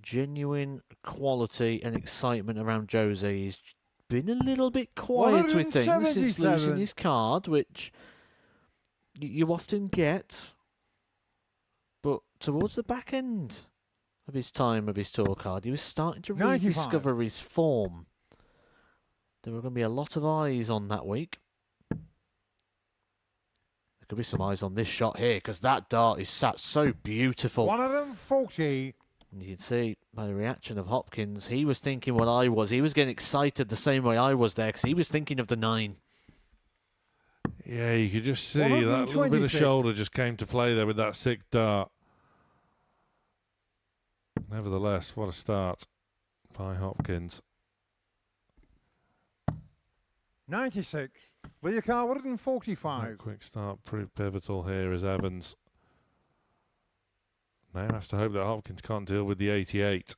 Genuine quality and excitement around Jose. He's been a little bit quiet with things since losing his card, which you often get. But towards the back end of his time of his tour card, he was starting to rediscover his form. There were going to be a lot of eyes on that week. There could be some eyes on this shot here, because that dart is sat so beautiful. 140. And you can see by the reaction of Hopkins, he was thinking what I was. He was getting excited the same way I was there, because he was thinking of the 9. Yeah, you could just see that little bit of shoulder just came to play there with that sick dart. Nevertheless, what a start by Hopkins. 96. Lee Car 145. That quick start proved pivotal here as Evans now has to hope that Hopkins can't deal with the 88.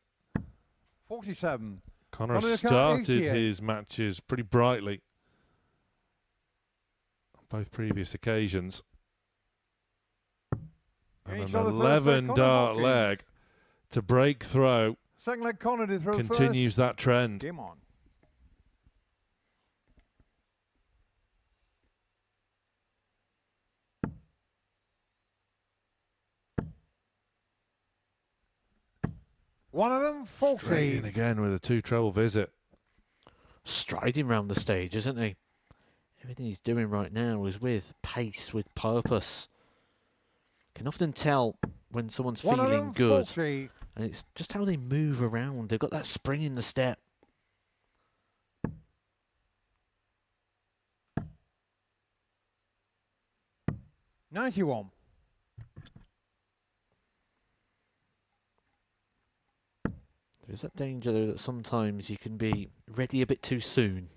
47. Connor started his matches pretty brightly on both previous occasions. And an 11 dart leg to break through. Second leg Connor to throw continues that trend. Game on. One of them, 40. Straight in again with a 2 treble visit. Striding round the stage, isn't he? Everything he's doing right now is with pace, with purpose. Can often tell when someone's feeling good. 40. And it's just how they move around. They've got that spring in the step. $91. There's that danger, though, that sometimes you can be ready a bit too soon.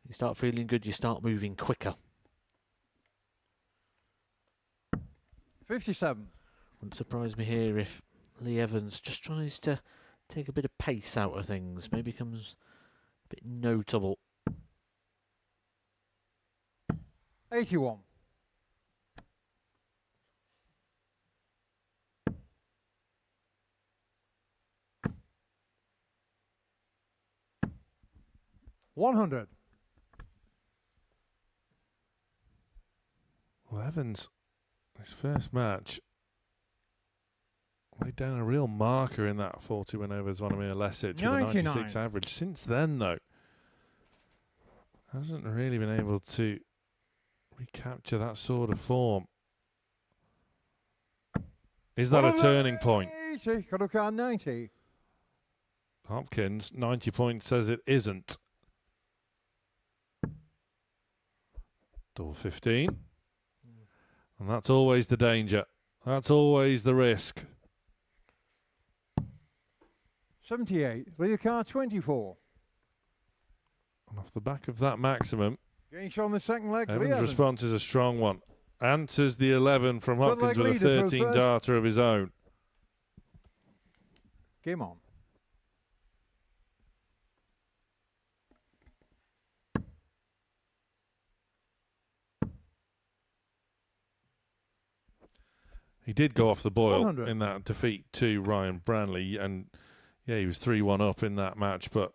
You start feeling good, you start moving quicker. 57. Wouldn't surprise me here if Lee Evans just tries to take a bit of pace out of things. Maybe becomes a bit notable. 81. $100. Well, Evans, his first match, laid down a real marker in that 40 win over Zvonimir Lesic with a 96 average. Since then, though, hasn't really been able to recapture that sort of form. Is that a turning point? 90. Hopkins, 90 points, says it isn't. Double 15. And that's always the danger. That's always the risk. 78. Lee Car 24. And off the back of that maximum, Getting on the second leg. Evans' response is a strong one. Answers the 11 from Hopkins with a 13 darter of his own. Game on. He did go off the boil 100. in that defeat to Ryan Branley, and yeah, he was 3-1 up in that match, but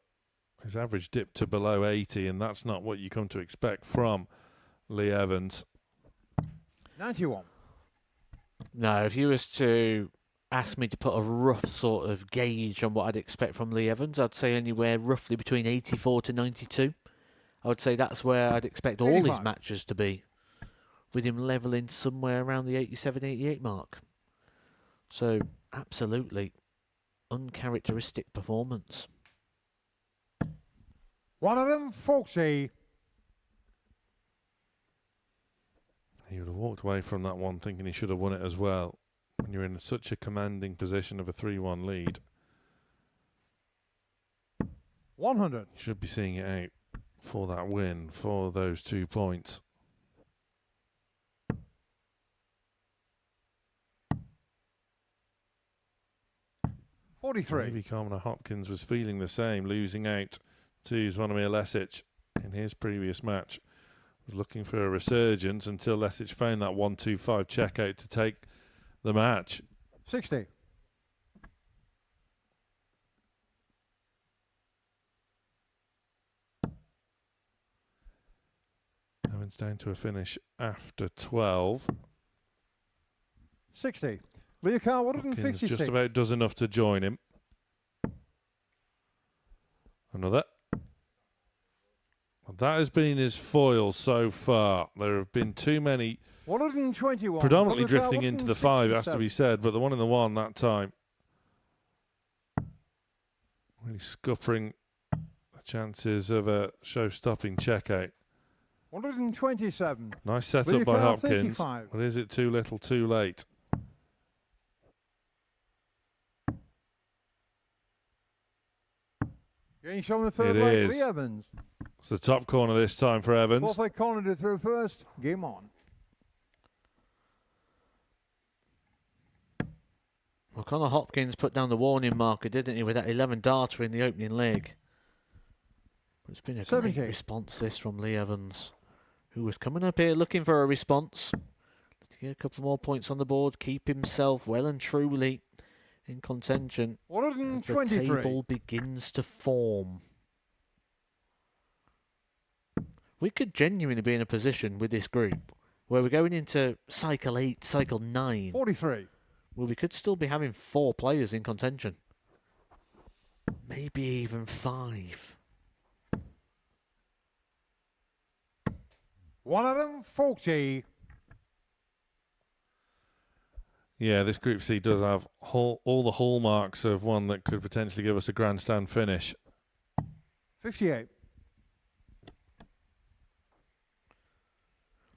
his average dipped to below 80, and that's not what you come to expect from Lee Evans. 91. No, if you was to ask me to put a rough sort of gauge on what I'd expect from Lee Evans, I'd say anywhere roughly between 84 to 92. I would say that's where I'd expect all 85. his matches to be, with him levelling somewhere around the 87, 88 mark. So, absolutely uncharacteristic performance. 140. He would have walked away from that one thinking he should have won it as well. When you're in such a commanding position of a 3-1 lead, 100. you should be seeing it out for that win, for those 2 points. Maybe Carmona Hopkins was feeling the same, losing out to Zvonimir Lesic in his previous match. Was looking for a resurgence until Lesic found that 1-2-5 checkout to take the match. 60. Evans down to a finish after 12. 60. Leocar Hopkins 156. just about does enough to join him. Another. Well, that has been his foil so far. There have been too many 121. predominantly Leocar drifting into the 5, it has to be said, but the 1 in the 1 that time really scuppering the chances of a show-stopping checkout. 127. Nice setup by Leocar Hopkins, 35. but is it too little too late? Getting shown in the third It leg, is. Lee Evans. It's the top corner this time for Evans. Fourth leg corner to through first. Game on. Well, Connor Hopkins put down the warning marker, didn't he, with that 11 darter in the opening leg. But it's been a 70. great response this from Lee Evans, who was coming up here looking for a response to get a couple more points on the board, keep himself well and truly in contention as the 123. table begins to form. We could genuinely be in a position with this group where we're going into cycle 8, cycle 9, 43. where we could still be having 4 players in contention. Maybe even 5. 140. Yeah, this Group C does have all the hallmarks of one that could potentially give us a grandstand finish. 58.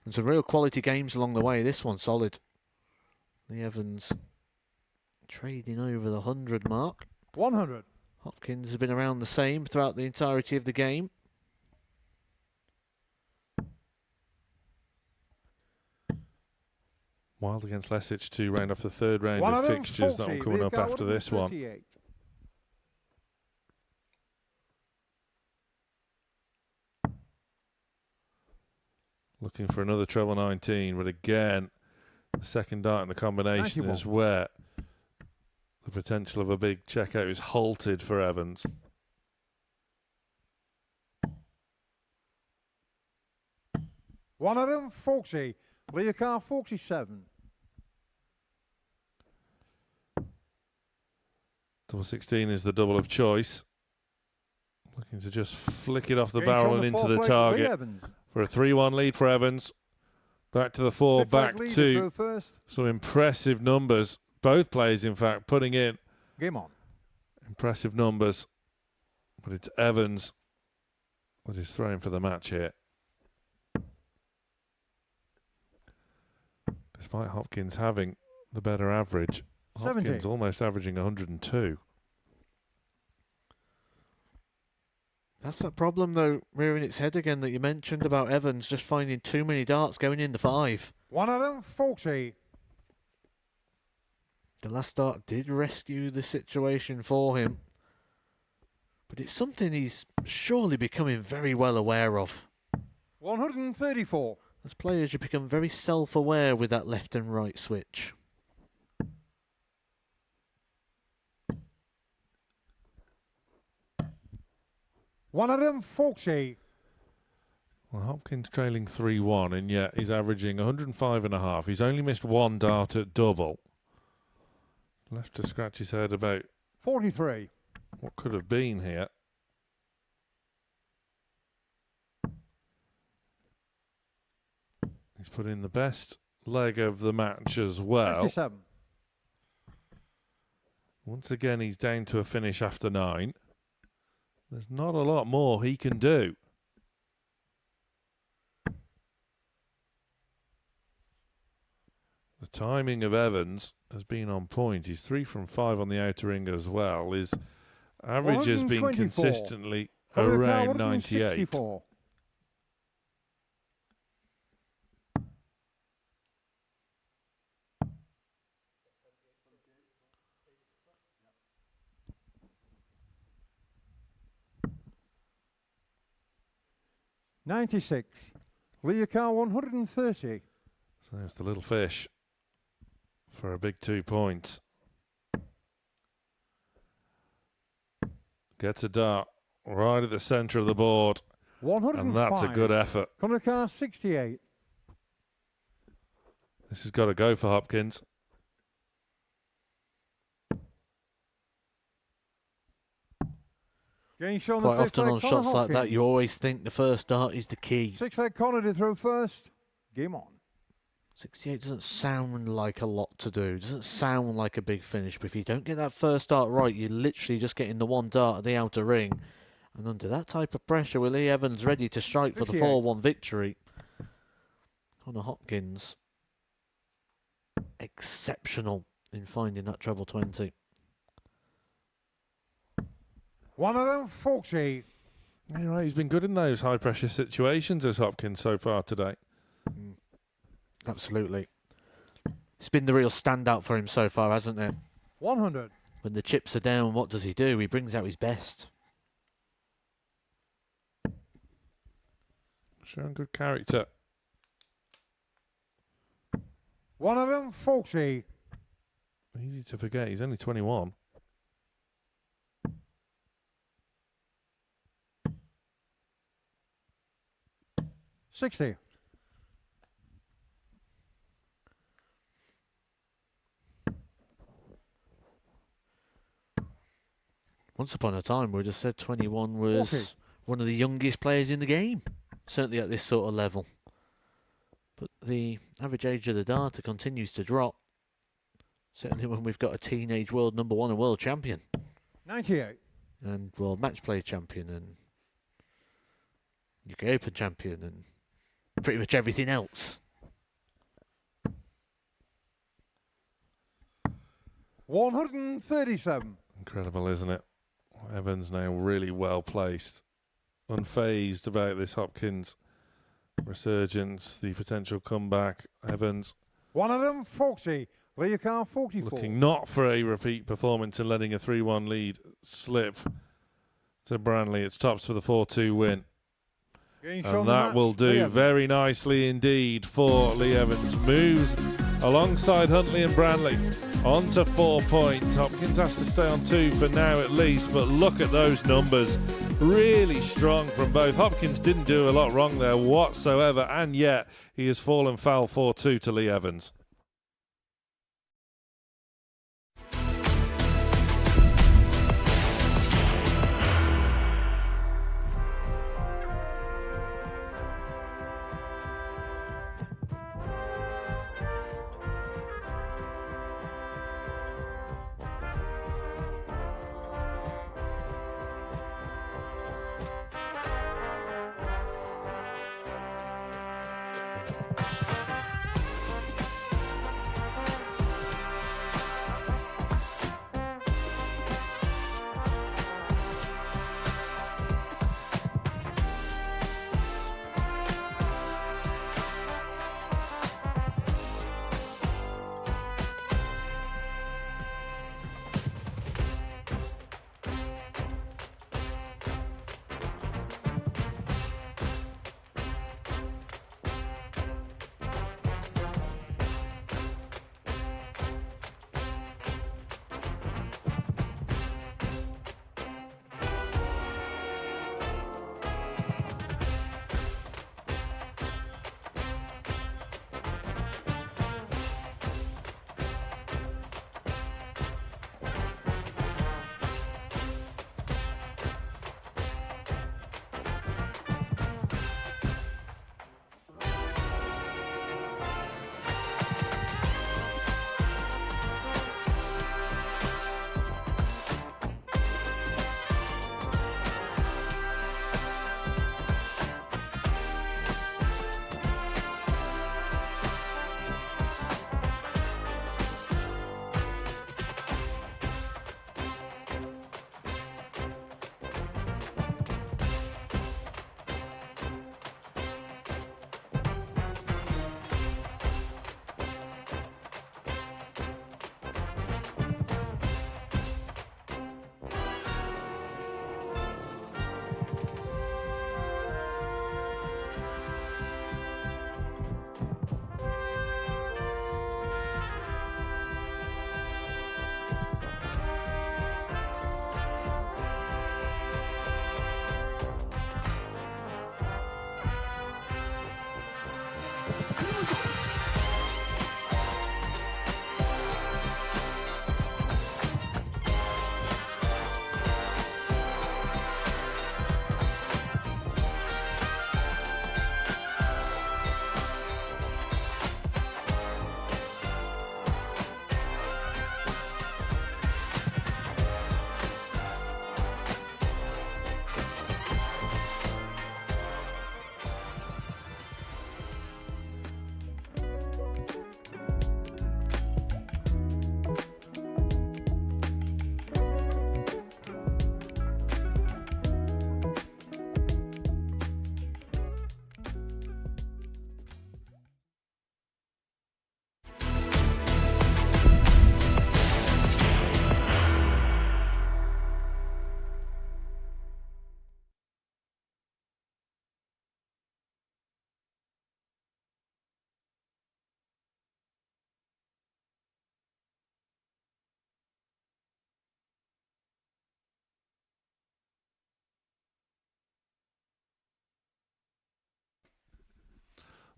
And some real quality games along the way. This one solid. Lee Evans trading over the 100 mark. 100. Hopkins has been around the same throughout the entirety of the game. Wild against Lesic to round off the third round of fixtures that will coming up after this one. 138. Looking for another treble 19, but again, the second dart in the combination 91. is where the potential of a big checkout is halted for Evans. $140. Leocar 47. Double 16 is the double of choice. Looking to just flick it off the Getting barrel shown and into fourth the leg, Lee target Evans. for a 3-1 lead for Evans. Back to the 4, Fifth leg back leader to through first. some impressive numbers. Both players, in fact, putting in Game on. impressive numbers. But it's Evans with his throwing for the match here. Despite Hopkins having the better average, 70. Hopkins almost averaging 102. That's that problem, though, rearing its head again that you mentioned about Evans just finding too many darts going in the 5. 140. The last dart did rescue the situation for him. But it's something he's surely becoming very well aware of. 134. As players, you become very self-aware with that left and right switch. 140. Well, Hopkins trailing 3-1, and yet he's averaging 105.5. He's only missed one dart at double. Left to scratch his head about 43. what could have been here. He's put in the best leg of the match as well. 57. Once again, he's down to a finish after 9. There's not a lot more he can do. The timing of Evans has been on point. He's 3 from 5 on the outer ring as well. His average has been 124. consistently Over the car, around 98. 164. $96. Leah car 130. So there's the little fish for a big 2 points. Gets a dart right at the centre of the board. 105. And that's a good effort. Corner car 68. This has got to go for Hopkins. Getting shown Quite the fifth often leg, on Connor shots like that, Hopkins. you always think the first dart is the key. 6 leg Connor to throw first. Game on. 68 doesn't sound like a lot to do. Doesn't sound like a big finish. But if you don't get that first dart right, you're literally just getting the one dart at the outer ring. And under that type of pressure, with Lee Evans ready to strike for the 58. 4-1 victory, Connor Hopkins, exceptional in finding that treble 20. 140. You're right, he's been good in those high pressure situations as Hopkins so far today. Absolutely. It's been the real standout for him so far, hasn't it? 100. When the chips are down, what does he do? He brings out his best. Showing good character. 140. Easy to forget, he's only 21. $60. Once upon a time, we'd have said 21 was 40. one of the youngest players in the game, certainly at this sort of level. But the average age of the darter continues to drop, certainly when we've got a teenage world number 1 and world champion, 98. and world match play champion, and UK Open champion, and pretty much everything else. 137. Incredible, isn't it? Evans now really well placed. Unfazed about this Hopkins resurgence, the potential comeback. Evans 140. Leah car 44. looking not for a repeat performance and letting a 3-1 lead slip to Branley. It's tops for the 4-2 win. Getting shown And the that match, will Lee do Evans. very nicely indeed for Lee Evans. Moves alongside Huntley and Branley on to 4 points. Hopkins has to stay on 2 for now at least, but look at those numbers. Really strong from both. Hopkins didn't do a lot wrong there whatsoever, and yet he has fallen foul 4-2 to Lee Evans.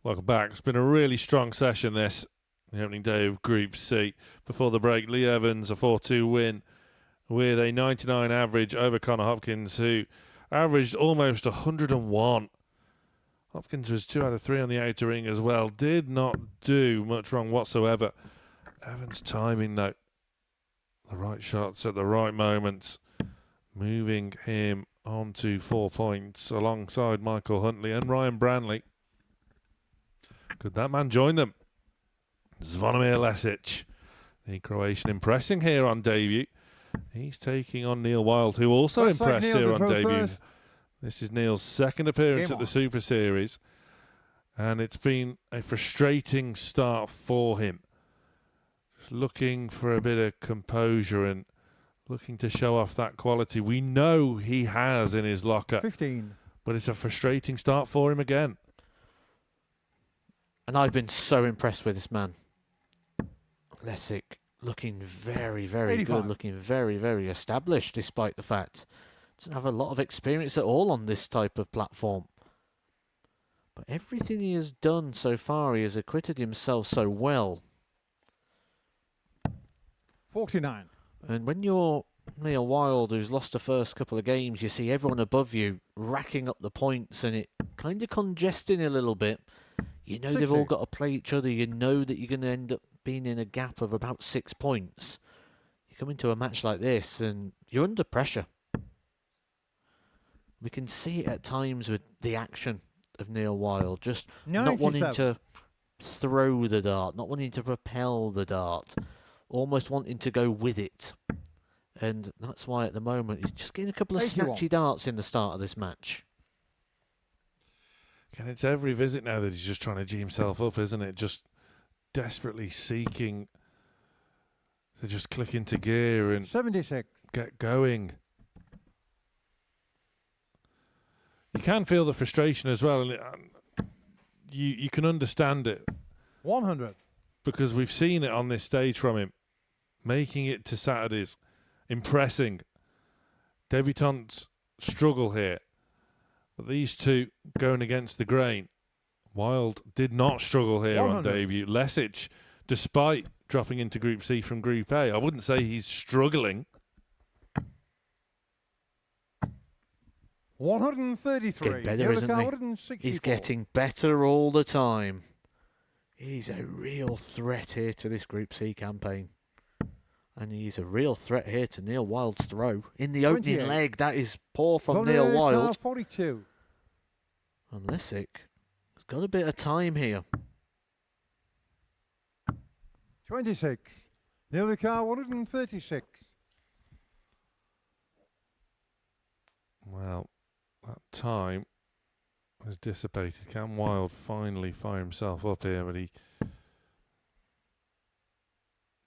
Welcome back. It's been a really strong session, this. The opening day of Group C. Before the break, Lee Evans, a 4-2 win with a 99 average over Connor Hopkins, who averaged almost 101. Hopkins was 2 out of 3 on the outer ring as well. Did not do much wrong whatsoever. Evans' timing, though. The right shots at the right moments, moving him on to 4 points alongside Michael Huntley and Ryan Branley. Could that man join them? Zvonimir Lesic, the Croatian, impressing here on debut. He's taking on Neil Wild, who also impressed here on debut. First. This is Neil's second appearance at the Super Series, and it's been a frustrating start for him. Just looking for a bit of composure and looking to show off that quality we know he has in his locker. 15. But it's a frustrating start for him again. And I've been so impressed with this man. Lesic looking very, very 85. good, looking very, very established, despite the fact doesn't have a lot of experience at all on this type of platform. But everything he has done so far, he has acquitted himself so well. 49. And when you're Neil Wild, who's lost the first couple of games, you see everyone above you racking up the points, and it kind of congesting a little bit. You know 60. they've all got to play each other. You know that you're going to end up being in a gap of about 6 points. You come into a match like this, and you're under pressure. We can see it at times with the action of Neil Wild, just 97. not wanting to throw the dart, not wanting to propel the dart, almost wanting to go with it. And that's why at the moment he's just getting a couple of 81. snatchy darts in the start of this match. And it's every visit now that he's just trying to G himself up, isn't it? Just desperately seeking to just click into gear and 76. get going. You can feel the frustration as well, and you can understand it 100. because we've seen it on this stage from him, making it to Saturdays, impressing. Debutantes struggle here, but these two going against the grain. Wild did not struggle here 100. on debut. Lesic, despite dropping into Group C from Group A, I wouldn't say he's struggling. 133. Getting better, isn't he? He's getting better all the time. He's a real threat here to this Group C campaign. And he's a real threat here to Neil Wild's throw. In the opening 28. leg, that is poor from Neil Wild. 42. And Lesic has got a bit of time here. 26. Neil the car 136. Well, that time has dissipated. Can Wild finally fire himself up here, but he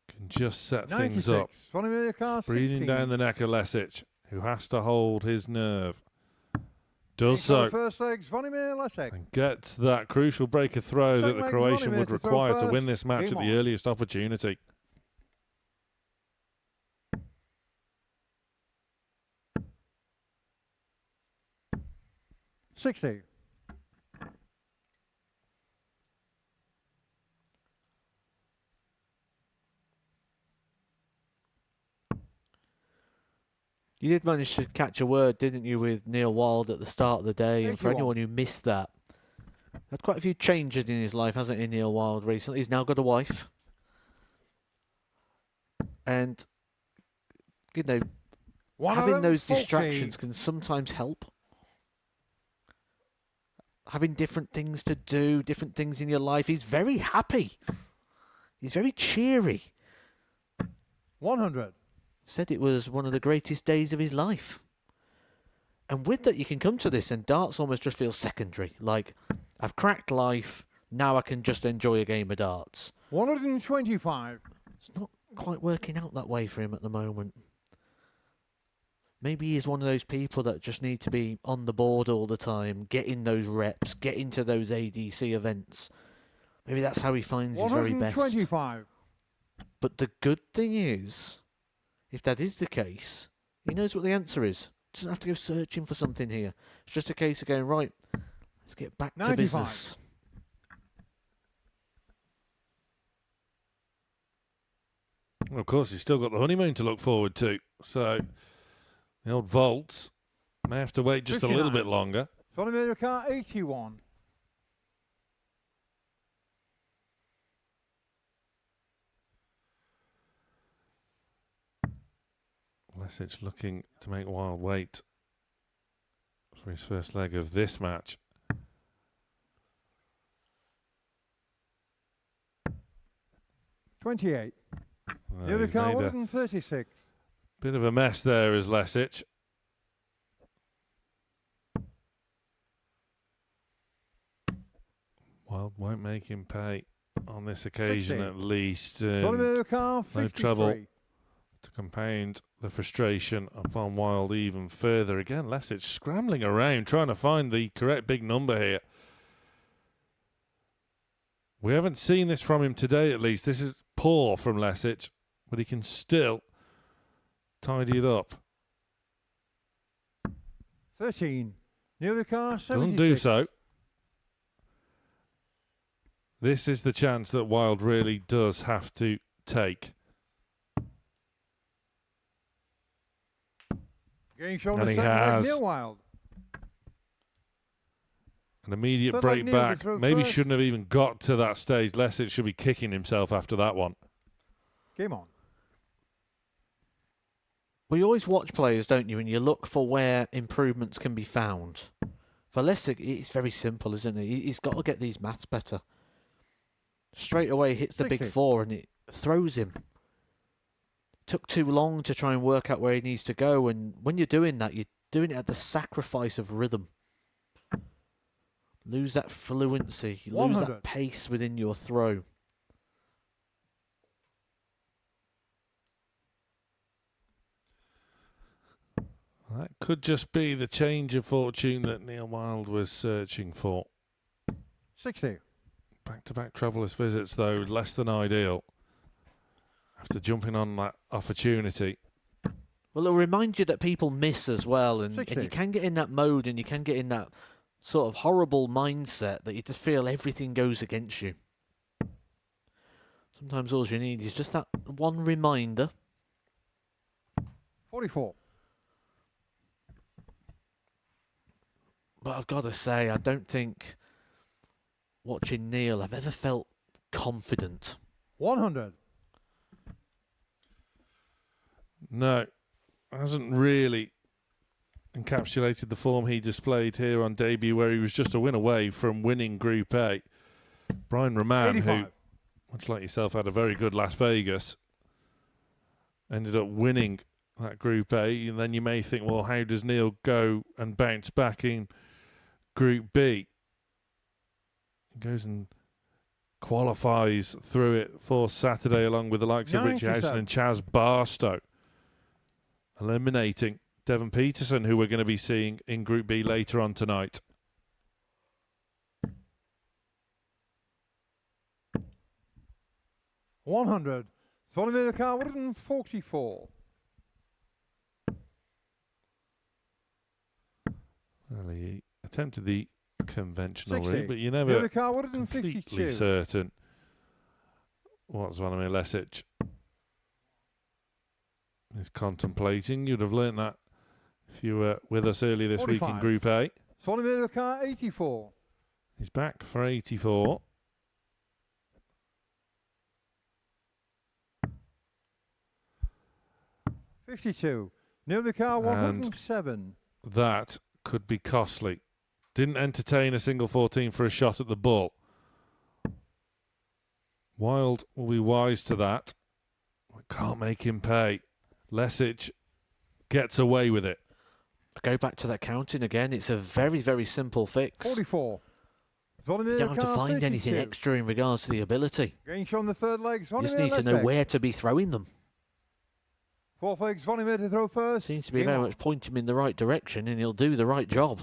can just set 96. things up. Zvonimir car 16. Breathing down the neck of Lesic, who has to hold his nerve. Does so. First leg, Zvonimir Lesic. And gets that crucial break of throw that the Croatian would require to win this match Game at the on. earliest opportunity. $60. You did manage to catch a word, didn't you, with Neil Wild at the start of the day? And for 81. anyone who missed that, had quite a few changes in his life, hasn't he, Neil Wild, recently? He's now got a wife. And, you know, having those 140. distractions can sometimes help. Having different things to do, different things in your life. He's very happy. He's very cheery. 100. Said it was one of the greatest days of his life. And with that, you can come to this, and darts almost just feels secondary. Like, I've cracked life, now I can just enjoy a game of darts. 125. It's not quite working out that way for him at the moment. Maybe he's one of those people that just need to be on the board all the time, getting those reps, get into those ADC events. Maybe that's how he finds his very best. 125. But the good thing is, if that is the case, he knows what the answer is. Doesn't have to go searching for something here. It's just a case of going, right, let's get back to 95. business. Well, of course, he's still got the honeymoon to look forward to. So the old Volts may have to wait just a little bit longer. Volume car 81. Lesic looking to make Wild wait for his first leg of this match. $28. The other He's car, made a 136. bit of a mess there is Lesic. Wild won't make him pay on this occasion 60. at least. Volume car No 53. trouble to compound the frustration upon Wild even further. Again, Lesic scrambling around trying to find the correct big number here. We haven't seen this from him today, at least. This is poor from Lesic, but he can still tidy it up. 13. Near the car 76. Doesn't do so. This is the chance that Wild really does have to take. Getting shown And the he second leg, has. Neil Wild. An immediate Third break leg Neil to back. throw Maybe first. shouldn't have even got to that stage. Lesic should be kicking himself after that one. Game on. Well, you always watch players, don't you, and you look for where improvements can be found. For Lesic, it's very simple, isn't it? He's got to get these maths better. Straight away hits the 60. big four and it throws him. Took too long to try and work out where he needs to go, and when you're doing that, you're doing it at the sacrifice of rhythm. Lose that fluency, you lose 100. that pace within your throw. That could just be the change of fortune that Neil Wild was searching for. 60. Back-to-back troubleless visits, though, less than ideal. After jumping on that opportunity. Well, it'll remind you that people miss as well, and 60. you can get in that mode and you can get in that sort of horrible mindset that you just feel everything goes against you. Sometimes all you need is just that one reminder. 44. But I've got to say, I don't think watching Neil I've ever felt confident. 100. No, hasn't really encapsulated the form he displayed here on debut, where he was just a win away from winning Group A. Brian Roman, 85. who, much like yourself, had a very good Las Vegas, ended up winning that Group A. And then you may think, well, how does Neil go and bounce back in Group B? He goes and qualifies through it for Saturday along with the likes of Richie Howson and Chaz Barstow, eliminating Devon Peterson, who we're going to be seeing in Group B later on tonight. $100. Volume the car 144. Well, he attempted the conventional 60. route, but you're The never other car completely 152. certain what Zvonimir Lesic is contemplating. You'd have learnt that if you were with us earlier this week in 45. Group A. Volume the car 84. He's back for 84. $52. Near the car And 107. That could be costly. Didn't entertain a single 14 for a shot at the ball. Wild will be wise to that. We can't make him pay. Lesic gets away with it. I go back to that counting again. It's a very, very simple fix. 44. You don't have to find anything 32. extra in regards to the ability. Getting shown the third legs. You just need to know where to be throwing them. Fourth legs, Vonimir to throw first. Seems to be Game very on. much point him in the right direction and he'll do the right job.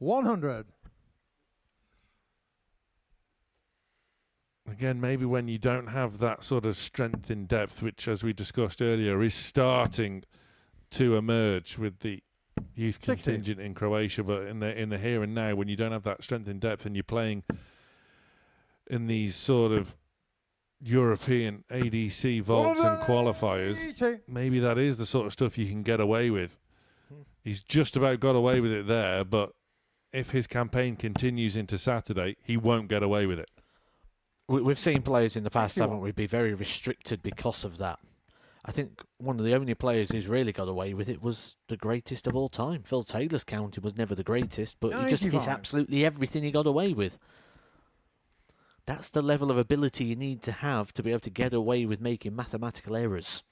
$100. Again, maybe when you don't have that sort of strength in depth, which, as we discussed earlier, is starting to emerge with the youth 60. contingent in Croatia, but in the here and now, when you don't have that strength in depth and you're playing in these sort of European ADC vaults and qualifiers, maybe that is the sort of stuff you can get away with. He's just about got away with it there, but if his campaign continues into Saturday, he won't get away with it. We've seen players in the past, haven't we, be very restricted because of that. I think one of the only players who's really got away with it was the greatest of all time. Phil Taylor's county was never the greatest, but he just hit absolutely everything he got away with. That's the level of ability you need to have to be able to get away with making mathematical errors.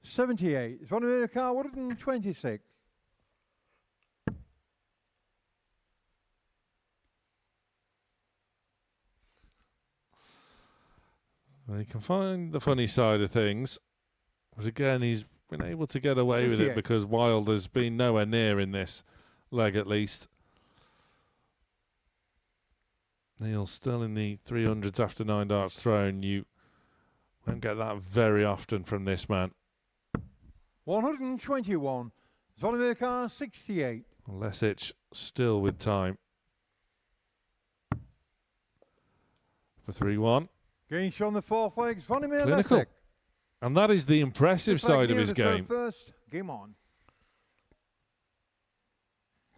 78. It's one of the car, 126. Well, you can find the funny side of things, but again, he's been able to get away with it because Wilder's been nowhere near in this leg, at least. Neil's still in the 300s after 9 darts thrown. You won't get that very often from this man. 121. Zvonimir 68. Lesic still with time. For 3-1. Gains on the fourth leg, Zvonimir Clinical. Lesic. And that is the impressive side of his game. First, game on.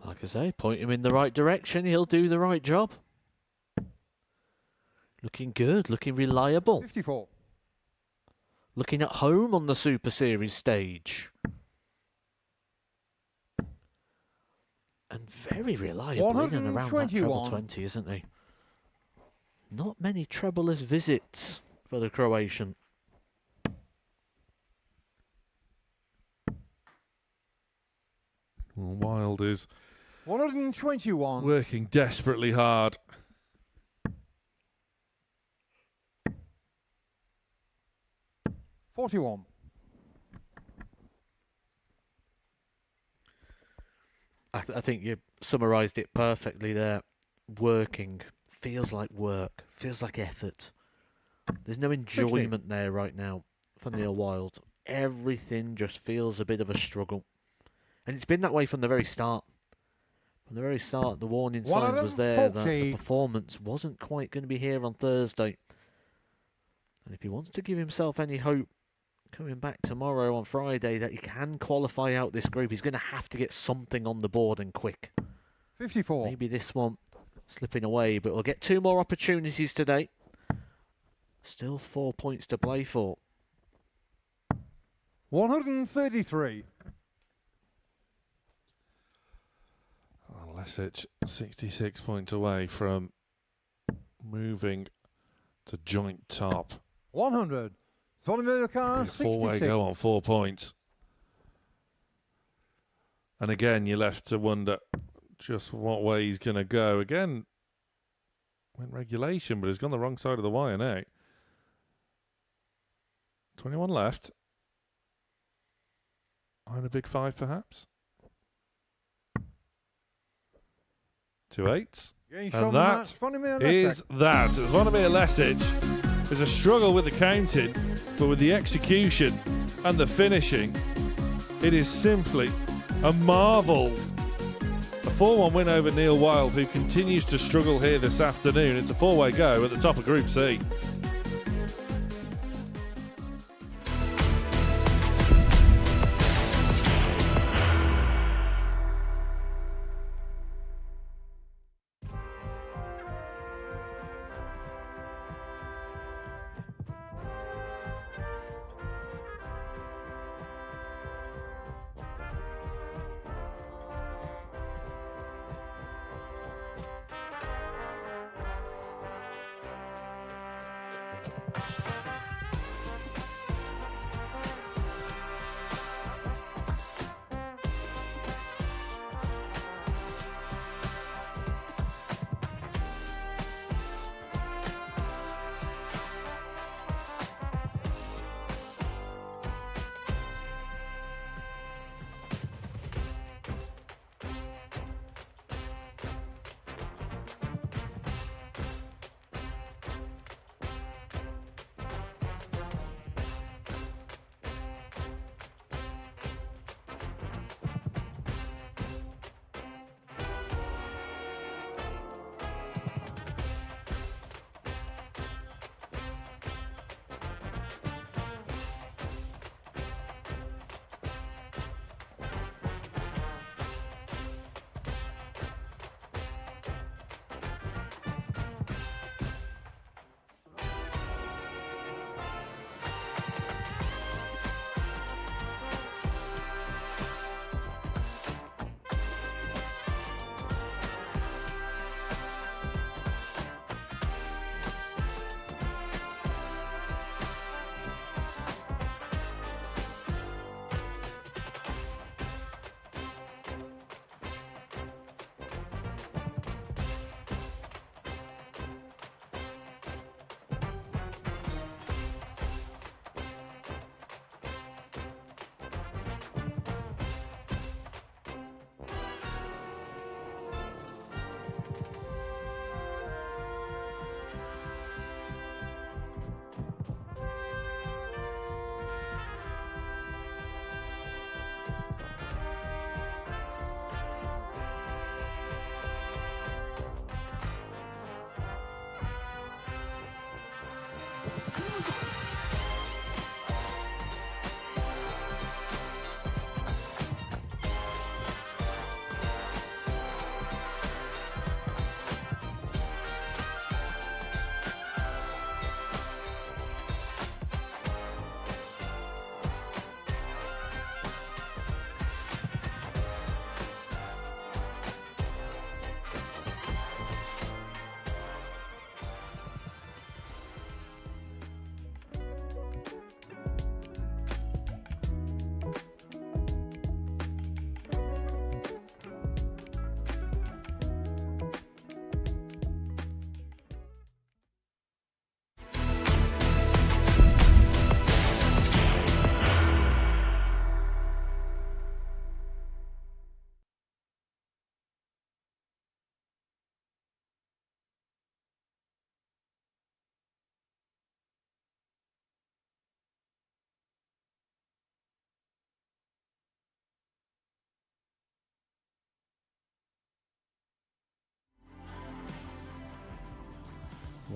Like I say, point him in the right direction, he'll do the right job. Looking good, looking reliable. 54. Looking at home on the Super Series stage. And very reliable in and around that treble 20, isn't he? Not many trebleless visits for the Croatian. Well, Wild is 121. working desperately hard. $41. I think you summarised it perfectly there. Working. Feels like work. Feels like effort. There's no enjoyment there right now for Neil Wild. Everything just feels a bit of a struggle. And it's been that way from the very start. From the very start, the warning signs was there that the performance wasn't quite going to be here on Thursday. And if he wants to give himself any hope coming back tomorrow on Friday that he can qualify out this group, he's going to have to get something on the board and quick. 54. Maybe this one slipping away, but we'll get 2 more opportunities today. Still 4 points to play for. 133. Lesic 66 points away from moving to joint top. 100. Zvonimir 66. 4-way go on 4 points. And again, you're left to wonder just what way he's going to go. Again, went regulation, but he's gone the wrong side of the wire now. 21 left. On a big 5, perhaps. 2 8s. And that is that. Zvonimir Lesic. There's a struggle with the counting, but with the execution and the finishing, it is simply a marvel. A 4-1 win over Neil Wild, who continues to struggle here this afternoon. It's a 4-way go at the top of Group C.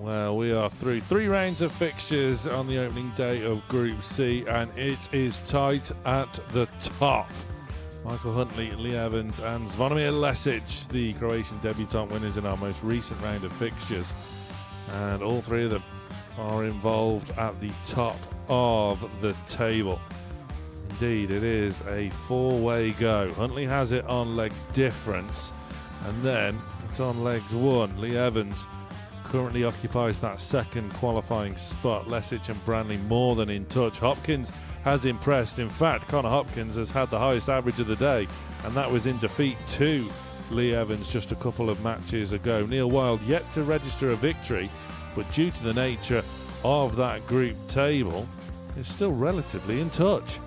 Well, we are through 3 rounds of fixtures on the opening day of Group C, and it is tight at the top. Michael Huntley, Lee Evans and Zvonimir Lesic, the Croatian debutant winners in our most recent round of fixtures. And all 3 of them are involved at the top of the table. Indeed, it is a 4-way go. Huntley has it on leg difference, and then it's on legs 1. Lee Evans currently occupies that second qualifying spot. Lesic and Branley more than in touch. Hopkins has impressed. In fact, Connor Hopkins has had the highest average of the day, and that was in defeat to Lee Evans just a couple of matches ago. Neil Wilde yet to register a victory, but due to the nature of that group table, is still relatively in touch.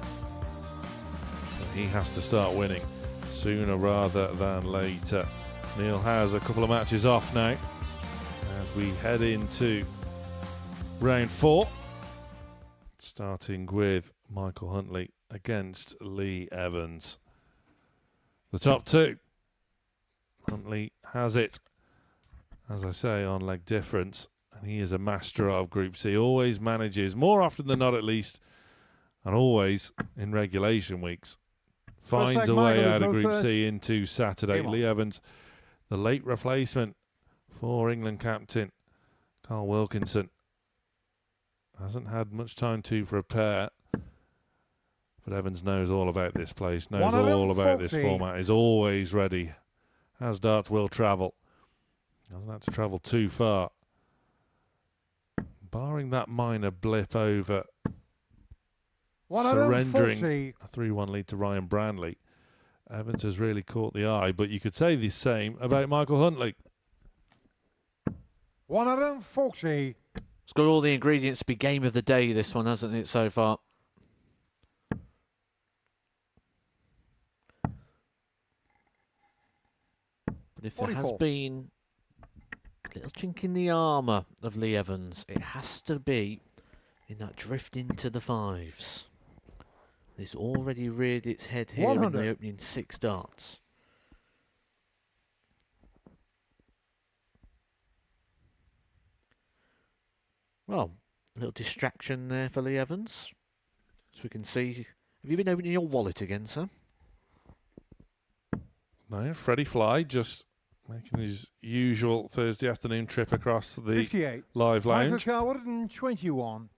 But he has to start winning sooner rather than later. Neil has a couple of matches off now as we head into round 4, starting with Michael Huntley against Lee Evans. The top 2. Huntley has it, as I say, on leg difference, and he is a master of Group C. Always manages, more often than not at least, and always in regulation weeks, finds a way out of Group C into Saturday. Lee Evans, the late replacement for England captain Carl Wilkinson, hasn't had much time to prepare, but Evans knows all about this place, knows all about this format, is always ready, as darts will travel. Doesn't have to travel too far. Barring that minor blip over surrendering a 3-1 lead to Ryan Branley, Evans has really caught the eye, but you could say the same about Michael Huntley. 140. It's got all the ingredients to be game of the day, this one, hasn't it, so far? But if there has been a little chink in the armour of Lee Evans, it has to be in that drift into the 5s. It's already reared its head here 100. In the opening 6 darts. Well, a little distraction there for Lee Evans. As we can see, have you been opening your wallet again, sir? No, Freddie Fly just making his usual Thursday afternoon trip across the 58. live lounge. Michael Carwood and 21.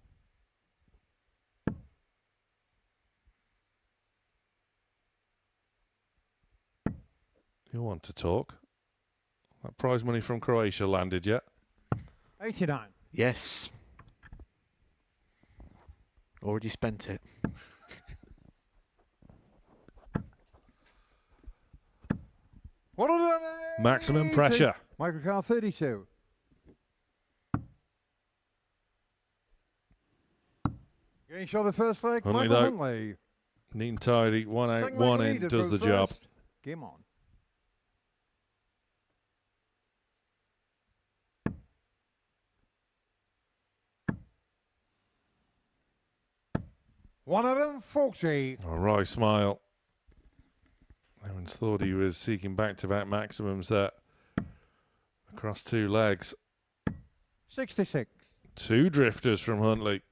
You want to talk? That prize money from Croatia landed yet? 89. Yes. Already spent it. Maximum pressure. Michael Carr 32. Getting shot the first leg. Huntley, Michael though, Huntley. neat and tidy. 1 out, 1 in, does the job. Game on. $140. All right, smile. Evans thought he was seeking back-to-back maximums there. Across 2 legs. 66. 2 drifters from Huntley.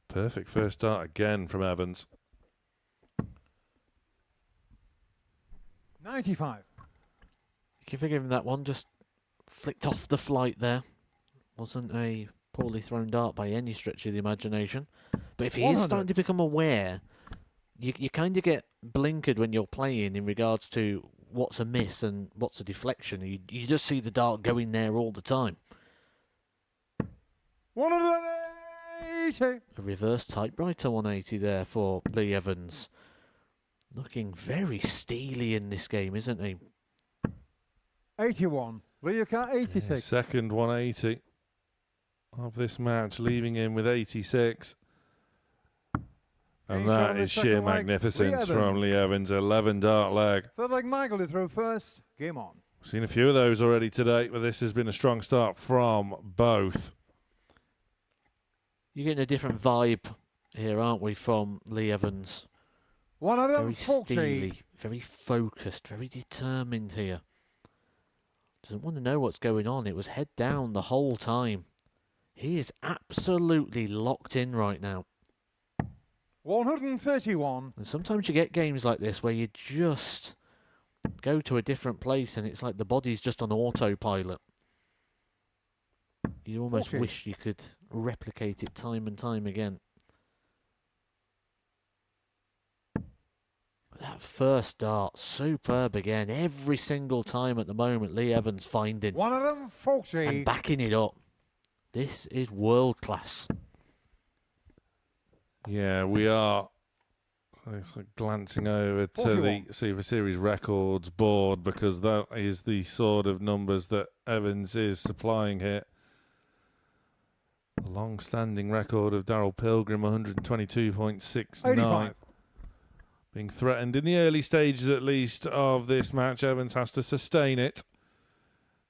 Perfect first start again from Evans. 95. You can forgive him that one, just flicked off the flight there. Wasn't a poorly thrown dart by any stretch of the imagination. But if he is starting to become aware, you kind of get blinkered when you're playing in regards to what's a miss and what's a deflection. You just see the dart going there all the time. 180. A reverse typewriter 180 there for Lee Evans. Looking very steely in this game, isn't he? 81. Lee Carr 86. His second 180 of this match, leaving him with 86. And that is sheer magnificence from Lee Evans. 11 dart leg. Third leg Michael to throw first. Game on. Seen a few of those already today, but this has been a strong start from both. You're getting a different vibe here, aren't we, from Lee Evans? 140. Very steely, very focused, very determined here. Doesn't want to know what's going on. It was head down the whole time. He is absolutely locked in right now. 131. And sometimes you get games like this where you just go to a different place and it's like the body's just on autopilot. You almost 40. wish you could replicate it time and time again. That first dart, superb again. Every single time at the moment, Lee Evans finding 140. and backing it up. This is world class. Yeah, we are glancing over to 41. the Super Series records board because that is the sort of numbers that Evans is supplying here. A long-standing record of Darrell Pilgrim, 122.69. 85. Being threatened in the early stages, at least, of this match. Evans has to sustain it.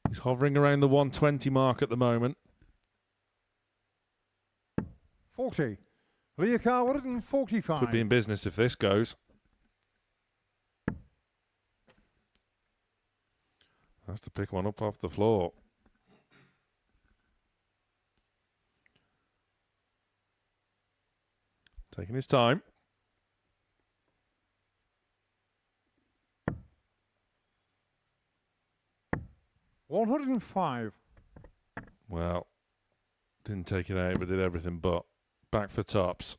He's hovering around the 120 mark at the moment. 40. Liakar 145. Could be in business if this goes. Has to pick one up off the floor. Taking his time. $105. Well, didn't take it out, but did everything but. Back for tops.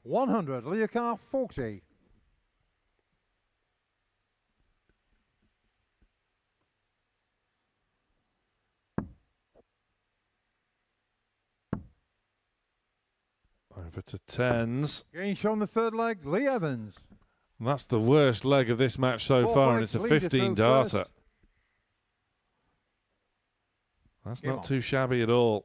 100. Liakar 40. Over to tens. Getting shown the third leg, Lee Evans. And that's the worst leg of this match so Fourth far, leg, and it's a leader 15 through darter. first. That's Game not on. too shabby at all.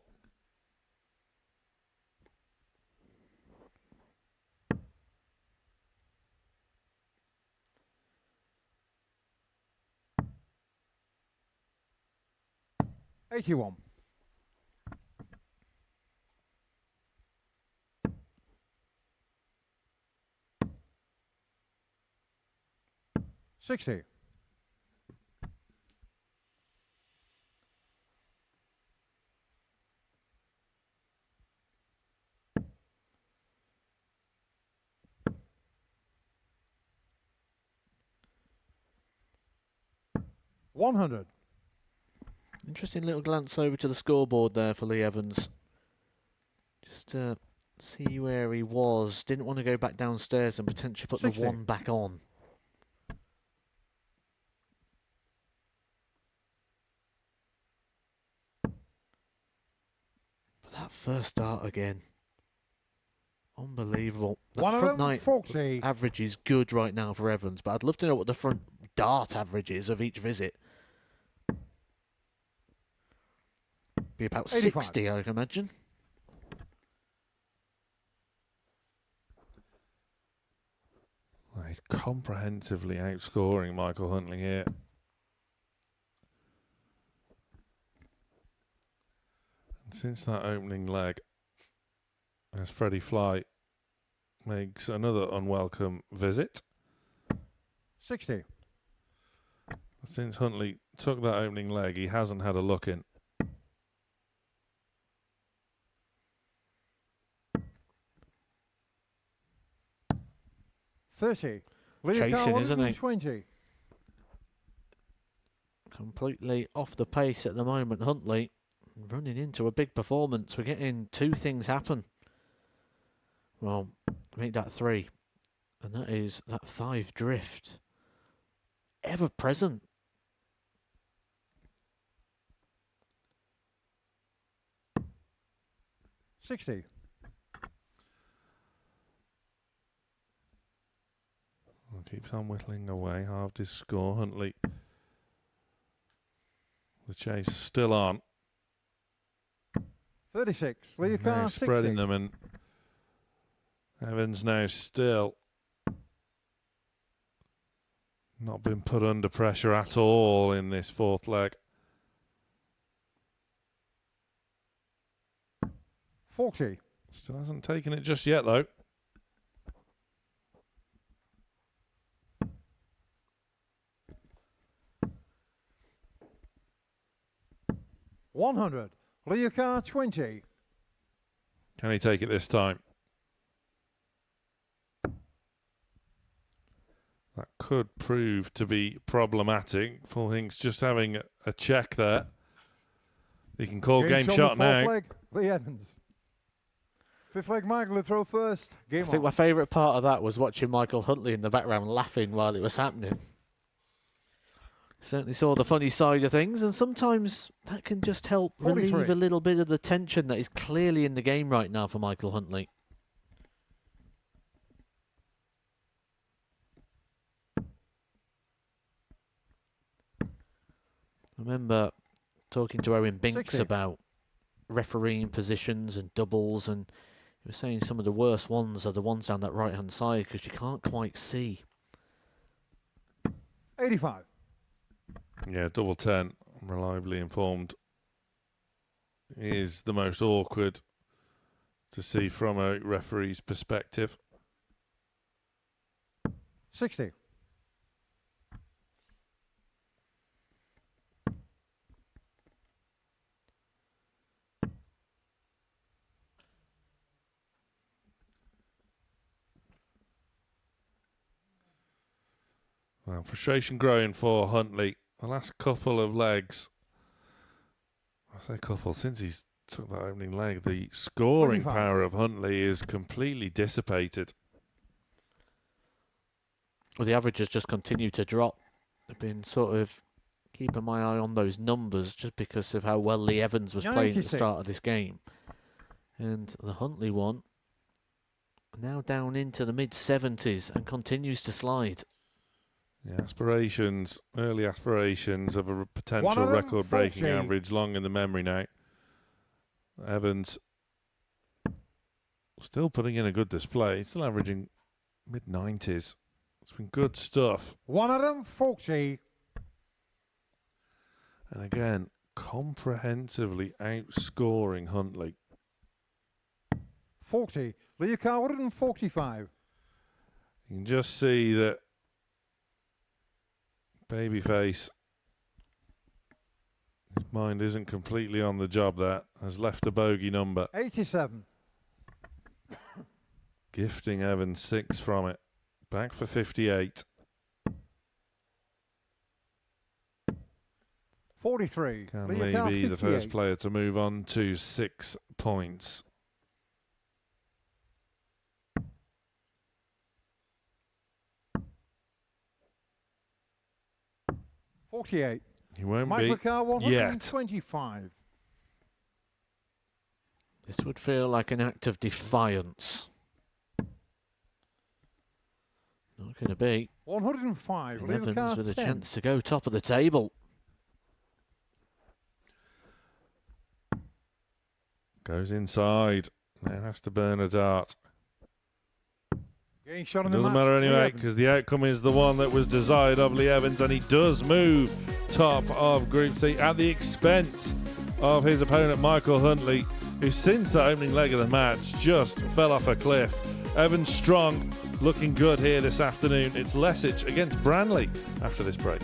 $81. $60. $100. Interesting little glance over to the scoreboard there for Lee Evans. Just to see where he was. Didn't want to go back downstairs and potentially put 60. the one back on. But that first dart again. Unbelievable. That front night 140. average is good right now for Evans, but I'd love to know what the front dart average is of each visit. Be about 85. 60, I can imagine. Well, he's comprehensively outscoring Michael Huntley here. And since that opening leg, as Freddie Fly makes another unwelcome visit. 60. Since Huntley took that opening leg, he hasn't had a look in. $30. Chasing, isn't he? 120. Completely off the pace at the moment, Huntley. Running into a big performance. We're getting two things happen. Well, make that 3. And that is that 5 drift. Ever present. $60. Well, keeps on whittling away. Halved his score. Huntley. The chase still on. 36. Now Liakar 60. spreading them, and Evans now still not been put under pressure at all in this fourth leg. 40. Still hasn't taken it just yet, though. 100. Leocar 20. Can he take it this time? That could prove to be problematic. Full Hinks just having a check there. He can call game shot now. Leg, Lee Evans. Fifth leg, Michael to throw first. Game I think on. my favourite part of that was watching Michael Huntley in the background laughing while it was happening. Certainly saw the funny side of things, and sometimes that can just help 43. relieve a little bit of the tension that is clearly in the game right now for Michael Huntley. I remember talking to Owen Binks 60. about refereeing positions and doubles, and he was saying some of the worst ones are the ones down that right-hand side because you can't quite see. 85. Yeah, double 10, reliably informed, is the most awkward to see from a referee's perspective. 60. Well, frustration growing for Huntley. The last couple of legs, I say couple, since he's took that opening leg, the scoring 25. power of Huntley is completely dissipated. Well, the averages just continue to drop. I've been sort of keeping my eye on those numbers just because of how well Lee Evans was playing at the 96. start of this game. And the Huntley one now down into the mid-70s and continues to slide. The aspirations, early aspirations of a potential 140. record-breaking average, long in the memory now. Evans still putting in a good display, still averaging mid-90s. It's been good stuff. 140. And again, comprehensively outscoring Huntley. 40. Leocar 145. You can just see that Babyface, his mind isn't completely on the job there, has left a bogey number. 87. Gifting Evans 6 from it. Back for 58. 43. Can Leocar Lee be the first 58. player to move on to 6 points? $48. He won't Michael be Carr yet. 125. This would feel like an act of defiance. Not going to be. 105. Lee Evans Leocar with a 10. chance to go top of the table. Goes inside. Now has to burn a dart. Getting shot It in the doesn't match. matter Lee anyway, Evans. because the outcome is the one that was desired of Lee Evans, and he does move top of Group C at the expense of his opponent Michael Huntley, who since the opening leg of the match just fell off a cliff. Evans strong, looking good here this afternoon. It's Lesich against Branley after this break.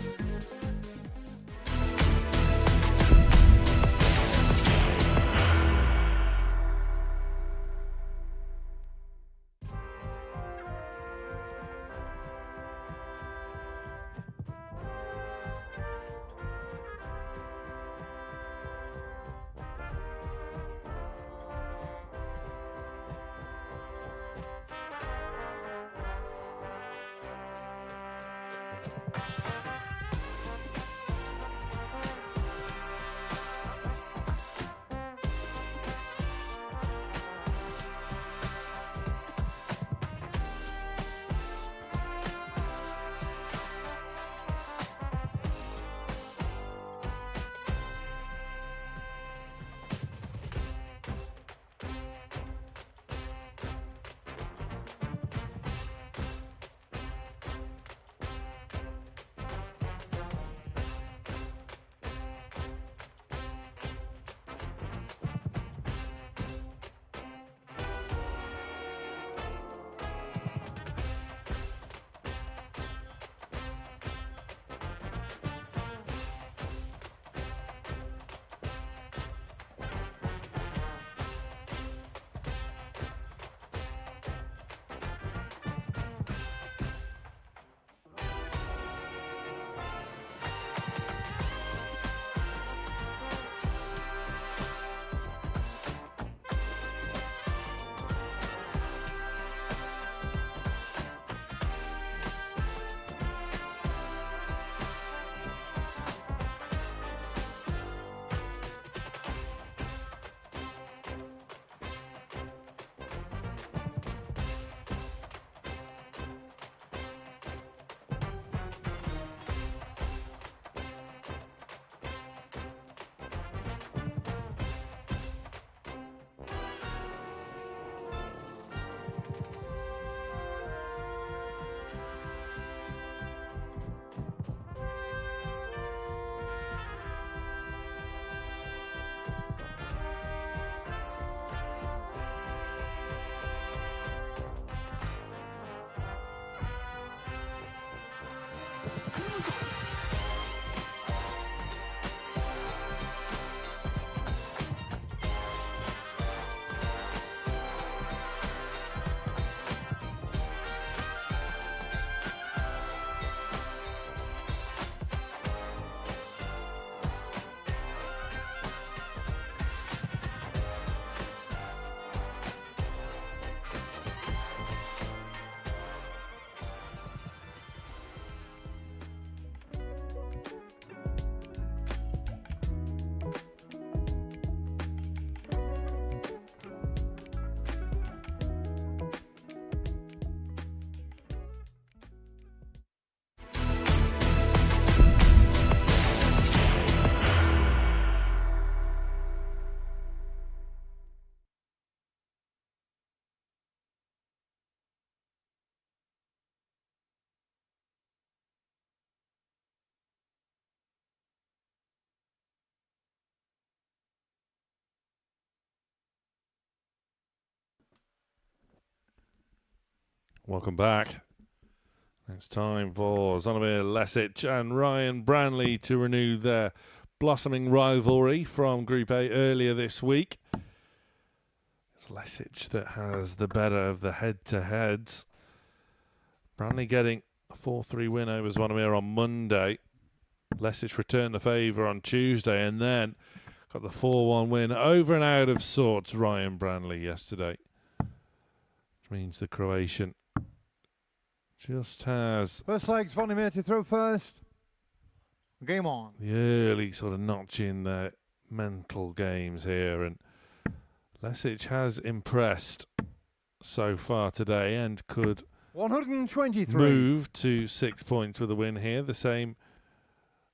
Welcome back. It's time for Zonomir Lesic and Ryan Branley to renew their blossoming rivalry from Group A earlier this week. It's Lesic that has the better of the head-to-heads. Branley getting a 4-3 win over Zonomir on Monday. Lesic returned the favour on Tuesday and then got the 4-1 win over and out of sorts, Ryan Branley, yesterday. Which means the Croatian just has First leg's Zvonimir to throw first. Game on. the early sort of notch in their mental games here, and Lesic has impressed so far today and could 123. move to 6 points with a win here. The same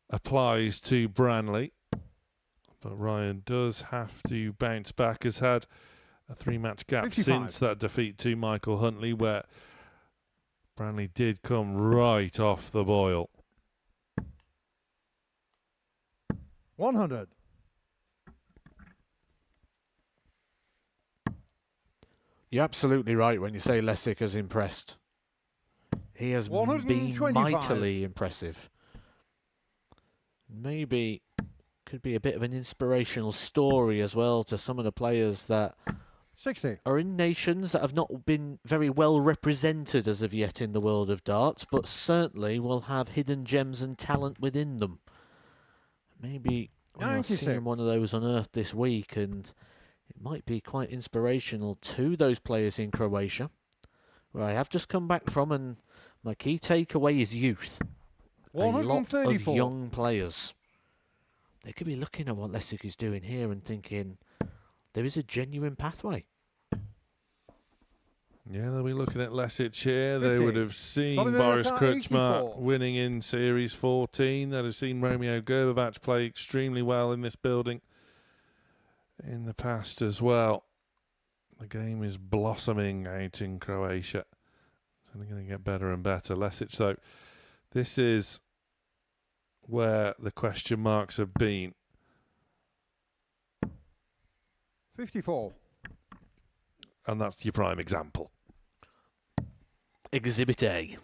applies to Branley, but Ryan does have to bounce back. Has had a 3-match gap 55. since that defeat to Michael Huntley, where Branley did come right off the boil. 100. You're absolutely right when you say Lesic has impressed. He has been 125. mightily impressive. Maybe could be a bit of an inspirational story as well to some of the players that 60. are in nations that have not been very well represented as of yet in the world of darts, but certainly will have hidden gems and talent within them. Maybe we are 96. seeing one of those unearthed this week, and it might be quite inspirational to those players in Croatia, where I have just come back from, and my key takeaway is youth. A lot of 134. young players. They could be looking at what Lesic is doing here and thinking, there is a genuine pathway. Yeah, they'll be looking at Lesic here. 50. They would have seen Vladimir Boris Kar, Krčmar 84. winning in Series 14. They'd have seen Romeo Gerbovac play extremely well in this building in the past as well. The game is blossoming out in Croatia. It's only going to get better and better. Lesic, though, this is where the question marks have been. 54. And that's your prime example. Exhibit A.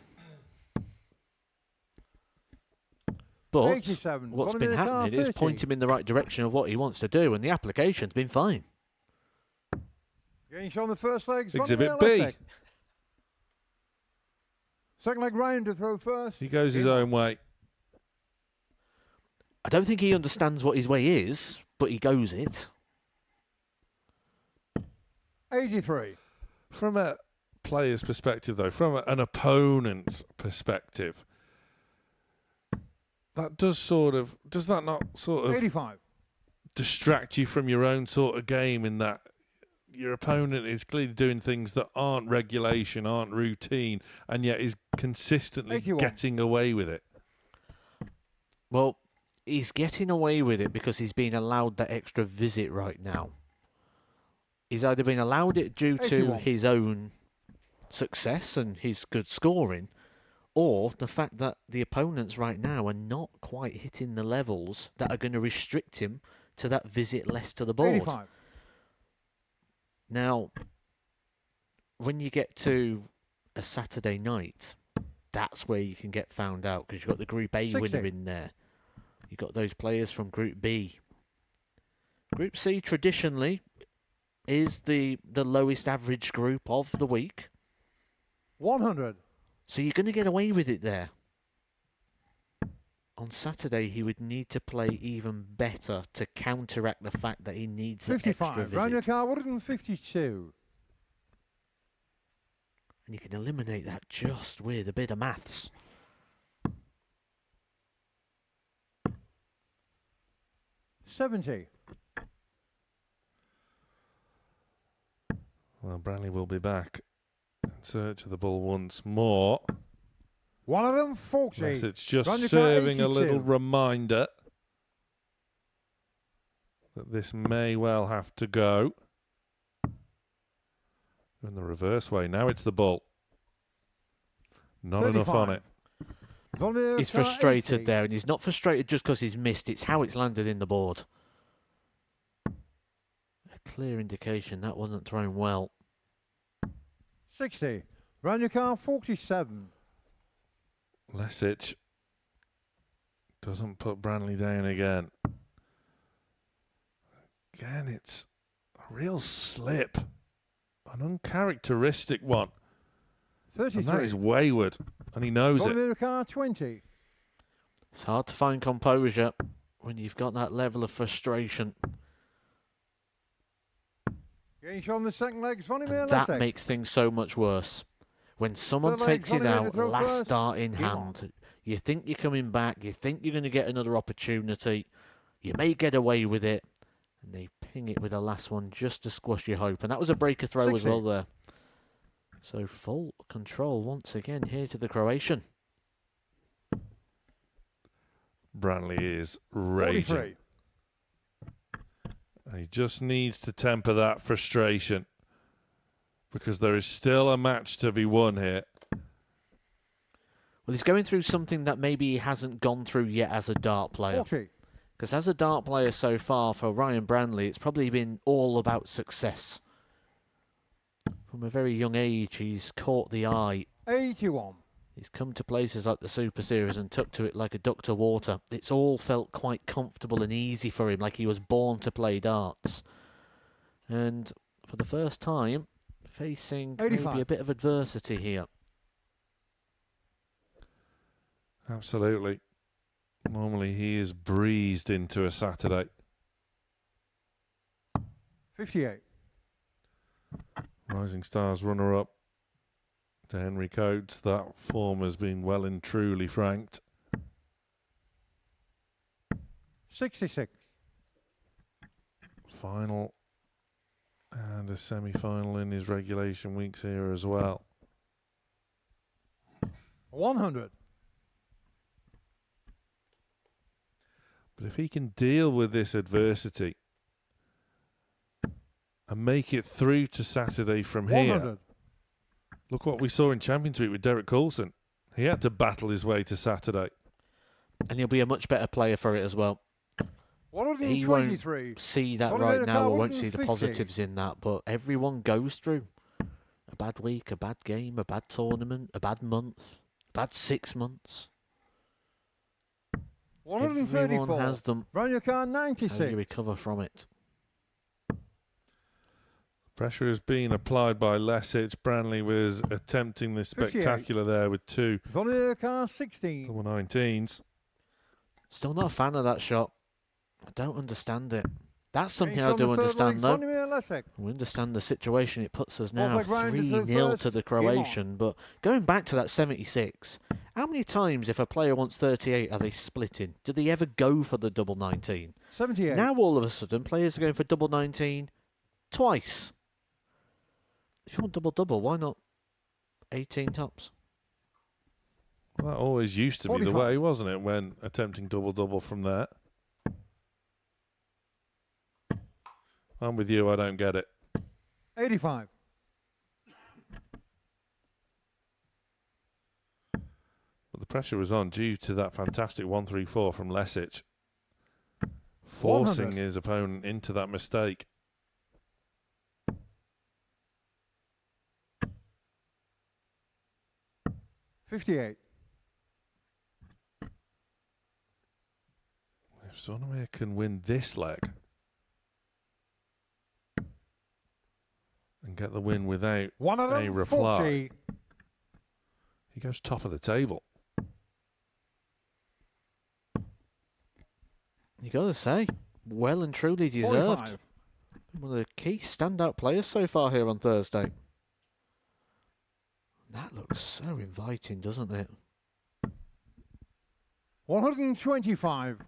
But 87. what's Vladimir been Kar, happening is 30. point him in the right direction of what he wants to do, and the application's been fine. Getting shown the first leg. Exhibit Zvonimir B. Lesic. Second leg Ryan to throw first. He goes his Game on. own way. I don't think he understands what his way is, but he goes it. 83. From a player's perspective, though, from an opponent's perspective, that does that not sort of 85. distract you from your own sort of game, in that your opponent is clearly doing things that aren't regulation, aren't routine, and yet is consistently 81. getting away with it? Well, he's getting away with it because he's being allowed that extra visit right now. He's either been allowed it due to 81. his own success and his good scoring, or the fact that the opponents right now are not quite hitting the levels that are going to restrict him to that visit less to the board. 85. Now, when you get to a Saturday night, that's where you can get found out, because you've got the Group A 60. winner in there. You've got those players from Group B. Group C, traditionally, is the lowest average group of the week. 100. So you're going to get away with it there. On Saturday, he would need to play even better to counteract the fact that he needs an extra 55. Round your visit. car, 152. And you can eliminate that just with a bit of maths. $70. Well, Branley will be back in search of the ball once more. One of them, 40. Yes, it's just Round your car, serving a 82. little reminder that this may well have to go in the reverse way. Now it's the ball. Not enough on 35. it. Zvonimir He's Kar, frustrated 80. there, and he's not frustrated just because he's missed. It's how it's landed in the board. A clear indication that wasn't thrown well. 60. Round your car 47. Lesic doesn't put Branley down again. Again, it's a real slip. An uncharacteristic one. 33. And that is wayward. And he knows it. Round car 20. It's hard to find composure when you've got that level of frustration. Getting shot on the second leg, And that makes things so much worse. When someone Third takes leg, it out, throw last first. start in Game on. hand, you think you're coming back, you think you're going to get another opportunity, you may get away with it, and they ping it with the last one just to squash your hope. And that was a breaker throw 60. as well there. So full control once again here to the Croatian. Branley is raging. 43. And he just needs to temper that frustration, because there is still a match to be won here. Well, he's going through something that maybe he hasn't gone through yet as a dart player. 40. Because as a dart player so far for Ryan Branley, it's probably been all about success. From a very young age, he's caught the eye. 81. He's come to places like the Super Series and took to it like a duck to water. It's all felt quite comfortable and easy for him, like he was born to play darts. And for the first time, facing 85. maybe a bit of adversity here. Absolutely. Normally he is breezed into a Saturday. 58. Rising Stars runner-up to Henry Coates. That form has been well and truly franked. 66. Final and a semi-final in his regulation weeks here as well. 100. But if he can deal with this adversity and make it through to Saturday from 100. here, look what we saw in Champions Week with Derek Coulson. He had to battle his way to Saturday. And he'll be a much better player for it as well. He 123. won't see that What right about now, a or won't see the 150? positives in that, but everyone goes through a bad week, a bad game, a bad tournament, a bad month, a bad 6 months. 134. Everyone has them. Round your car How do 96. you recover from it? Pressure is being applied by Lesic. Branley was attempting the 58. spectacular there with two Round your car 16. double 19s. Still not a fan of that shot. I don't understand it. That's something Getting I shot do on the third understand, leg, though. Vladimir Lesek. We understand the situation it puts us now, leg round to the 3-0 first. to the Game on. Croatian. But going back to that 76, how many times, if a player wants 38, are they splitting? Do they ever go for the double 19? 78. Now all of a sudden, players are going for double 19 twice. If you want double-double, why not 18 tops? Well, that always used to be the 45. way, wasn't it, when attempting double-double from there? I'm with you, I don't get it. 85. But the pressure was on due to that fantastic 1-3-4 from Lesic, forcing 100. his opponent into that mistake. $58. If Sonomir can win this leg and get the win without a reply, 140. he goes top of the table. You got to say, well and truly deserved. 45. One of the key standout players so far here on Thursday. That looks so inviting, doesn't it? 125.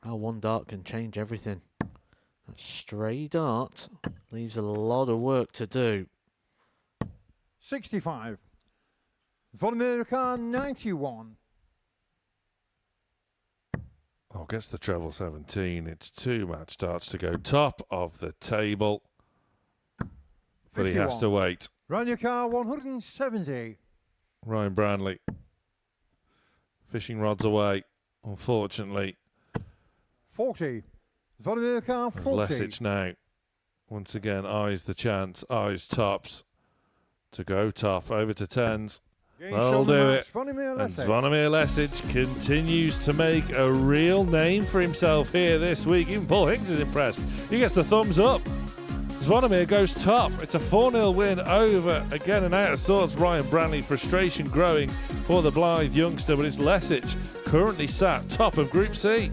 How one dart can change everything. That stray dart leaves a lot of work to do. 65. Vladimir Khan 91. Oh, gets the treble 17. It's 2 match darts to go top of the table. But he has 51. to wait. Round your car 170. Ryan Branley. Fishing rods away, unfortunately. 40. Vladimir Khan As 40. Lesic now, once again, eyes the chance, eyes tops. to go top. Over to 10s. Gains That'll on the do match, it. Zvonimir And Lesic. Zvonimir Lesic continues to make a real name for himself here this week. Even Paul Higgs is impressed. He gets the thumbs up. Zvonimir goes top. It's a 4-0 win over, again, an out of sorts Ryan Branley. Frustration growing for the Blythe youngster, but it's Lesic currently sat top of Group C.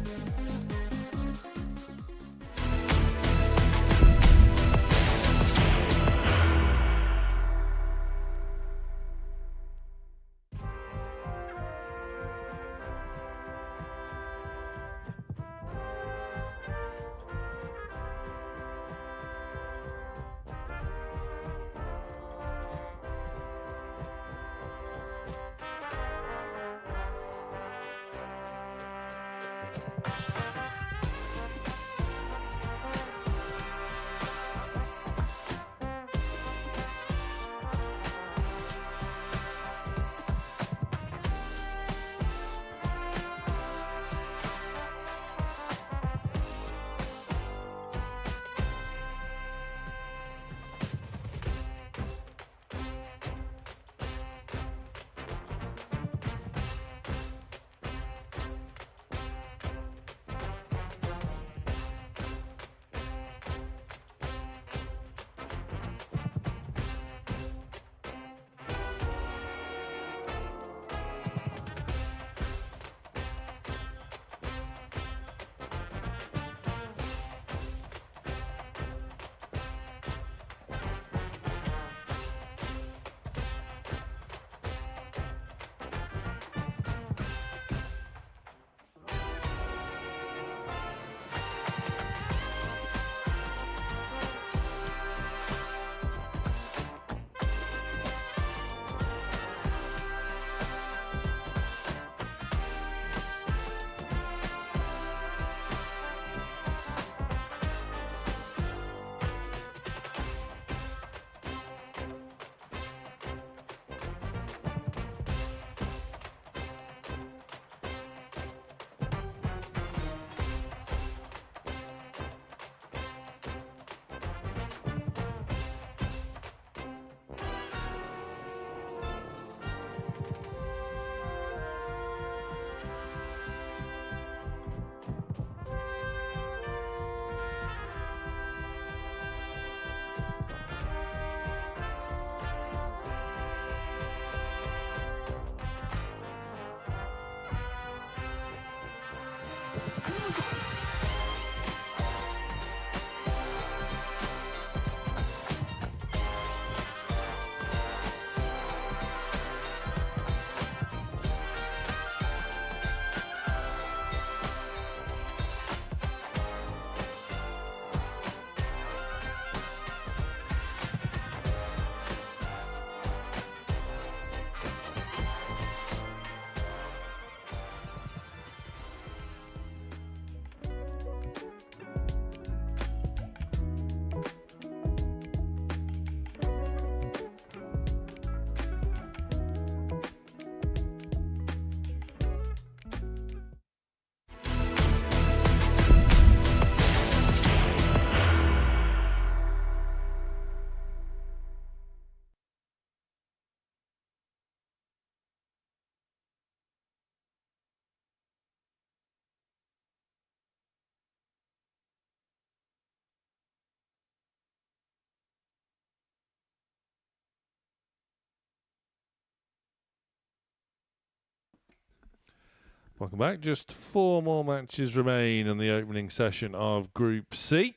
Welcome back. Just 4 more matches remain in the opening session of Group C.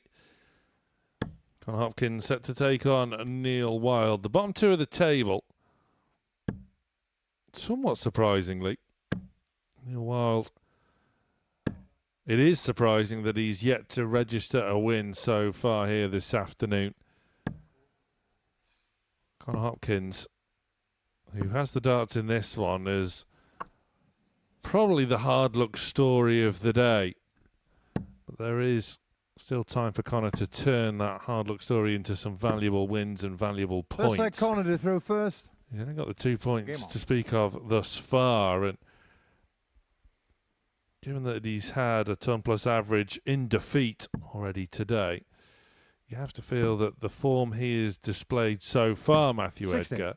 Connor Hopkins set to take on Neil Wild. The bottom 2 of the table, somewhat surprisingly, Neil Wild. It is surprising that he's yet to register a win so far here this afternoon. Connor Hopkins, who has the darts in this one, is probably the hard luck story of the day. But there is still time for Connor to turn that hard luck story into some valuable wins and valuable points. Let's let Connor to throw first. He's only got the 2 points to speak of thus far, and given that he's had a ton plus average in defeat already today, you have to feel that the form he has displayed so far, Matthew 60. Edgar,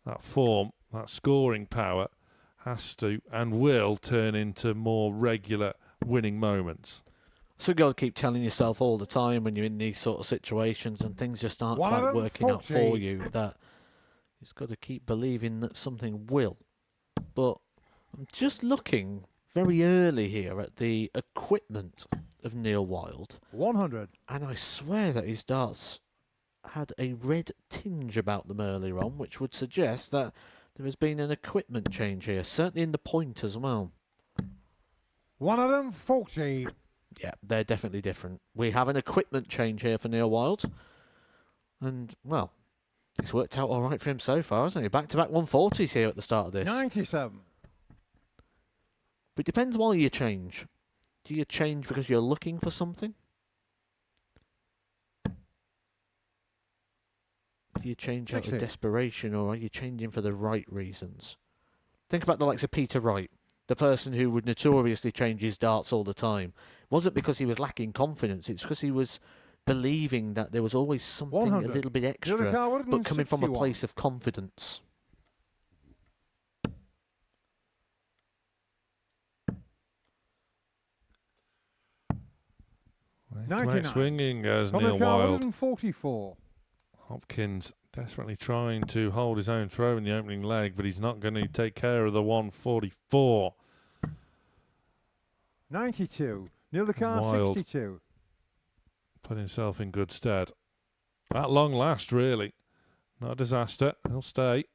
that form, that scoring power, has to and will turn into more regular winning moments. So you've got to keep telling yourself all the time when you're in these sort of situations and things just aren't quite working out for you, that you've got to keep believing that something will. But I'm just looking very early here at the equipment of Neil Wild. 100. And I swear that his darts had a red tinge about them earlier on, which would suggest that there has been an equipment change here, certainly in the point as well. 140. Yeah, they're definitely different. We have an equipment change here for Neil Wild. And, well, it's worked out all right for him so far, hasn't he? Back-to-back 140s here at the start of this. 97. But it depends why you change. Do you change because you're looking for something? Do you change out of desperation, or are you changing for the right reasons? Think about the likes of Peter Wright, the person who would notoriously change his darts all the time. It wasn't because he was lacking confidence, it's because he was believing that there was always something 100. a little bit extra, but coming from a place of confidence. Great swinging as Neil Wild. 144. Hopkins desperately trying to hold his own throw in the opening leg, but he's not going to take care of the 144. 92. Neil the car, Wild 62. put himself in good stead. At long last, really. Not a disaster. He'll stay.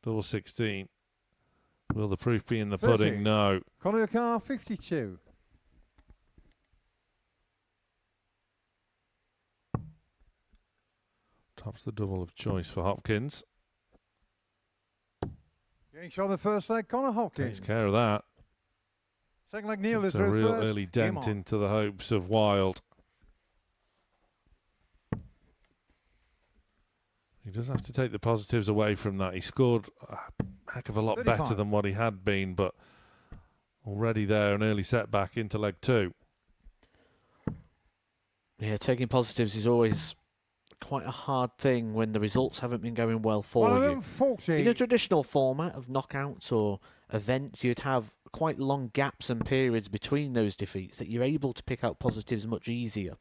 Double 16. Will the proof be in the 30. pudding? No. Conor Carr, 52. Tops the double of choice for Hopkins. Getting shot on the first leg, Conor Hopkins. Takes care of that. Second leg, Neil is It's a through real first. early Game dent on. into the hopes of Wild. He does have to take the positives away from that. He scored a heck of a lot 35. better than what he had been, but already there, an early setback into leg 2. Yeah, taking positives is always quite a hard thing when the results haven't been going well for you. 140. In a traditional format of knockouts or events, you'd have quite long gaps and periods between those defeats that you're able to pick out positives much easier.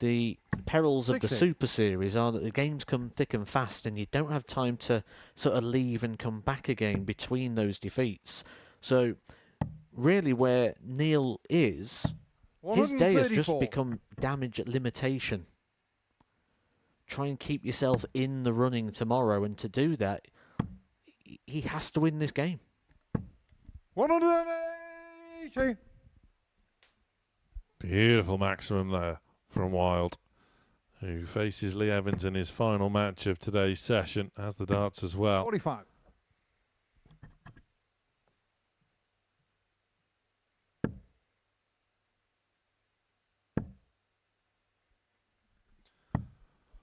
The perils of the 60. Super Series are that the games come thick and fast and you don't have time to sort of leave and come back again between those defeats. So really where Neil is, his day has just 134. become damage at limitation. Try and keep yourself in the running tomorrow, and to do that, he has to win this game. 180. Beautiful maximum there from Wild, who faces Lee Evans in his final match of today's session, as the darts as well. 45.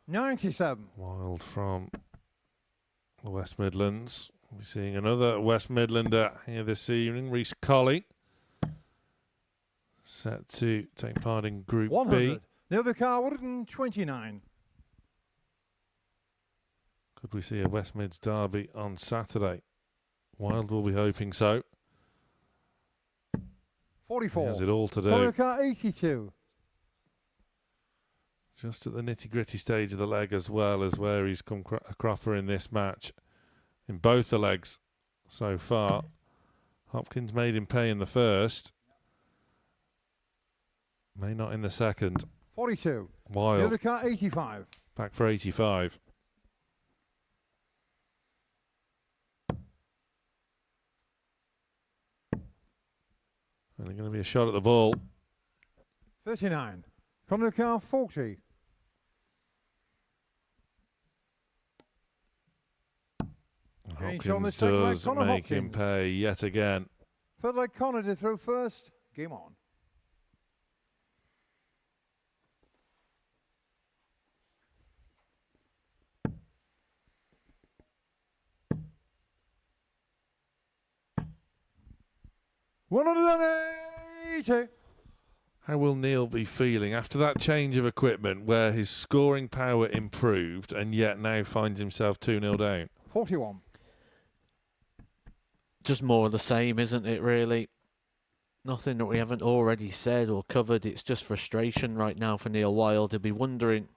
$97. Wild from the West Midlands. We're seeing another West Midlander here this evening, Reece Colley. Set to take part in Group 100. B. Neil the car, 129. Could we see a West Mids derby on Saturday? Wild will be hoping so. 44. He has it all to do. Conor Carr, 82. Just at the nitty-gritty stage of the leg as well as where he's come a cropper in this match. In both the legs so far. Hopkins made him pay in the first. May not in the second. 42. Wild. Neil the car, 85. Back for 85. Only going to be a shot at the ball. 39. Conor Carr, 40. Change on the Hopkins second leg, does Conor make him Hopkins. pay yet again. Third leg, Conor to throw first. Game on. $180. How will Neil be feeling after that change of equipment where his scoring power improved and yet now finds himself 2-0 down? 41. Just more of the same, isn't it, really? Nothing that we haven't already said or covered. It's just frustration right now for Neil Wild. He'll be wondering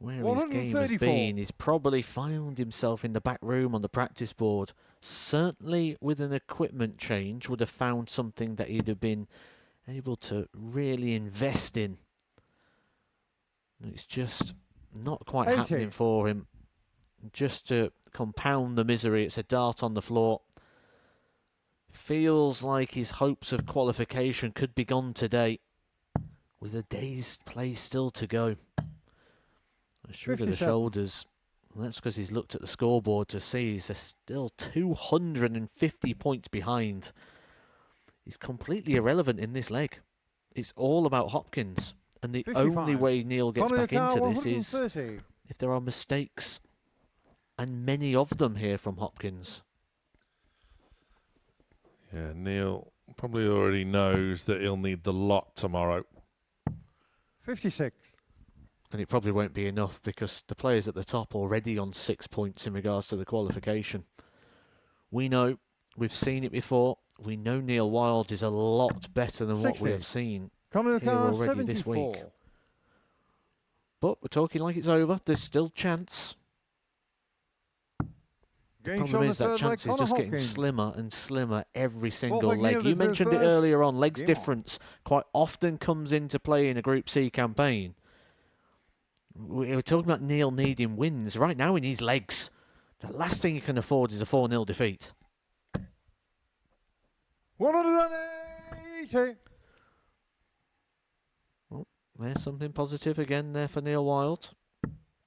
where his game has been. He's probably found himself in the back room on the practice board. Certainly with an equipment change would have found something that he'd have been able to really invest in. It's just not quite 80. happening for him. Just to compound the misery, it's a dart on the floor. Feels like his hopes of qualification could be gone today, with a day's play still to go. A shrug of the shoulders. And that's because he's looked at the scoreboard to see he's still 250 points behind. He's completely irrelevant in this leg. It's all about Hopkins. And the 55. only way Neil gets back into this is 130. if there are mistakes, and many of them here from Hopkins. Yeah, Neil probably already knows that he'll need the lot tomorrow. 56. And it probably won't be enough because the players at the top already on 6 points in regards to the qualification. We know, we've seen it before. We know Neil Wild is a lot better than 60. what we have seen Connor here Carr, already 74. this week. But we're talking like it's over. There's still chance. The problem is that chance is just getting slimmer and slimmer every single leg. You mentioned it earlier on. Legs difference quite often comes into play in a Group C campaign. We were talking about Neil needing wins. Right now he needs legs. The last thing he can afford is a 4-0 defeat. 180. Well, there's something positive again there for Neil Wild.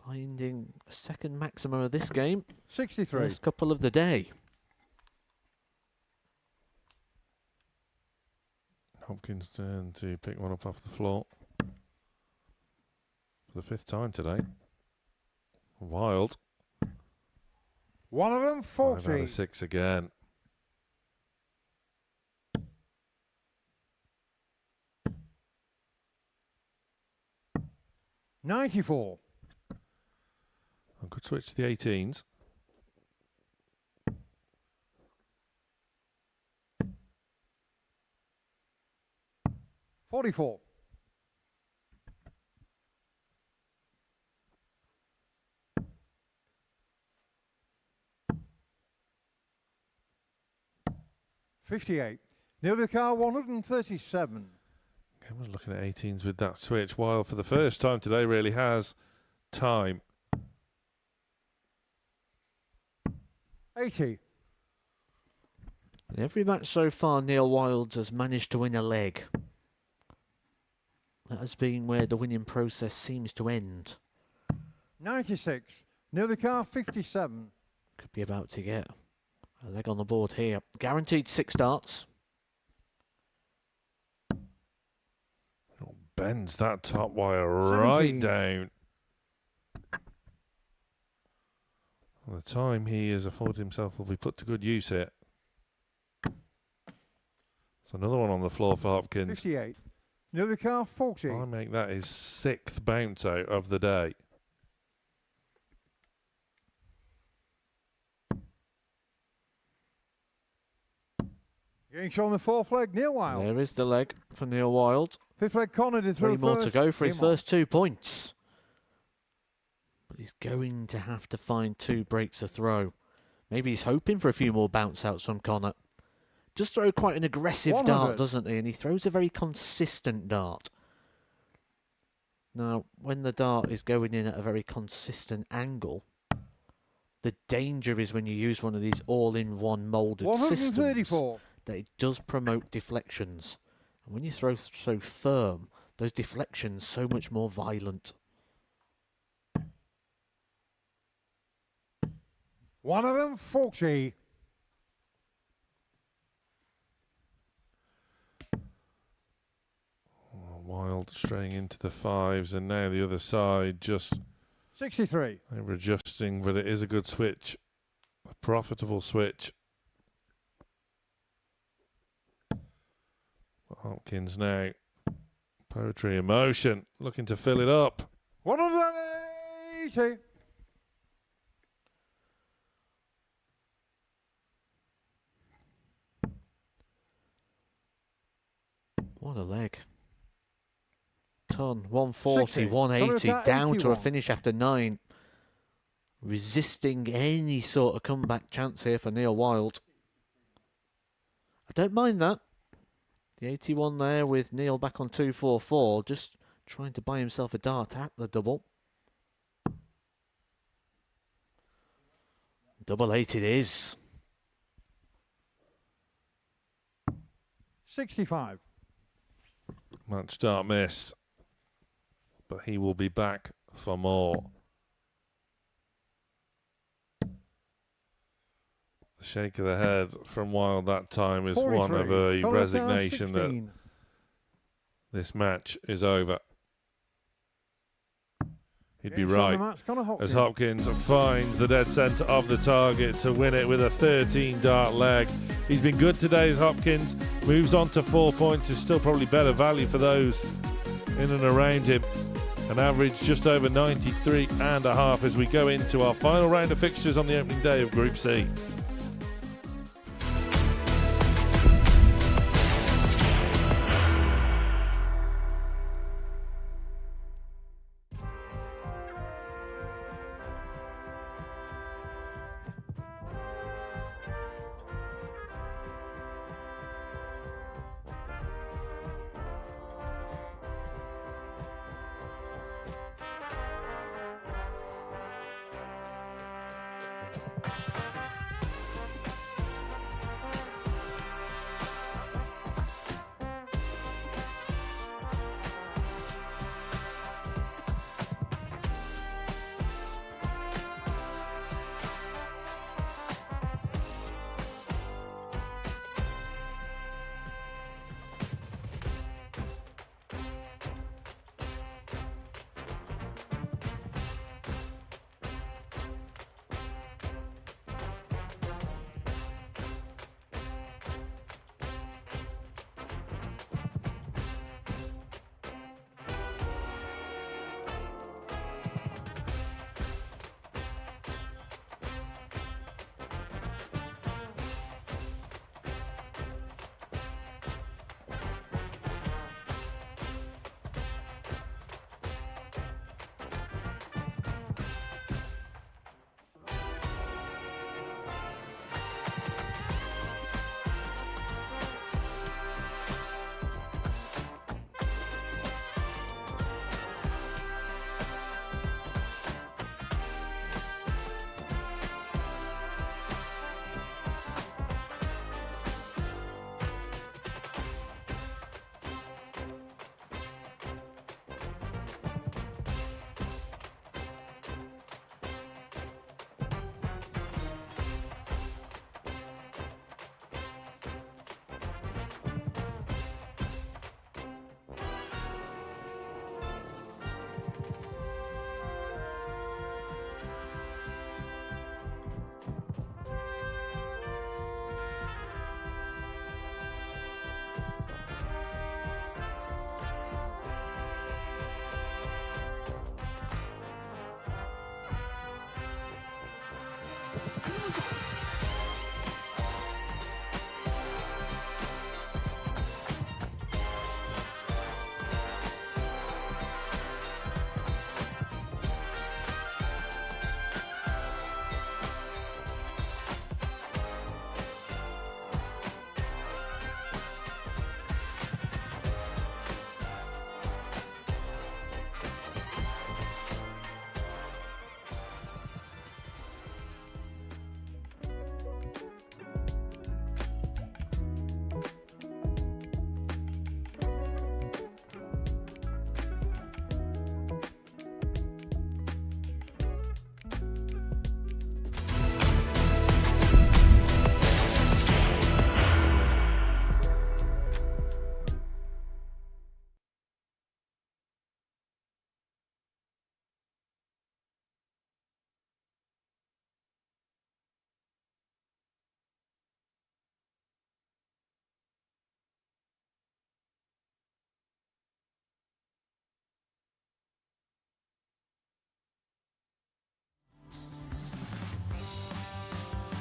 Finding a second maximum of this game. 63. First couple of the day. Hopkins turn to pick one up off the floor. For the 5th time today. Wild. 140. 5 out of 6 again. $94. I could switch to the 18s. $44. $58. Neil the car, 137. I was looking at 18s with that switch. Wild for the first time today really has time. 80. In every match so far, Neil Wild has managed to win a leg. That has been where the winning process seems to end. 96. Neil the car, 57. Could be about to get a leg on the board here. Guaranteed 6 darts. Bends that top wire right 17. down. Well, the time he has afforded himself will be put to good use here. So another one on the floor for Hopkins. 58. Neil the car, 40. I make that his 6th bounce out of the day. Getting shown the 4th leg, Neil Wild. There is the leg for Neil Wild. 5th leg, Connor did through 3 more to go for his Game on. first 2 points. But he's going to have to find 2 breaks a throw. Maybe he's hoping for a few more bounce outs from Connor. Just throw quite an aggressive 100. dart, doesn't he? And he throws a very consistent dart. Now, when the dart is going in at a very consistent angle, the danger is when you use one of these all-in-one moulded systems 134. that it does promote deflections. And when you throw so firm, those deflections so much more violent. 140. Wild straying into the 5s, and now the other side just 63. they were adjusting, but it is a good switch, a profitable switch. Hopkins now Poetry in motion, looking to fill it up. 180. What a leg. Ton, 140, 60. 180, down to a 81. finish after 9. Resisting any sort of comeback chance here for Neil Wild. I don't mind that. The 81 there with Neil back on 244, just trying to buy himself a dart at the double. Double 8 it is. 65. Match start missed, but he will be back for more. The shake of the head from Wild that time is one of a 43. resignation that 16. this match is over. He'd be Games on right, the match, Connor as Hopkins. Hopkins finds the dead centre of the target to win it with a 13 dart leg. He's been good today as Hopkins moves on to 4 points. Is still probably better value for those in and around him. An average just over 93.5 as we go into our final round of fixtures on the opening day of Group C.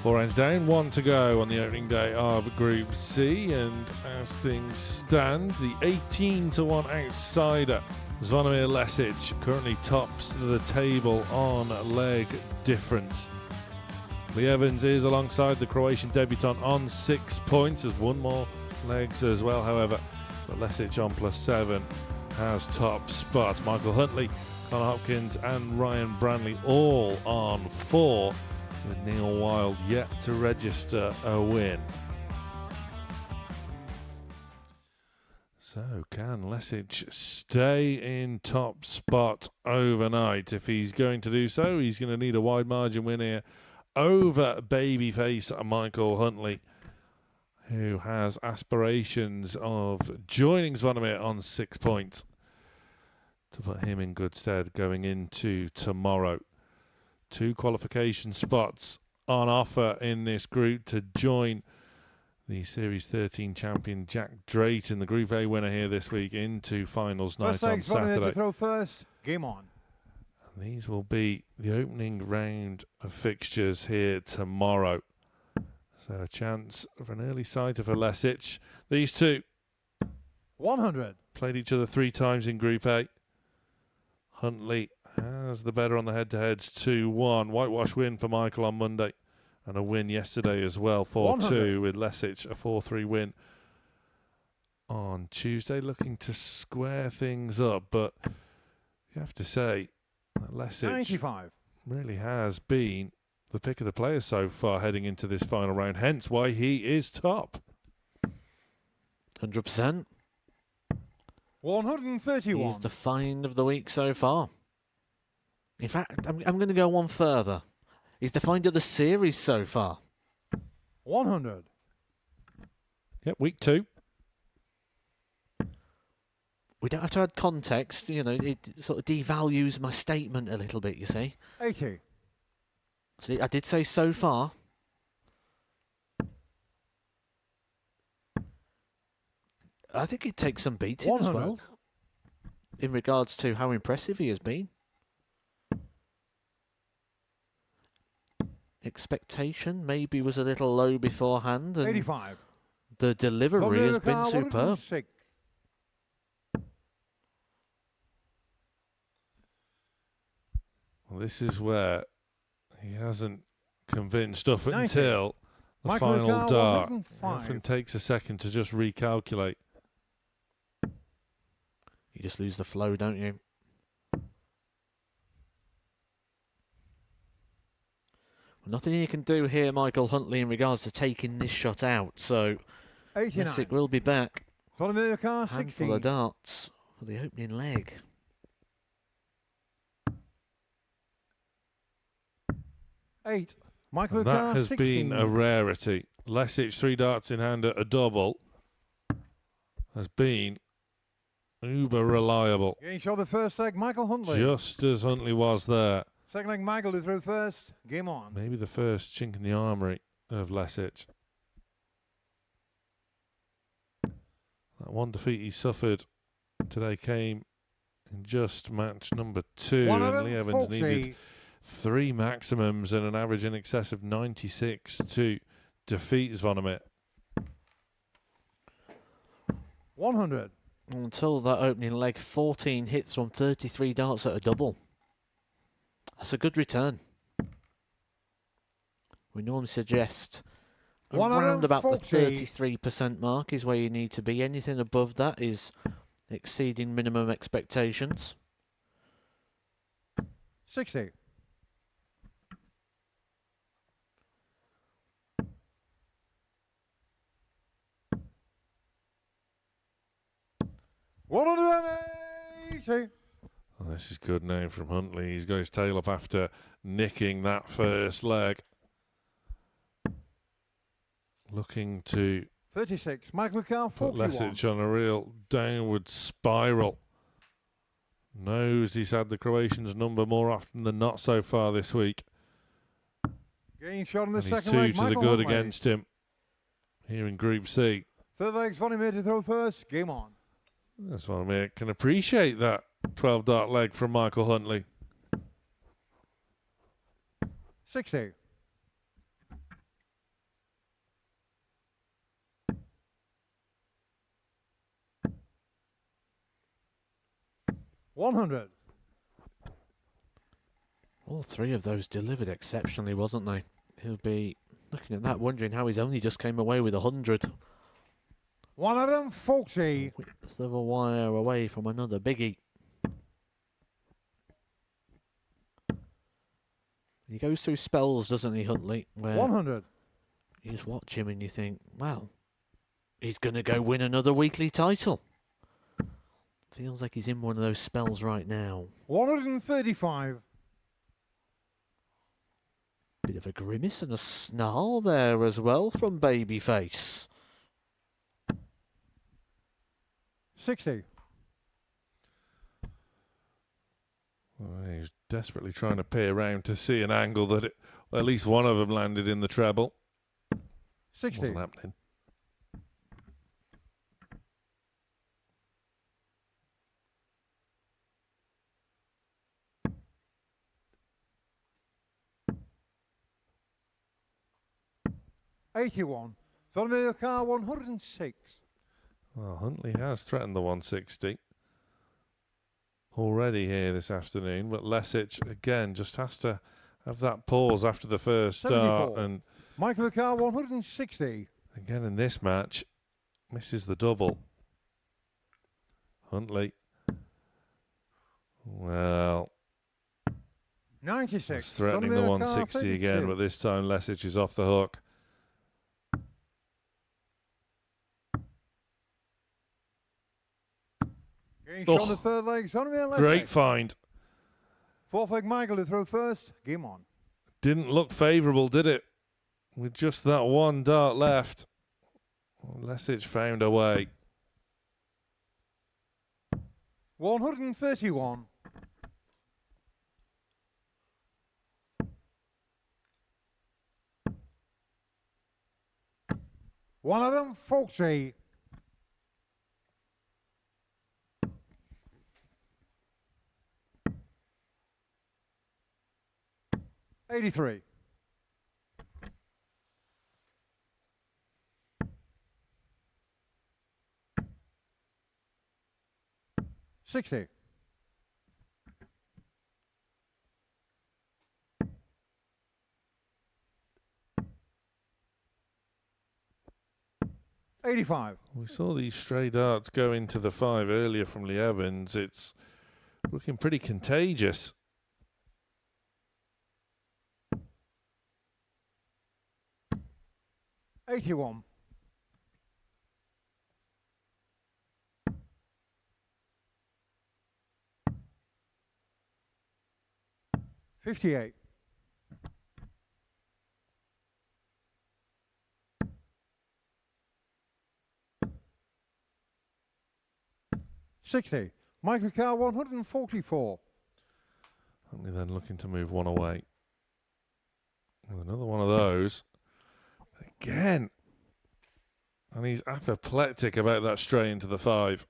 4 ends down, 1 to go on the opening day of Group C, and as things stand, the 18-1 outsider Zvonimir Lesic currently tops the table on leg difference. Lee Evans is alongside the Croatian debutant on 6 points, has won more legs as well, however, but Lesic on +7 has top spot. Michael Huntley, Connor Hopkins and Ryan Branley all on 4, with Neil Wild yet to register a win. So can Lesic stay in top spot overnight? If he's going to do so, he's going to need a wide margin win here over babyface Michael Huntley, who has aspirations of joining Zvonimir on 6 points to put him in good stead going into tomorrow. 2 qualification spots on offer in this group to join the Series 13 champion Jack Drayton, the Group A winner here this week, into finals night on Saturday. To throw first. Game on. And these will be the opening round of fixtures here tomorrow. So a chance for an early sighter for Lesic. These two 100. played each other 3 times in Group A. Huntley has the better on the head-to-heads, 2-1. Whitewash win for Michael on Monday, and a win yesterday as well, 4-2, with Lesic a 4-3 win on Tuesday, looking to square things up. But you have to say that Lesic 95. really has been the pick of the players so far heading into this final round, hence why he is top. 100%. 131. He's the find of the week so far. In fact, I'm going to go one further. He's the find of the series so far. 100. Yep, week 2. We don't have to add context, you know, it sort of devalues my statement a little bit, you see. 80. See, I did say so far. I think it takes some beating as well, in regards to how impressive he has been. Expectation maybe was a little low beforehand, and 85. the delivery has been superb. Well, this is where he hasn't convinced up 90. until the Michael final Ricard, dart. It 105. often takes a second to just recalculate. You just lose the flow, don't you? Well, nothing you can do here, Michael Huntley, in regards to taking this shot out. So, 89. Lesic will be back. Handful Handful of darts for the opening leg. 8. Michael And that Ricard, has 16. been a rarity. Lesic 3 darts in hand at a double has been uber reliable. Getting shot the first leg, Michael Huntley. Just as Huntley was there. Second leg, Michael to throw first. Game on. Maybe the first chink in the armoury of Lesic. That one defeat he suffered today came in just match number 2. And Lee Evans needed 3 maximums and an average in excess of 96 to defeat Zvonimir. 100. Until that opening leg, 14 hits from 33 darts at a double. That's a good return. We normally suggest around about the 33% mark is where you need to be. Anything above that is exceeding minimum expectations. 60. $180. Oh, this is good now from Huntley. He's got his tail up after nicking that first leg. Looking to 36. Michael Ricard, put 41. Lesic on a real downward spiral. Knows he's had the Croatians' number more often than not so far this week. Getting shot in the And he's second 2 leg, to the Michael good Huntley. against him here in Group C. Third leg's Zvonimir to throw first. Game on. That's what I mean. Can appreciate that 12 dart leg from Michael Huntley. 60. 100. All three of those delivered exceptionally, wasn't they? He'll be looking at that, wondering how he's only just came away with 100. 140. Width of a wire away from another biggie. He goes through spells, doesn't he, Huntley? Where 100. you just watch him and you think, well, he's going to go win another weekly title. Feels like he's in one of those spells right now. 135. Bit of a grimace and a snarl there as well from Babyface. 60. Well, he was desperately trying to peer around to see an angle that at least one of them landed in the treble. 60. Wasn't happening. $81. Vladimir Car 106. Well, Huntley has threatened the 160 already here this afternoon, but Lesic again just has to have that pause after the first start. 74. And Michael Car 160. again in this match, misses the double. Huntley, well, 96. was threatening the Vladimir Car 160 again, 32. but this time Lesic is off the hook. Game Oh. on the third leg. Vladimir Lesic. Great find. Fourth leg Michael to throw first. Game on. Didn't look favourable, did it? With just that one dart left. Lesic found a way. 131. One of them, 40. $83. $60. $85. We saw these stray darts go into the 5 earlier from Lee Evans. It's looking pretty contagious. $81. $58. $60. Michael Carr 144. Only then looking to move one away. With another one of those. Again. And he's apoplectic about that stray into the 5.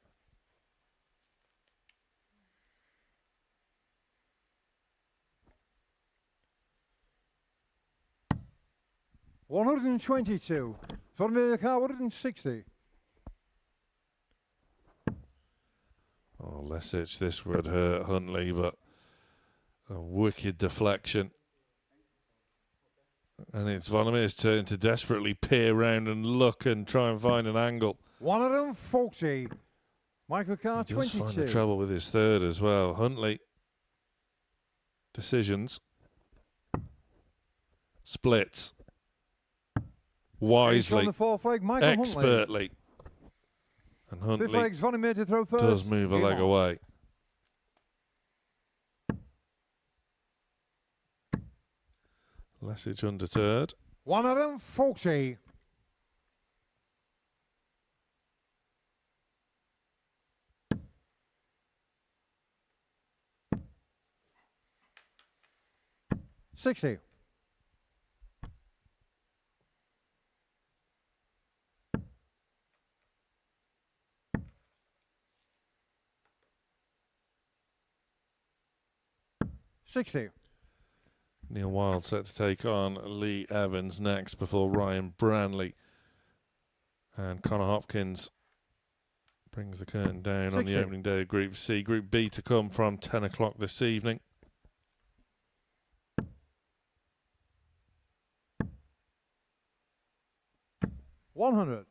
$122. Vladimir Carr 160. Oh, Lesic, this would hurt Huntley, but a wicked deflection. And it's Vladimir's turn to desperately peer around and look and try and find an angle. 140. Michael Carr He does 22. find the trouble with his third as well. Huntley, decisions, splits, wisely, on the fourth leg, Michael expertly. And Fifth Huntley leg's Vladimir to throw first. does move a Game leg on. away. Lesic undeterred. 140. $60. $60. Neil Wild set to take on Lee Evans next before Ryan Branley and Connor Hopkins Brings the curtain down on the 60. opening day of Group C. Group B to come from 10 o'clock this evening. $100.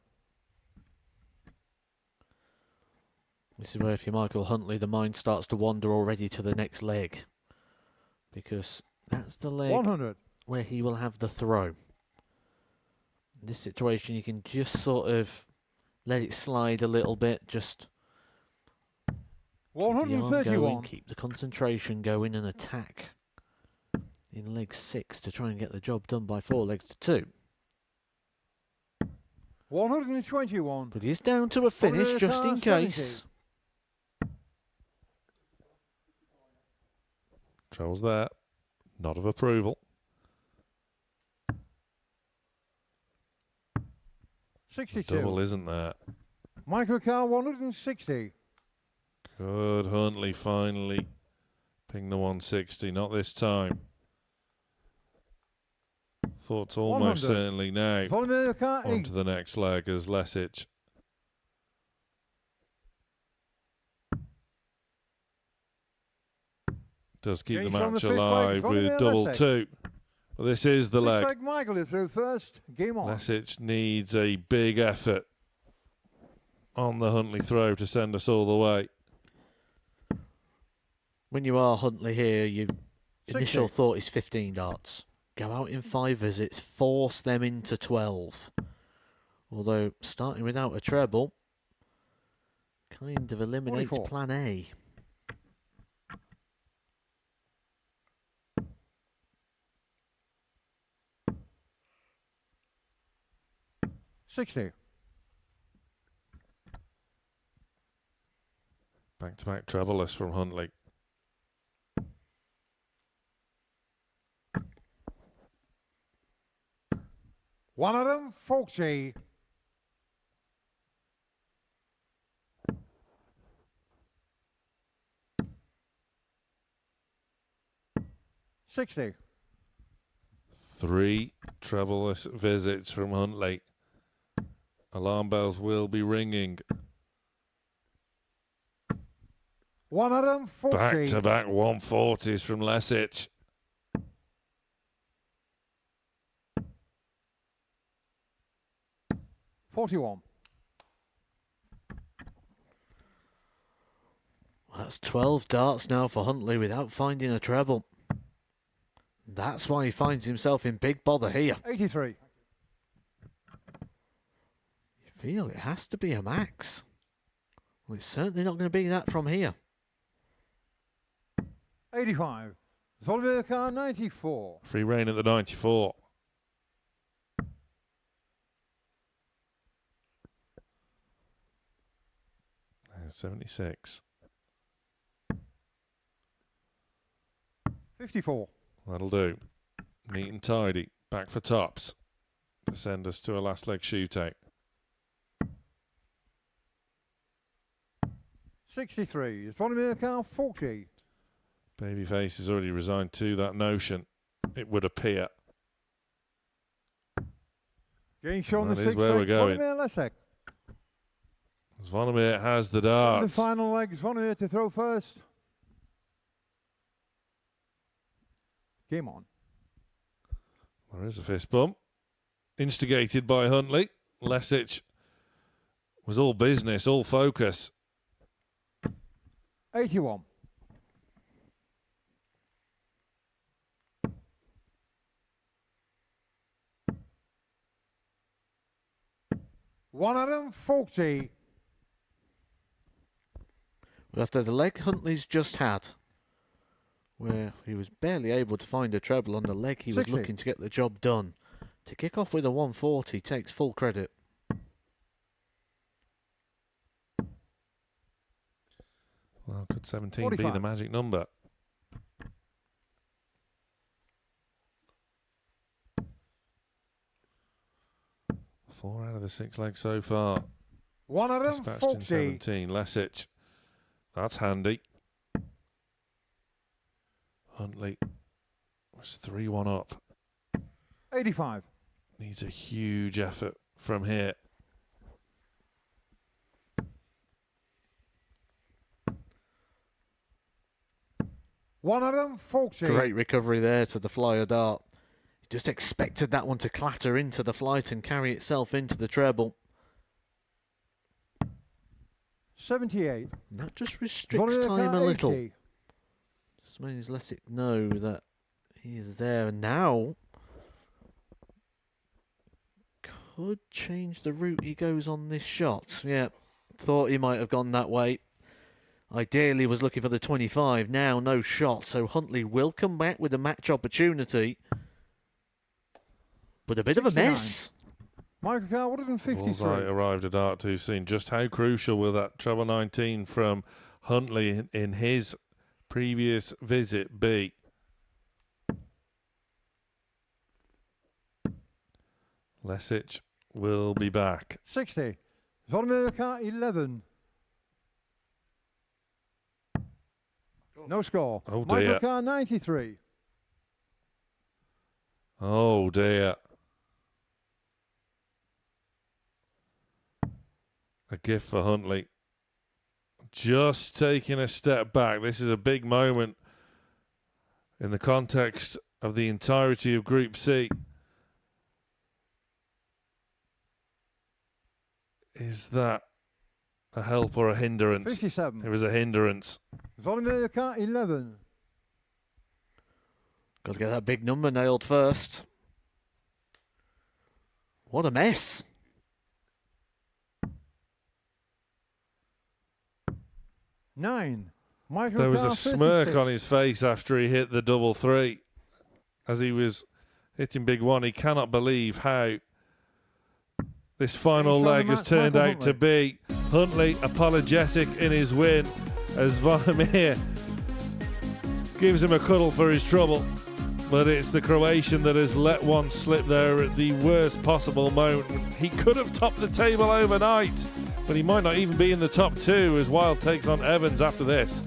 This is where, if you're Michael Huntley, the mind starts to wander already to the next leg, because that's the leg 100. where he will have the throw. In this situation, you can just sort of let it slide a little bit, just keep the arm 131. going, keep the concentration going, and attack in leg 6 to try and get the job done by 4 legs to 2. 121. But he's down to a finish just in case. Trebles there. Nod of approval. 62. Double, isn't there? Michael Carr, 160. Good. Huntley finally ping the 160. Not this time. Thoughts almost 100. certainly now. Vladimir Carr, On 8. to the next leg as Lesic. Does keep the Gates on the match fifth leg, alive with Vladimir double Lesic. 2. Well, this is the leg. Six-leg Michael is through first. Game on. Lesic needs a big effort on the Huntley throw to send us all the way. When you are Huntley here, your 60. initial thought is 15 darts. Go out in 5 visits, force them into 12. Although, starting without a treble kind of eliminates 44. plan A. $60. Back-to-back trebleless from Huntley. One of them, Folksy. $60. 3 trebleless visits from Huntley. Alarm bells will be ringing. One of them, Folksy. Back-to-back 140s from Lesic. $41. That's 12 darts now for Huntley without finding a treble. That's why he finds himself in big bother here. 83. You feel it has to be a max. Well, it's certainly not going to be that from here. 85. Vladimir Carr, 94. Free reign at the 94. And 76. 54. That'll do. Neat and tidy. Back for tops. To send us to a last leg shootout. 63. Vladimir Carr, 40. Babyface has already resigned to that notion, it would appear. Getting shown That the is six where we're leg, going. Vladimir Lesic. Zvonimir has the The darts. final leg, Vladimir to throw first. Game on. There is a fist bump. Instigated by Huntley. Lesic was all business, all focus. 81. One of them, 40. Well, after the leg Huntley's just had, where he was barely able to find a treble on the leg he was 60. looking to get the job done, to kick off with a 140 takes full credit. Well, could 17 be 45. the magic number? Four out of the 6 legs so far. One of them, Dispatched 40. in 17. Lesic. That's handy. Huntley was 3-1 up. 85. Needs a huge effort from here. 140. Great recovery there to the flyer dart. Just expected that one to clatter into the flight and carry itself into the treble. 78. And that just restricts time a little. 80. Just means let it know that he is there. And now could change the route he goes on this shot. Yeah, thought he might have gone that way. Ideally was looking for the 25. Now no shot, so Huntley will come back with a match opportunity. But a bit 69. Of a mess. Michael Carr, 153. Bullseye arrived a dart too soon. Just how crucial will that treble 19 from Huntley in his previous visit be? Lesic will be back. 60. Zvonimir Carr, 11. No score. Oh dear. Michael Carr, 93. Oh dear. A gift for Huntley. Just taking a step back. This is a big moment in the context of the entirety of Group C. Is that a help or a hindrance? 57. It was a hindrance. Zvonimir Carr, 11. Got to get that big number nailed first. What a mess. Nine. Michael There was Carr, a smirk 56. on his face after he hit the double three. As he was hitting big one, he cannot believe how this final leg has turned out to be. Huntley apologetic in his win as Zvonimir gives him a cuddle for his trouble. But it's the Croatian that has let one slip there at the worst possible moment. He could have topped the table overnight, but he might not even be in the top two as Wild takes on Evans after this.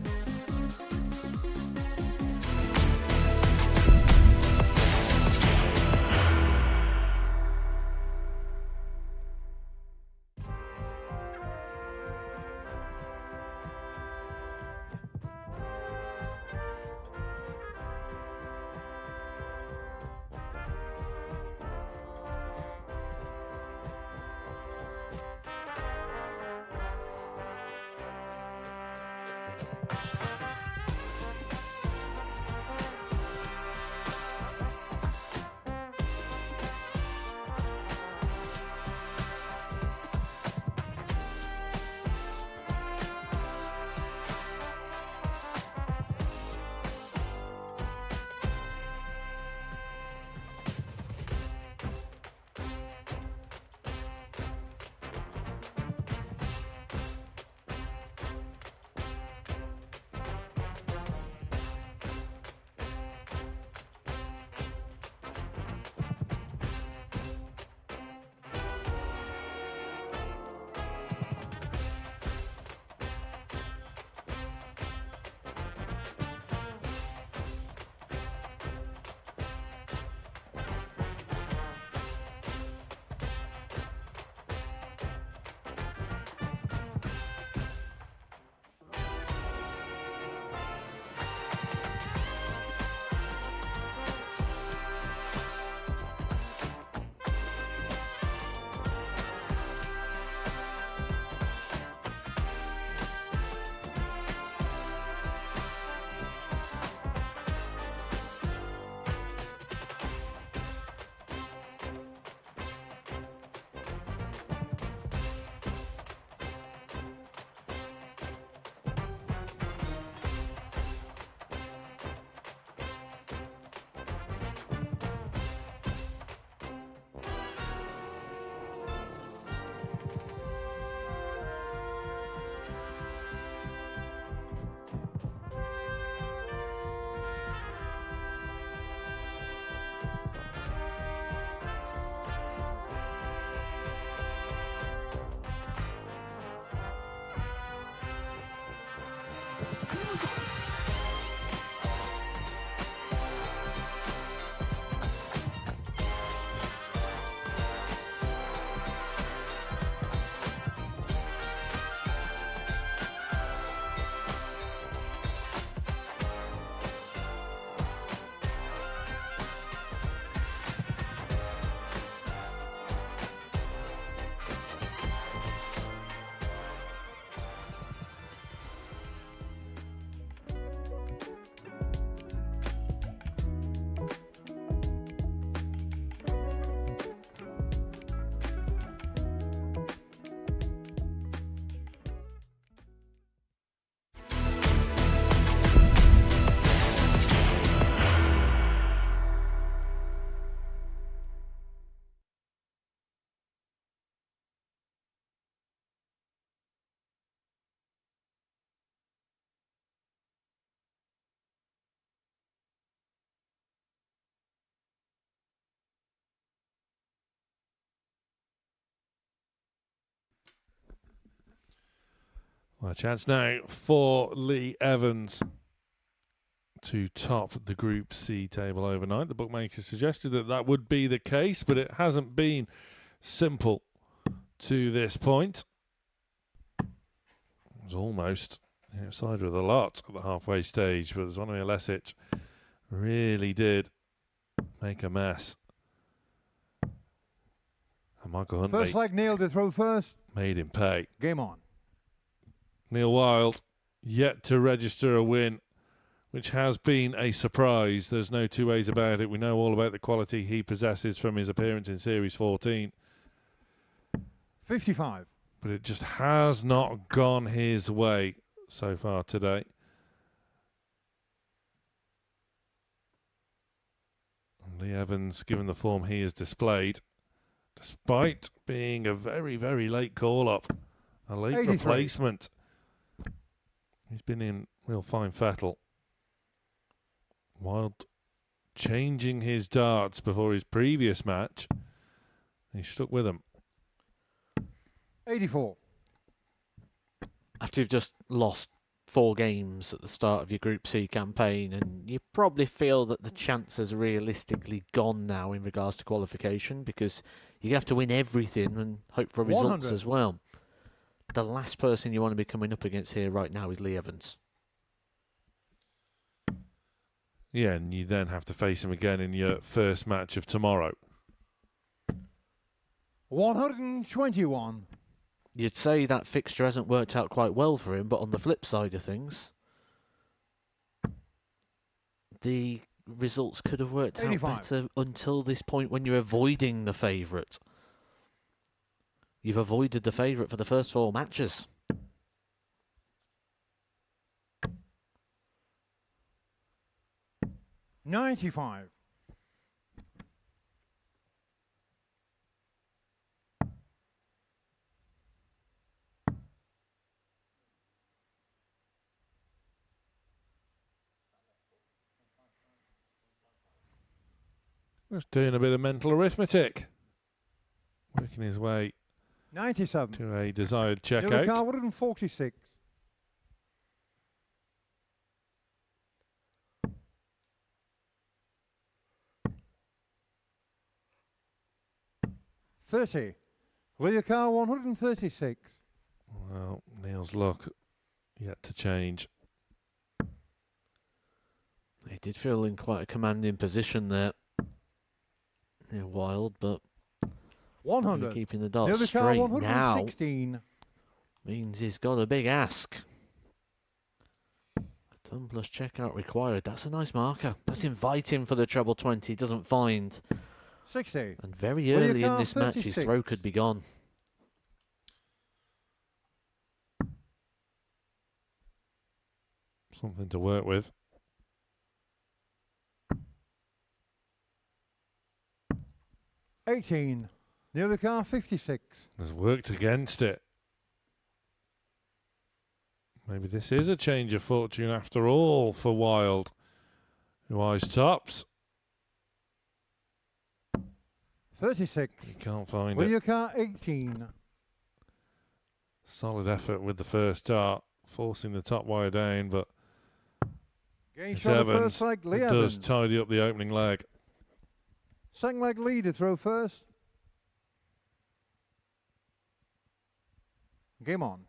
Well, a chance now for Lee Evans to top the Group C table overnight. The bookmakers suggested that that would be the case, but it hasn't been simple to this point. It was almost outside with a lot at the halfway stage, but Zvonimir Lesic really did make a mess. And Michael Huntley First leg, Neil to throw first. made him pay. Game on. Neil Wild yet to register a win, which has been a surprise. There's no two ways about it. We know all about the quality he possesses from his appearance in Series 14. 55. But it just has not gone his way so far today. And Lee Evans, given the form he has displayed, despite being a very, very late call-up, a late 83. replacement, he's been in real fine fettle. Wild changing his darts before his previous match. He stuck with them. 84. After you've just lost 4 games at the start of your Group C campaign, and you probably feel that the chance has realistically gone now in regards to qualification, because you have to win everything and hope for results 100. as well. The last person you want to be coming up against here right now is Lee Evans. Yeah, and you then have to face him again in your first match of tomorrow. 121. You'd say that fixture hasn't worked out quite well for him, but on the flip side of things, the results could have worked 85. out better until this point when you're avoiding the favourite. You've avoided the favourite for the first 4 matches. $95. Just doing a bit of mental arithmetic. Working his way 97. to a desired Neil checkout. 146. $30. Lee Car 136. Well, Neil's luck yet to change. He did feel in quite a commanding position there. Near Wild, but 100. keeping the Neil darts Car straight now 116. means he's got a big ask. Done plus checkout required. That's a nice marker. That's inviting for the treble 20. He doesn't find. 60. And very Lee early in Car this match, his 36. throw could be gone. Something to work with. $18. Neil Car 56. Has worked against it. Maybe this is a change of fortune after all for Wild, who eyes tops. 36. He can't find Lee it. Car 18. Solid effort with the first dart, forcing the top wire down, but Game it's shot of Evans first leg, Lee who Evans. does tidy up the opening leg. Second leg, Lee to throw first. Game on.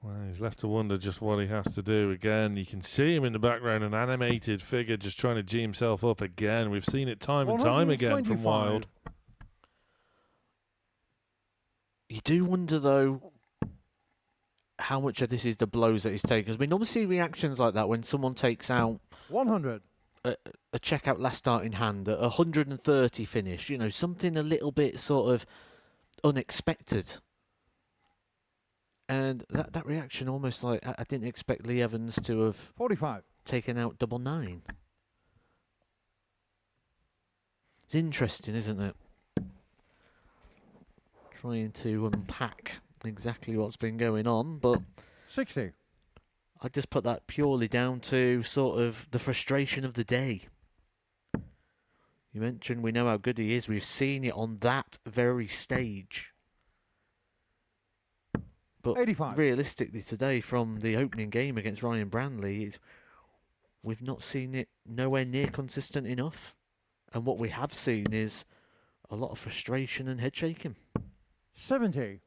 Well, he's left to wonder just what he has to do again. You can see him in the background, an animated figure just trying to G himself up again. We've seen it time and time again from 125. Wild. You do wonder, though, how much of this is the blows that he's taken. Because we normally see reactions like that when someone takes out 100. a checkout last start in hand, a 130 finish, you know, something a little bit sort of unexpected. And that reaction almost like, I didn't expect Lee Evans to have 45. taken out double 9. It's interesting, isn't it? Trying to unpack exactly what's been going on, but 60. I just put that purely down to sort of the frustration of the day. You mentioned we know how good he is. We've seen it on that very stage. But 85. realistically today, from the opening game against Ryan Brandley, we've not seen it nowhere near consistent enough. And what we have seen is a lot of frustration and head shaking. 70.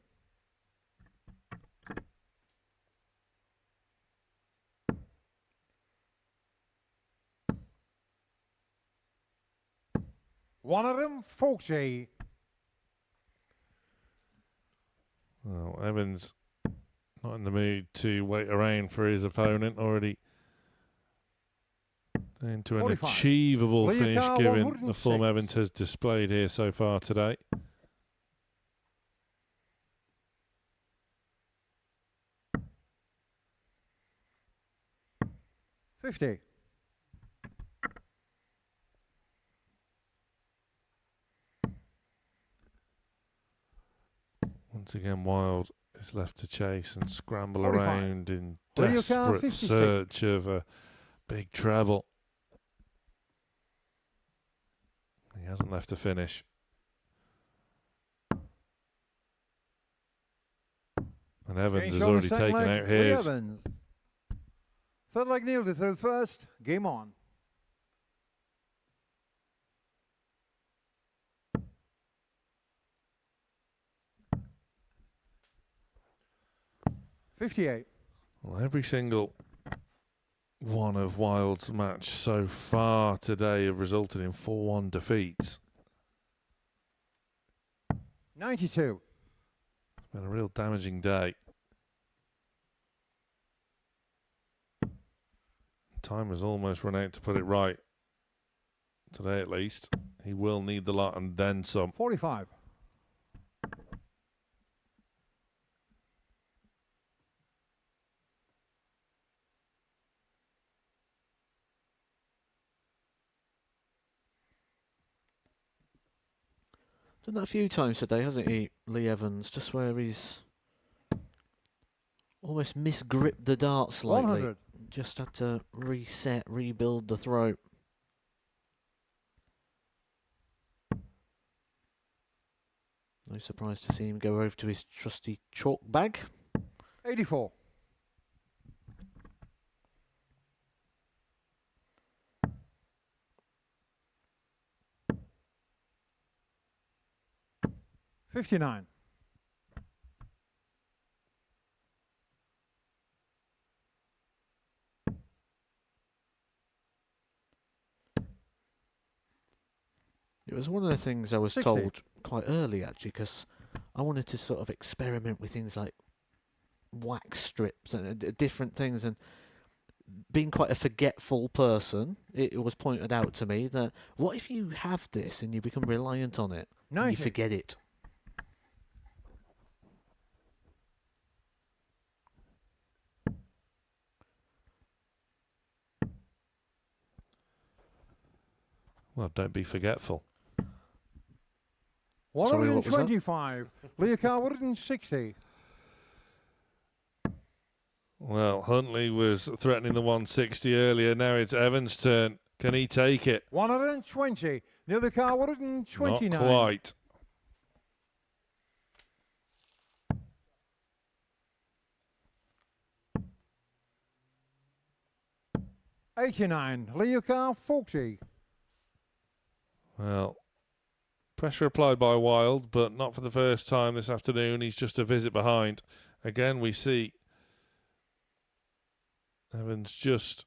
$140. Well, Evans not in the mood to wait around for his opponent. Already into an 45. achievable Lee finish Carr, given the 106. form Evans has displayed here so far today. $50. Once again, Wild is left to chase and scramble 45. around in Lee Carr, desperate 56. search of a big treble. He hasn't left to finish. And Evans has already taken out his. Evans. Third leg nailed it through first. Game on. $58. Well, every single one of Wild's match so far today have resulted in 4-1 defeats. 92. It's been a real damaging day. Time has almost run out to put it right. Today at least. He will need the lot and then some. 45. Done that a few times today, hasn't he, Lee Evans? Just where he's almost misgripped the dart slightly. 100. Just had to reset, rebuild the throw. No surprise to see him go over to his trusty chalk bag. 84. $59. It was one of the things I was 60. told quite early, actually, because I wanted to sort of experiment with things like wax strips and different things, and being quite a forgetful person, it was pointed out to me that what if you have this and you become reliant on it and you 90. forget it? Well, don't be forgetful. Sorry, what was that? 125. Lee Carr, 160. Well, Huntley was threatening the 160 earlier. Now it's Evans' turn. Can he take it? 120. Near the car, 129. Not quite. $89. Lee Carr, 40. Well, pressure applied by Wild, but not for the first time this afternoon. He's just a visit behind. Again, we see Evans just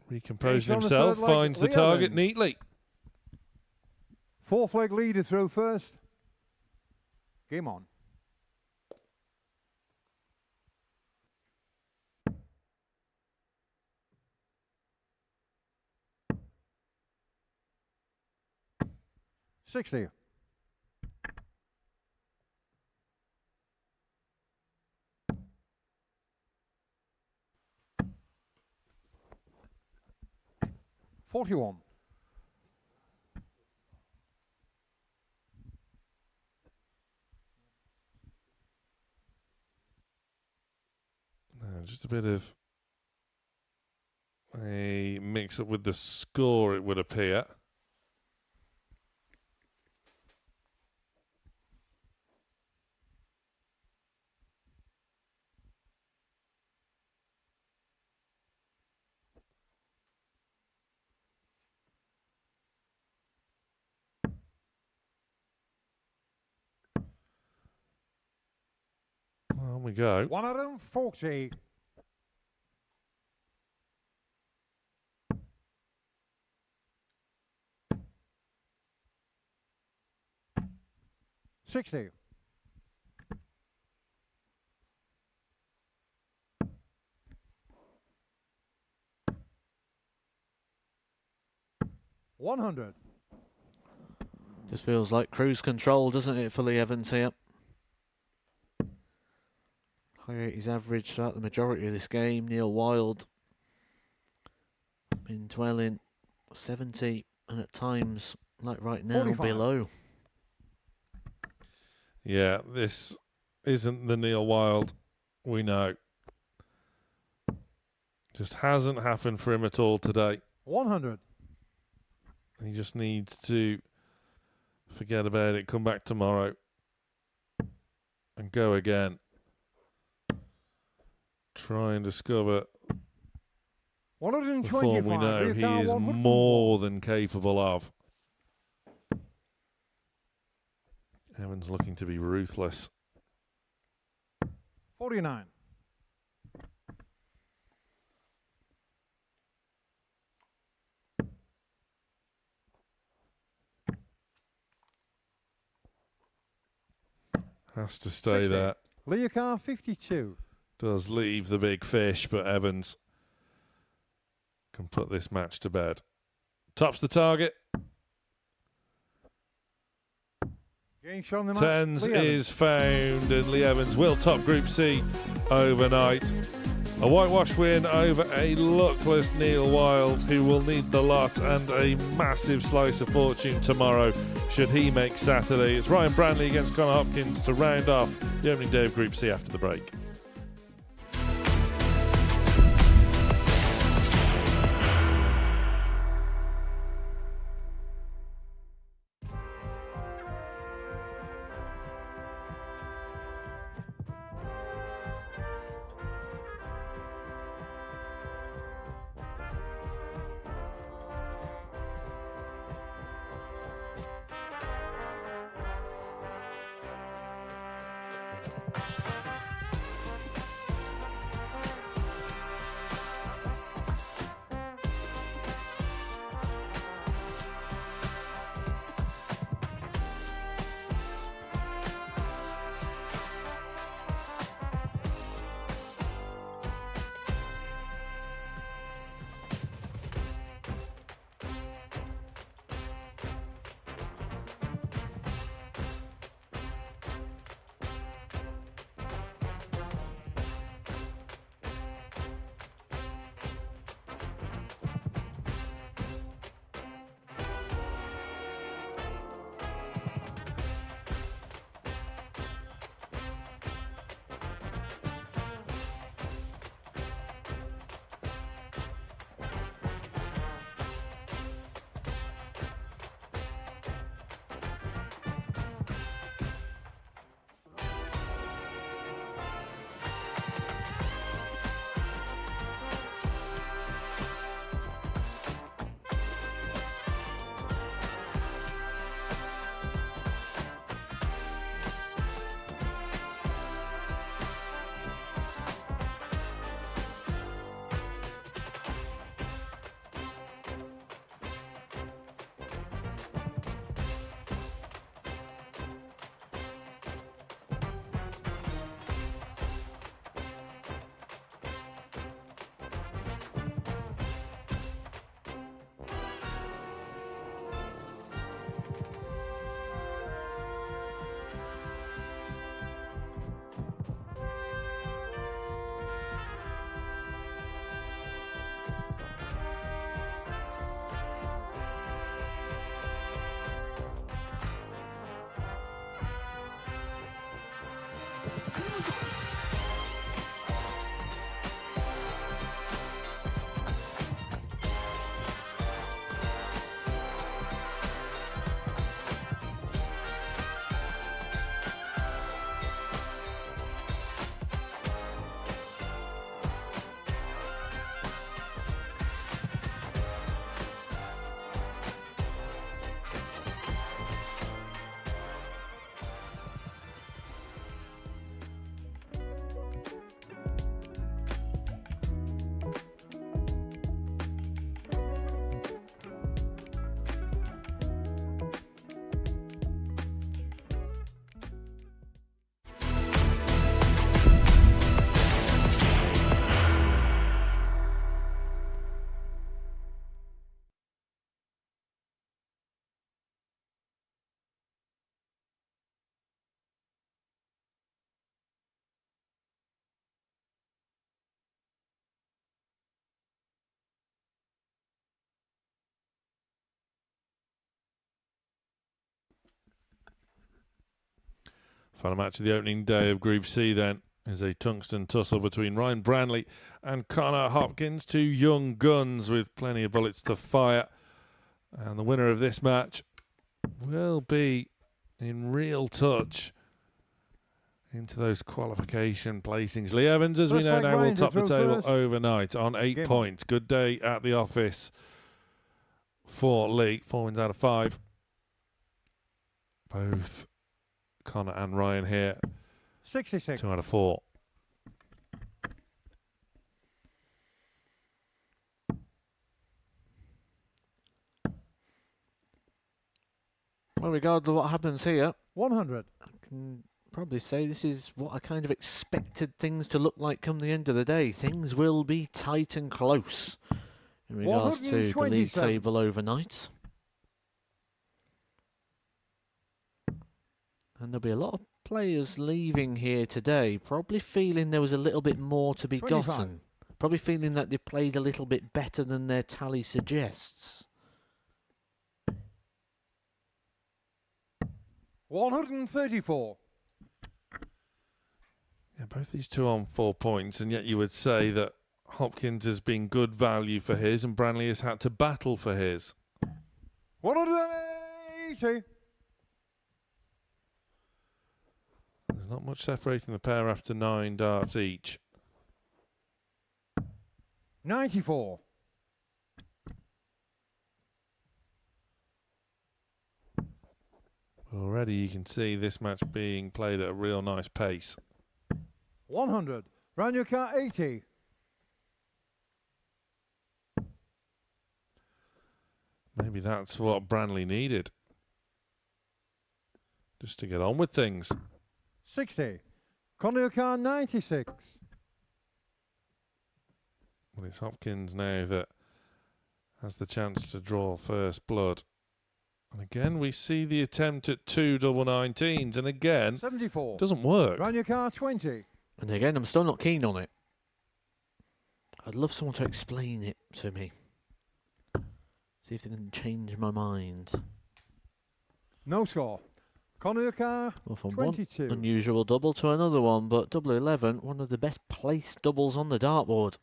recomposing himself, finds the target neatly. Fourth leg leader through first. Game on. $60. $41. Just a bit of a mix-up with the score, it would appear. On we go. 140. $60. $100. Just feels like cruise control, doesn't it, for Lee Evans here? High 80s average throughout the majority of this game. Neil Wild been dwelling 70 and at times, like right now, 45. below. Yeah, this isn't the Neil Wild we know. Just hasn't happened for him at all today. 100. He just needs to forget about it, come back tomorrow and go again. Try and discover the 125. form we know he is more than capable of. Evans looking to be ruthless. 49. Has to stay 60. there. Liakar 52. Does leave the big fish, but Evans can put this match to bed. Tops the target. On the match, Tens Lee Evans. is found, and Lee Evans will top Group C overnight. A whitewash win over a luckless Neil Wild, who will need the lot and a massive slice of fortune tomorrow should he make Saturday. It's Ryan Branley against Connor Hopkins to round off the opening day of Group C after the break. Final match of the opening day of Group C then is a tungsten tussle between Ryan Branley and Connor Hopkins, two young guns with plenty of bullets to fire. And the winner of this match will be in real touch into those qualification placings. Lee Evans, as we know now, will top the table overnight on 8 points. Good day at the office for Lee. 4 wins out of 5. Both Connor and Ryan here. 66. 2 out of 4. Well, regardless of what happens here, 100. I can probably say this is what I kind of expected things to look like come the end of the day. Things will be tight and close in regards to the league table overnight. And there'll be a lot of players leaving here today, probably feeling there was a little bit more to be 25. gotten. Probably feeling that they played a little bit better than their tally suggests. 134. Yeah, both these two on 4 points, and yet you would say that Hopkins has been good value for his and Branley has had to battle for his. 180. There's not much separating the pair after 9 darts each. 94. But already you can see this match being played at a real nice pace. 100. Round your car, 80. Maybe that's what Branley needed. Just to get on with things. 60. Connor car, 96. Well, it's Hopkins now that has the chance to draw first blood. And again, we see the attempt at 2 double 19s, and again, 74. doesn't work. Round your car, 20. And again, I'm still not keen on it. I'd love someone to explain it to me. See if they can change my mind. No score. Connor car, Well, from 22. one unusual double to another one, but double 11, one of the best placed doubles on the dartboard.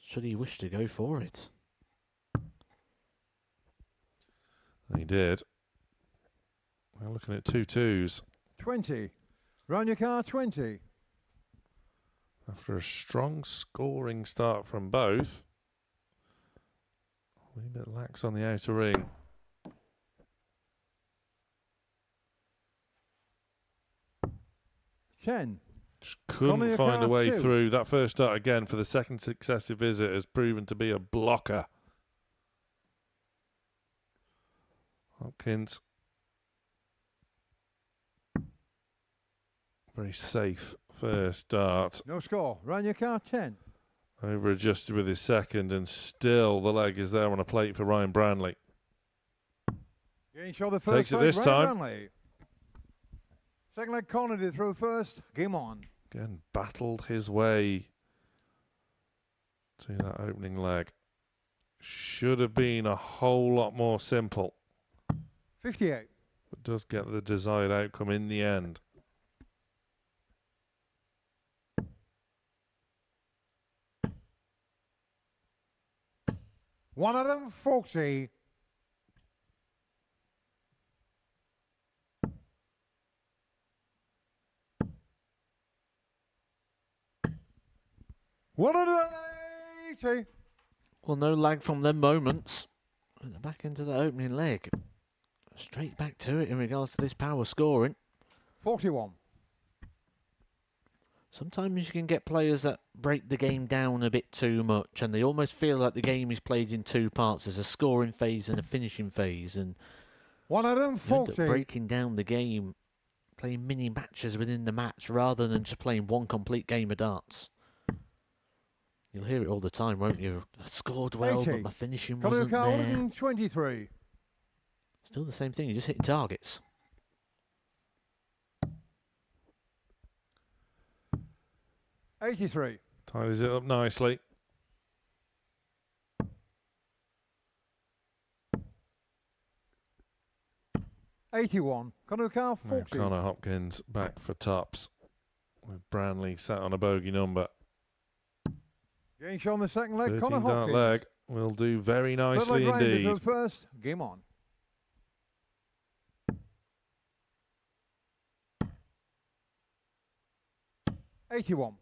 Should he wish to go for it? He did. We're looking at 2 2s. 20. Round your car, 20. After a strong scoring start from both. A wee bit lax on the outer ring. Ten. Just couldn't find a way through. That first start again for the second successive visit has proven to be a blocker. Hopkins. Very safe first start. No score. Round your car, 10. Over adjusted with his second, and still the leg is there on a plate for Ryan Branley. Getting shot the first Takes it leg, this Ryan time. Branley. Second leg, Connor did through first. Game on. Again, battled his way to that opening leg. Should have been a whole lot more simple. 58. But does get the desired outcome in the end. One of them, 40. One of them, 80. Well, no lag from them moments. At the back end of the opening leg. Straight back to it in regards to this power scoring. 41. Sometimes you can get players that break the game down a bit too much and they almost feel like the game is played in 2 parts. There's a scoring phase and a finishing phase, and One of them, you end 40. up breaking down the game, playing mini matches within the match rather than just playing one complete game of darts. You'll hear it all the time, won't you? I scored well, 80. but my finishing Connor wasn't car, there. 123. Still the same thing, you're just hitting targets. $83. Tidies it up nicely. 81. Connor Carr, And 40. Connor Hopkins back for tops, with Branley sat on a bogey number. Getting shot on the second leg, 13 Connor dart Hopkins. leg will do very Third nicely leg round indeed. to first. Game on. $81.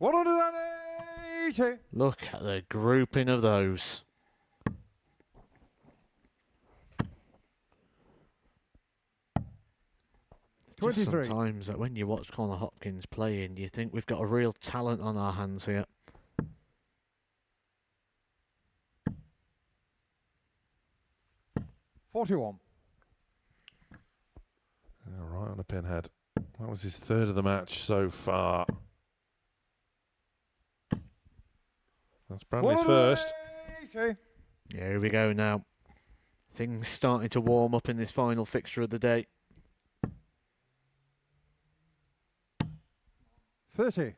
$180. Look at the grouping of those. Just 23. sometimes that when you watch Connor Hopkins playing, you think we've got a real talent on our hands here. $41. Right on a pinhead. That was his third of the match so far. That's Branley's first. 180. Here we go now. Things starting to warm up in this final fixture of the day. 30.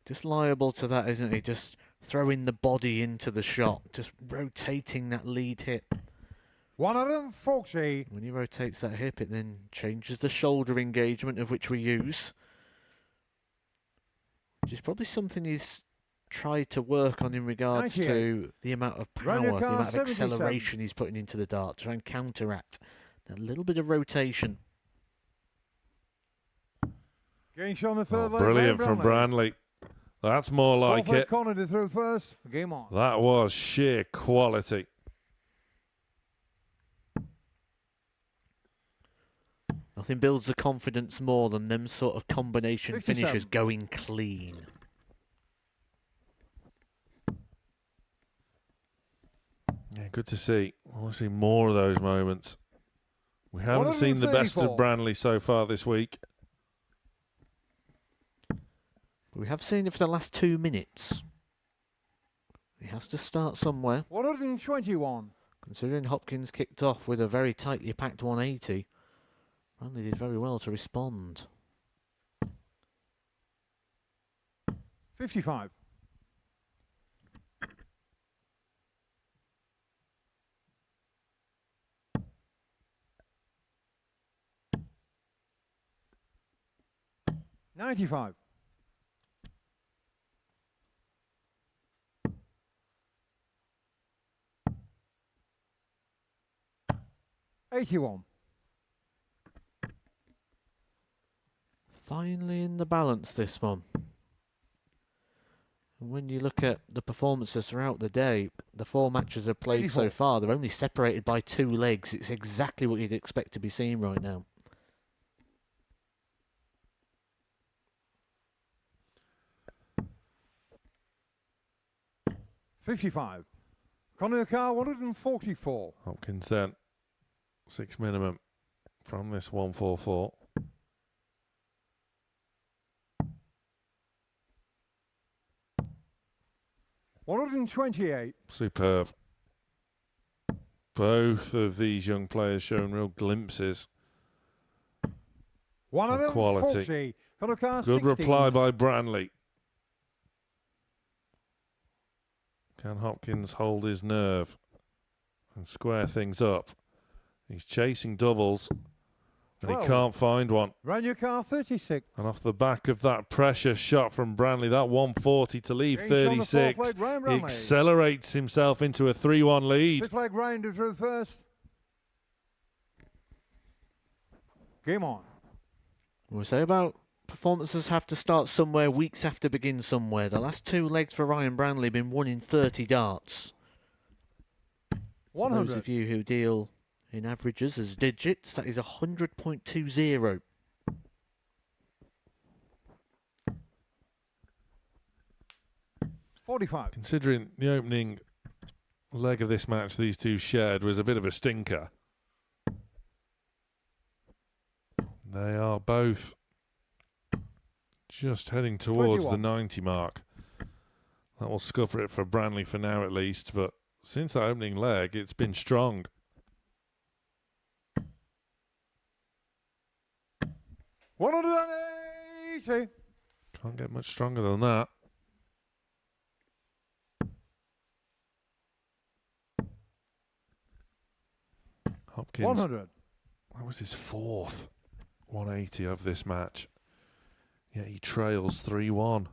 Just liable to that, isn't he? Just throwing the body into the shot, just rotating that lead hip. 140. When he rotates that hip, it then changes the shoulder engagement of which we use, which is probably something he's tried to work on in regards 98. to the amount of power, Run your the car, amount of 77. acceleration he's putting into the dart, try and counteract that little bit of rotation. Getting shot on the Oh, third leg. brilliant Ryan from Branley. That's more like Fourth leg it. Connor to through first. Game on. That was sheer quality. Nothing builds the confidence more than them sort of combination 57. finishes going clean. Yeah, good to see. I want to see more of those moments. We haven't seen the best of 134. Branley so far this week. But we have seen it for the last 2 minutes. He has to start somewhere. 121. Considering Hopkins kicked off with a very tightly packed 180, Branley did very well to respond. 55. $95. $81. Finally in the balance, this one. And when you look at the performances throughout the day, the 4 matches I've played so 84. far, they're only separated by 2 legs. It's exactly what you'd expect to be seeing right now. $55. Connor Carr, 144. Hopkins then. 6 minimum from this 144. $128. Superb. Both of these young players showing real glimpses. $140. Quality. Connor Carr, Good 16. reply by Branley. Can Hopkins hold his nerve and square things up? He's chasing doubles, and 12. he can't find one. Run your car, 36. And off the back of that pressure shot from Branley, that 140 to leave Change on the fourth 36, leg, Ryan he Branley. accelerates himself into a 3-1 lead. Fifth leg round to through first. Game on. We say about performances have to start somewhere, weeks have to begin somewhere. The last 2 legs for Ryan Branley have been won in 30 darts. For those 100. of you who deal in averages as digits, that is 100.20. $45. Considering the opening leg of this match these two shared was a bit of a stinker. They are both just heading towards 21. the 90 mark. That will scupper it for Branley for now at least, but since that opening leg, it's been strong. 180. Can't get much stronger than that. Hopkins. 100. That was his 4th 180 of this match. Yet he trails 3-1.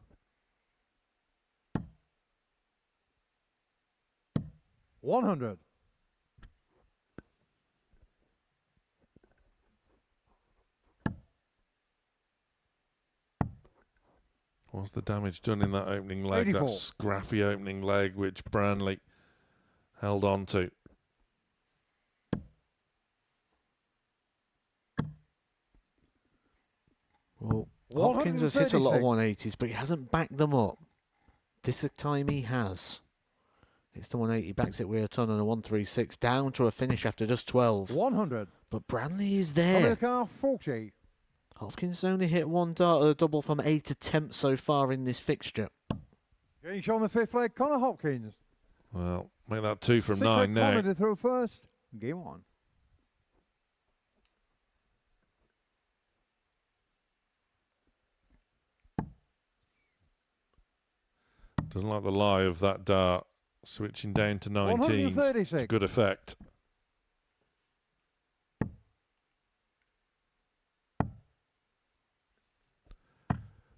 100. What's the damage done in that opening leg? 84. That scrappy opening leg which Branley held on to. Well, Hopkins has hit a lot of 180s, but he hasn't backed them up. This time he has. It's the 180, backs it with a ton and a 136, down to a finish after just 12. 100. But Branley is there. Car 40. Hopkins only hit one double from 8 attempts so far in this fixture. Getting on the 5th leg, Connor Hopkins. Well, make that 2 from 6 9 now. to throw first. Game on. Doesn't like the lie of that dart. Switching down to 19 to good effect.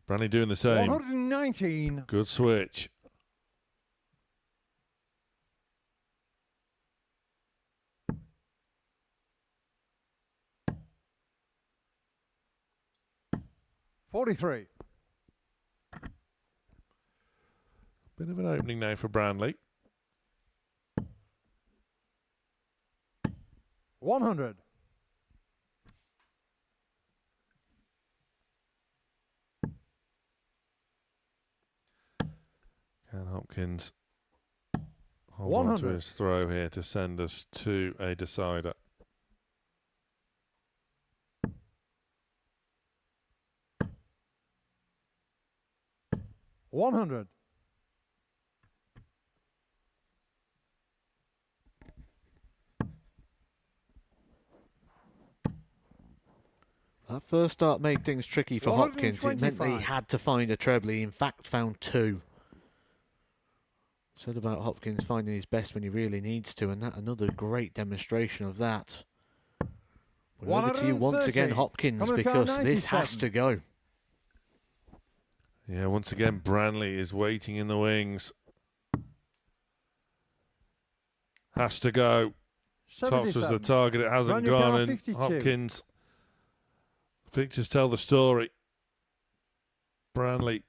Branley doing the same. 119. Good switch. $43. Bit of an opening now for Branley. 100. Can Hopkins hold on to his throw here to send us to a decider? $100. That first start made things tricky for Hopkins. It meant that he had to find a treble. He in fact found 2. Said about Hopkins finding his best when he really needs to, and that another great demonstration of that. Well, over to you once again, Hopkins, because this has to go. Yeah, once again, Branley is waiting in the wings. Has to go. Tops was the target. It hasn't gone, and 52. Hopkins. Pictures tell the story. Branley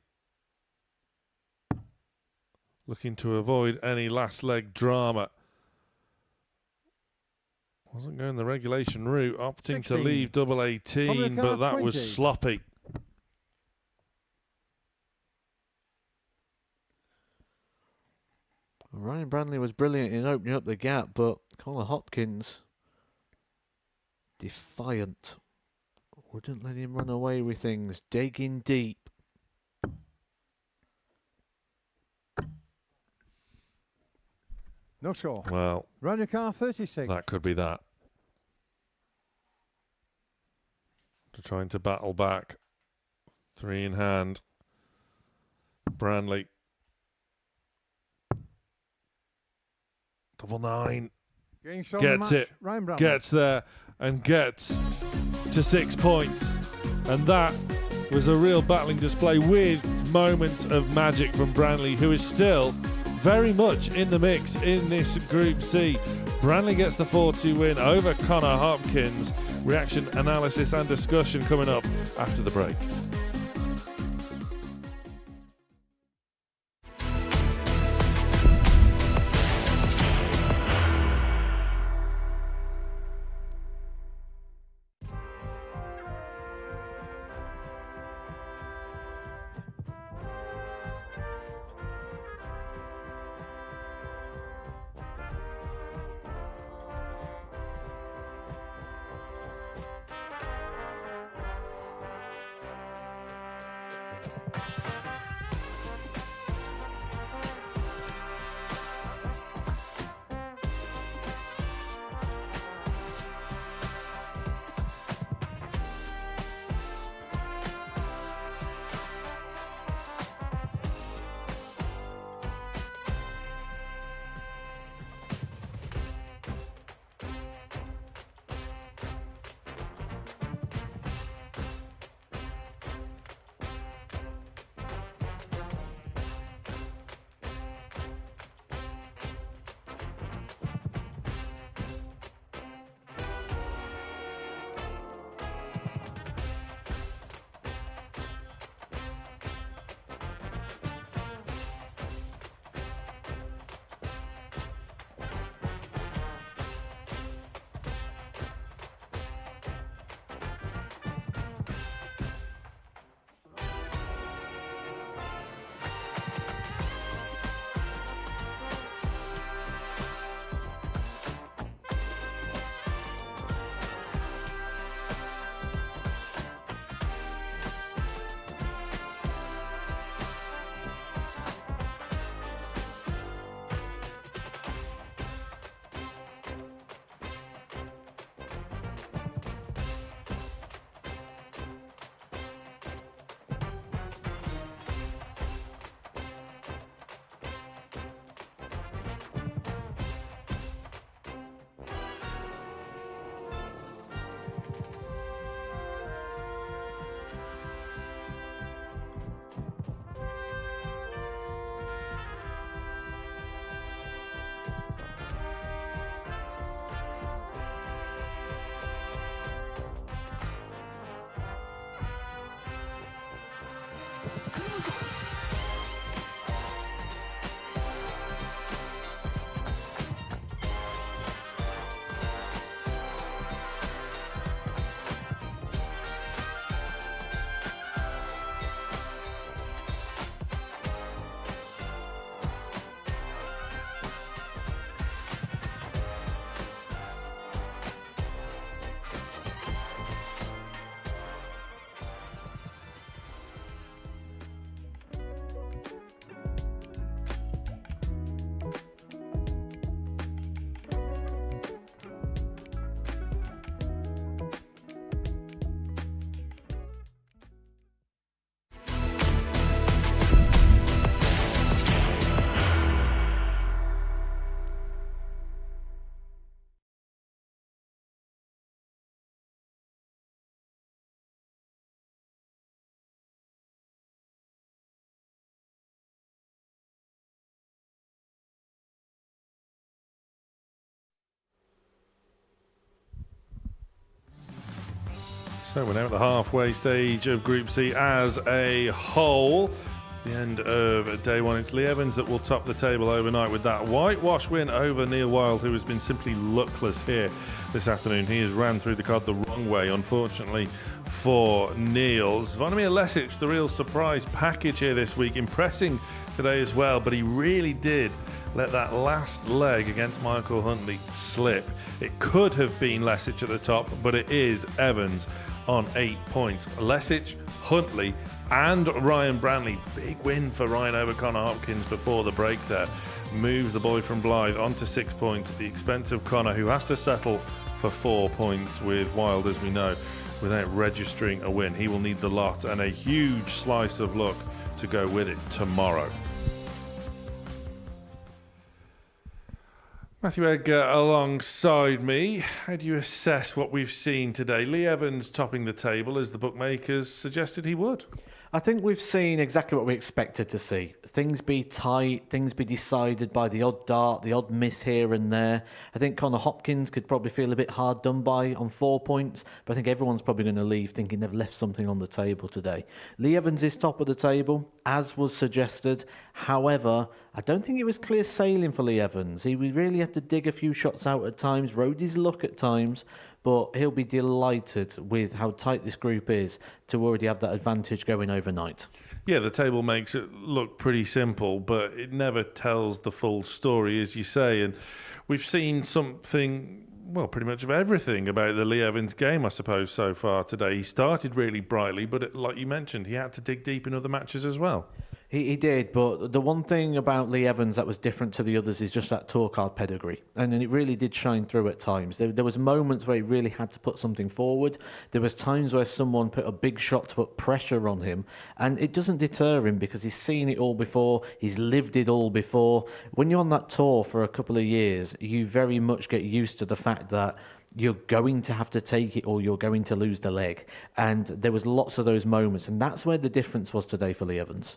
looking to avoid any last leg drama. Wasn't going the regulation route, opting 16. to leave double 18, but that 20. was sloppy. Ryan Branley was brilliant in opening up the gap, but Connor Hopkins, defiant. Wouldn't let him run away with things, digging deep. No score. Well, Run your car 36. that could be that. Trying to battle back. 3 in hand. Branley. Double 9. Gets it. Gets there and gets to 6 points. And that was a real battling display with moments of magic from Branley, who is still very much in the mix in this Group C. Branley gets the 4-2 win over Connor Hopkins. Reaction, analysis and discussion coming up after the break. So we're now at the halfway stage of Group C as a whole. The end of day one. It's Lee Evans that will top the table overnight with that whitewash win over Neil Wilde, who has been simply luckless here this afternoon. He has ran through the card the wrong way, unfortunately, for Neil. Zvonimir Lesic, the real surprise package here this week, impressing today as well, but he really did let that last leg against Michael Huntley slip. It could have been Lesic at the top, but it is Evans on 8 points. Lesic, Huntley and Ryan Branley. Big win for Ryan over Connor Hopkins before the break there. Moves the boy from Blythe onto 6 points at the expense of Connor, who has to settle for 4 points with Wilde, as we know, without registering a win. He will need the lot and a huge slice of luck to go with it tomorrow. Matthew Edgar alongside me. How do you assess what we've seen today? Lee Evans topping the table as the bookmakers suggested he would. I think we've seen exactly what we expected to see. Things be tight, things be decided by the odd dart, the odd miss here and there. I think Connor Hopkins could probably feel a bit hard done by on 4 points, but I think everyone's probably going to leave thinking they've left something on the table today. Lee Evans is top of the table, as was suggested. However, I don't think it was clear sailing for Lee Evans. He really had to dig a few shots out at times, rode his luck at times, but he'll be delighted with how tight this group is to already have that advantage going overnight. Yeah, the table makes it look pretty simple, but it never tells the full story, as you say. And we've seen something, well, pretty much of everything about the Lee Evans game, I suppose, so far today. He started really brightly, but like you mentioned, he had to dig deep in other matches as well. He did, but the one thing about Lee Evans that was different to the others is just that tour card pedigree. And it really did shine through at times. There was moments where he really had to put something forward. There was times where someone put a big shot to put pressure on him. And it doesn't deter him because he's seen it all before. He's lived it all before. When you're on that tour for a couple of years, you very much get used to the fact that you're going to have to take it or you're going to lose the leg. And there was lots of those moments. And that's where the difference was today for Lee Evans.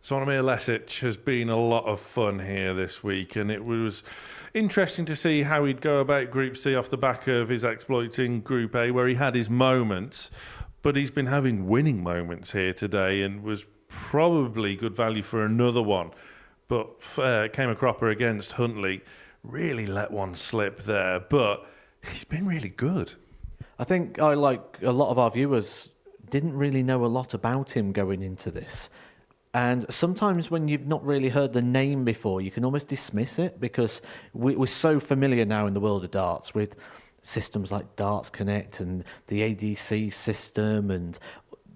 Zvonimir Lesic has been a lot of fun here this week, and it was interesting to see how he'd go about Group C off the back of his exploits in Group A, where he had his moments, but he's been having winning moments here today and was probably good value for another one. But came a cropper against Huntley, really let one slip there, but he's been really good. I think like a lot of our viewers, didn't really know a lot about him going into this. And sometimes when you've not really heard the name before, you can almost dismiss it because we're so familiar now in the world of darts with systems like Darts Connect and the ADC system and,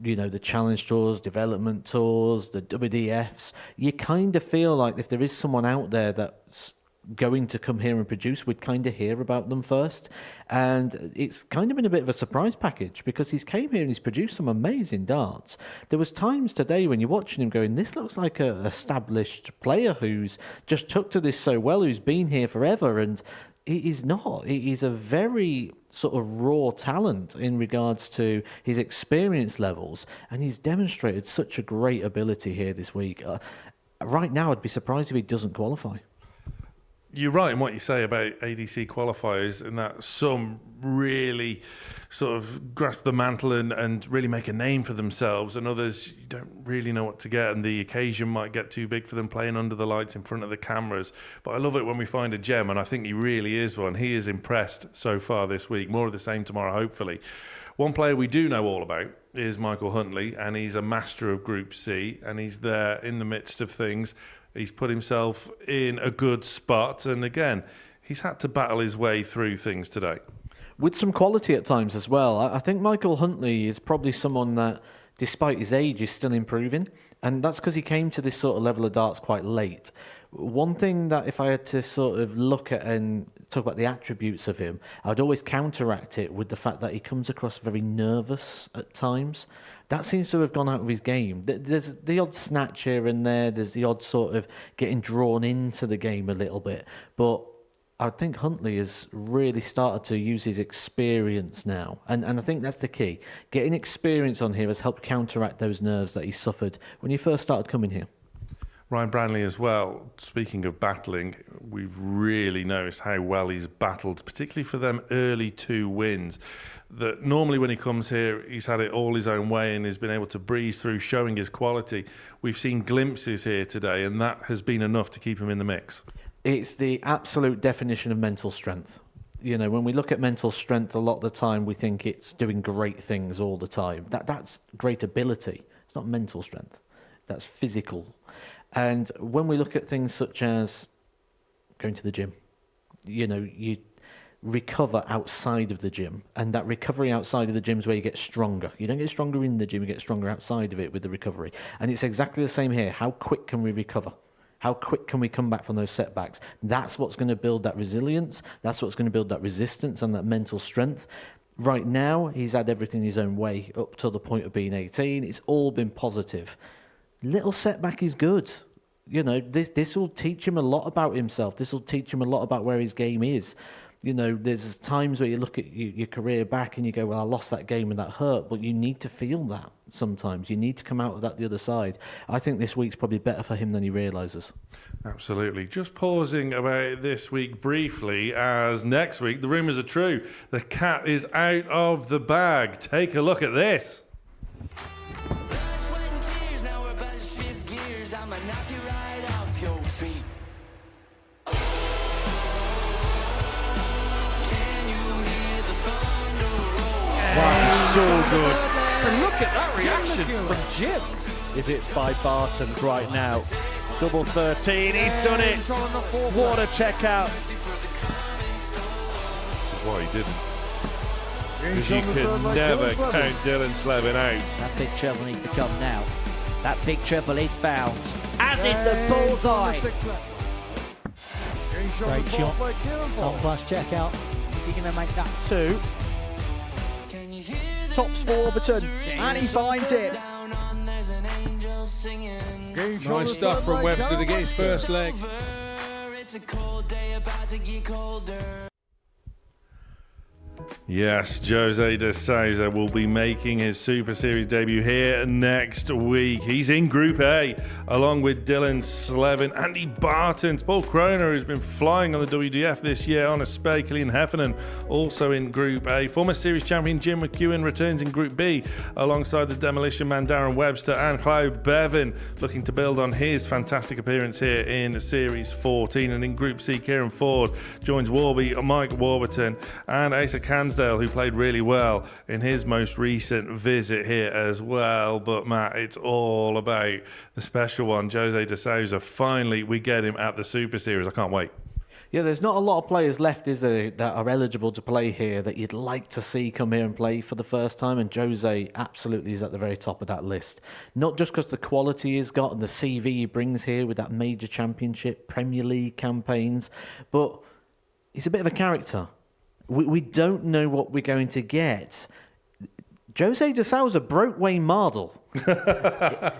you know, the challenge tours, development tours, the WDFs. You kind of feel like if there is someone out there that's going to come here and produce, we'd kind of hear about them first. And it's kind of been a bit of a surprise package because he's came here and he's produced some amazing darts. There was times today when you're watching him going, this looks like an established player who's just took to this so well, who's been here forever, and he's not. He's a very sort of raw talent in regards to his experience levels, and he's demonstrated such a great ability here this week. Right now, I'd be surprised if he doesn't qualify. You're right in what you say about ADC qualifiers, and that some really sort of grasp the mantle and really make a name for themselves, and others you don't really know what to get, and the occasion might get too big for them playing under the lights in front of the cameras. But I love it when we find a gem, and I think he really is one. He is impressed so far this week. More of the same tomorrow, hopefully. One player we do know all about is Michael Huntley, and he's a master of Group C, and he's there in the midst of things. He's put himself in a good spot, and again, he's had to battle his way through things today. With some quality at times as well. I think Michael Huntley is probably someone that, despite his age, is still improving, and that's because he came to this sort of level of darts quite late. One thing that if I had to sort of look at and talk about the attributes of him, I'd always counteract it with the fact that he comes across very nervous at times. That seems to have gone out of his game. There's the odd snatch here and there. There's the odd sort of getting drawn into the game a little bit. But I think Huntley has really started to use his experience now. And I think that's the key. Getting experience on here has helped counteract those nerves that he suffered when he first started coming here. Ryan Branley as well. Speaking of battling, we've really noticed how well he's battled, particularly for them early 2 wins. that normally when he comes here, he's had it all his own way and has been able to breeze through, showing his quality. We've seen glimpses here today, and that has been enough to keep him in the mix. It's the absolute definition of mental strength. You know, when we look at mental strength, a lot of the time we think it's doing great things all the time. That's great ability. It's not mental strength. That's physical. And when we look at things such as going to the gym, you know, you recover outside of the gym, and that recovery outside of the gym is where you get stronger. You don't get stronger in the gym, you get stronger outside of it with the recovery. And it's exactly the same here. How quick can we recover? How quick can we come back from those setbacks? That's what's going to build that resilience. That's what's going to build that resistance and that mental strength. Right now, he's had everything his own way up to the point of being 18. It's all been positive. Little setback is good. You know, this will teach him a lot about himself. This will teach him a lot about where his game is. You know, there's times where you look at your career back and you go, well, I lost that game and that hurt. But you need to feel that sometimes. You need to come out of that the other side. I think this week's probably better for him than he realises. Absolutely. Just pausing about this week briefly, as next week, the rumours are true. The cat is out of the bag. Take a look at this. Wow, so good. And look at that reaction from Jim. Is it by Bartons right now? Double 13, he's done it. What a checkout. This is why he didn't. Because you could never count Dylan Slevin out. That big treble needs to come now. That big treble is found. As is the bullseye. Great shot. Top class checkout. Is he going to make that 2? Tops for Warburton, and he finds it. Nice stuff from Webster to get his first leg. Yes, Jose de Souza will be making his Super Series debut here next week. He's in Group A, along with Dylan Slevin, Andy Bartons, Paul Kroner, who's been flying on the WDF this year, on a Spey, Killian Heffernan, also in Group A. Former Series champion Jim McEwen returns in Group B, alongside the Demolition Man Darren Webster and Cloud Bevan, looking to build on his fantastic appearance here in Series 14. And in Group C, Kieran Ford joins Warby, Mike Warburton, and Asa Cansdale, who played really well in his most recent visit here as well. But Matt, it's all about the special one, Jose de Souza. Finally, we get him at the Super Series. I can't wait. Yeah, there's not a lot of players left, is there, that are eligible to play here that you'd like to see come here and play for the first time, and Jose absolutely is at the very top of that list. Not just because the quality he's got and the CV he brings here with that major championship, Premier League campaigns, but he's a bit of a character. We don't know what we're going to get. Jose de Souza broke Wayne Mardle.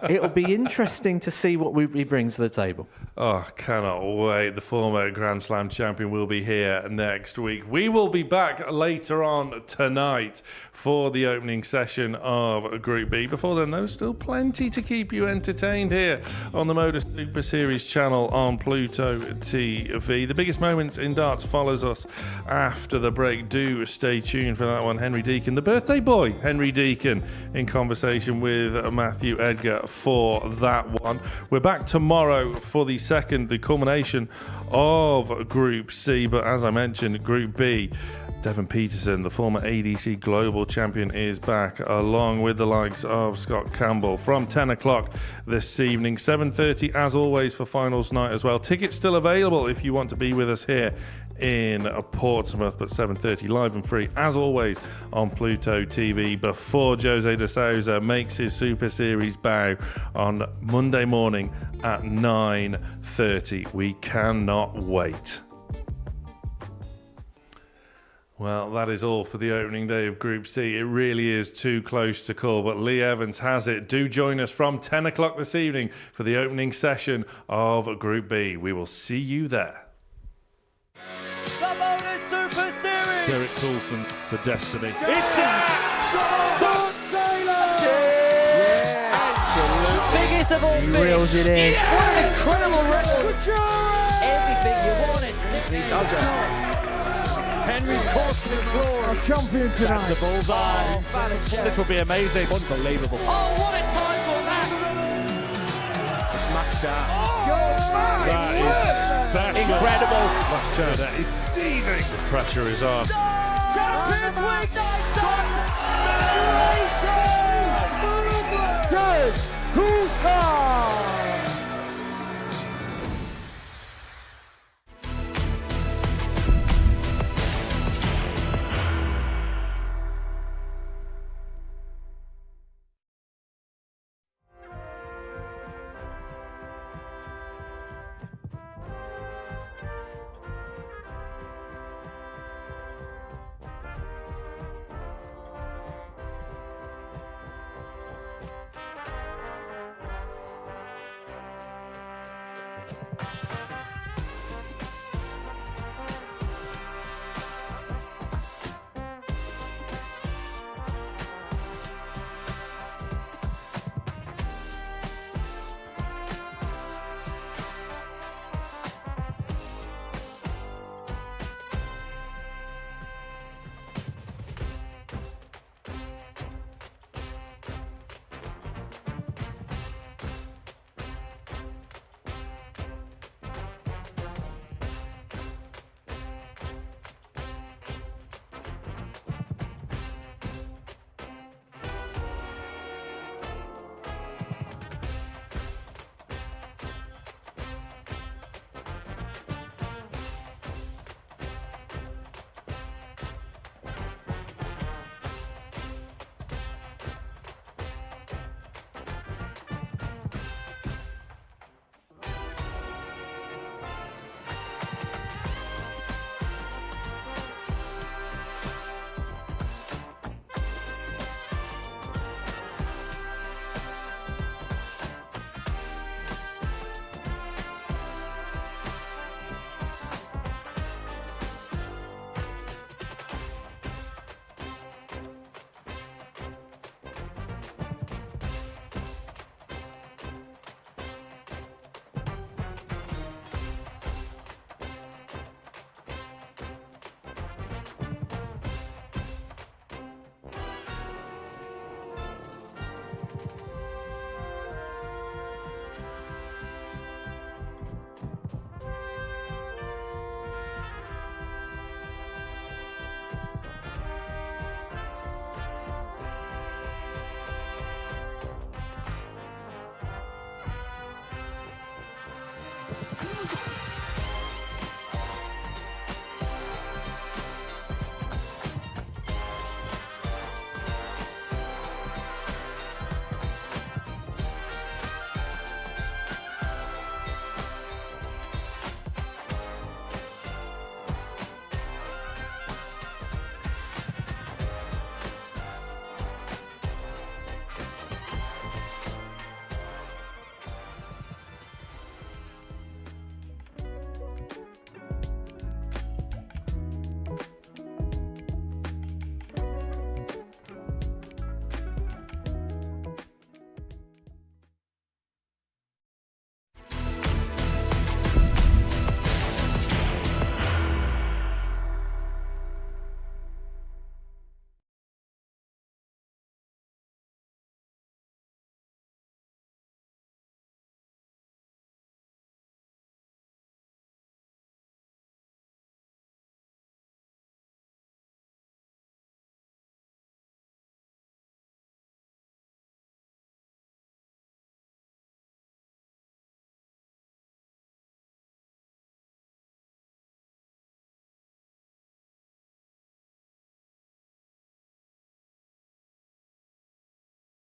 It'll be interesting to see what he brings to the table. Oh, cannot wait. The former Grand Slam champion will be here next week. We will be back later on tonight for the opening session of Group B. Before then, there's still plenty to keep you entertained here on the Modus Super Series channel on Pluto TV. The biggest moments in darts follows us after the break. Do stay tuned for that one. Henry Deacon, the birthday boy, Henry Deacon, in conversation with Matthew Edgar for that one. We're back tomorrow for the culmination of Group C, but as I mentioned, Group B, Devon Peterson, the former ADC Global Champion, is back, along with the likes of Scott Campbell, from 10 o'clock this evening. 7:30 as always for finals night as well. Tickets still available if you want to be with us here in Portsmouth, but 7:30 live and free as always on Pluto TV, before Jose de Souza makes his Super Series bow on Monday morning at 9:30. We cannot wait. Well, that is all for the opening day of Group C. It really is too close to call, but Lee Evans has it. Do join us from 10 o'clock this evening for the opening session of Group B. We will see you there. The Modus Super Series! Derek Coulson for Destiny. It's there! Scott Taylor! Yeah! Absolutely. Biggest of all things. Reels it in. Yeah! What an incredible record! Everything you wanted. He does it. Henry coursing in glory. Our champion tonight. The bullseye. This will be amazing. Unbelievable. Oh, what a time for that! It's maxed out. That is special. Incredible. Last chance. That is seething. The pressure is on. Champions League night! Good. Kuka.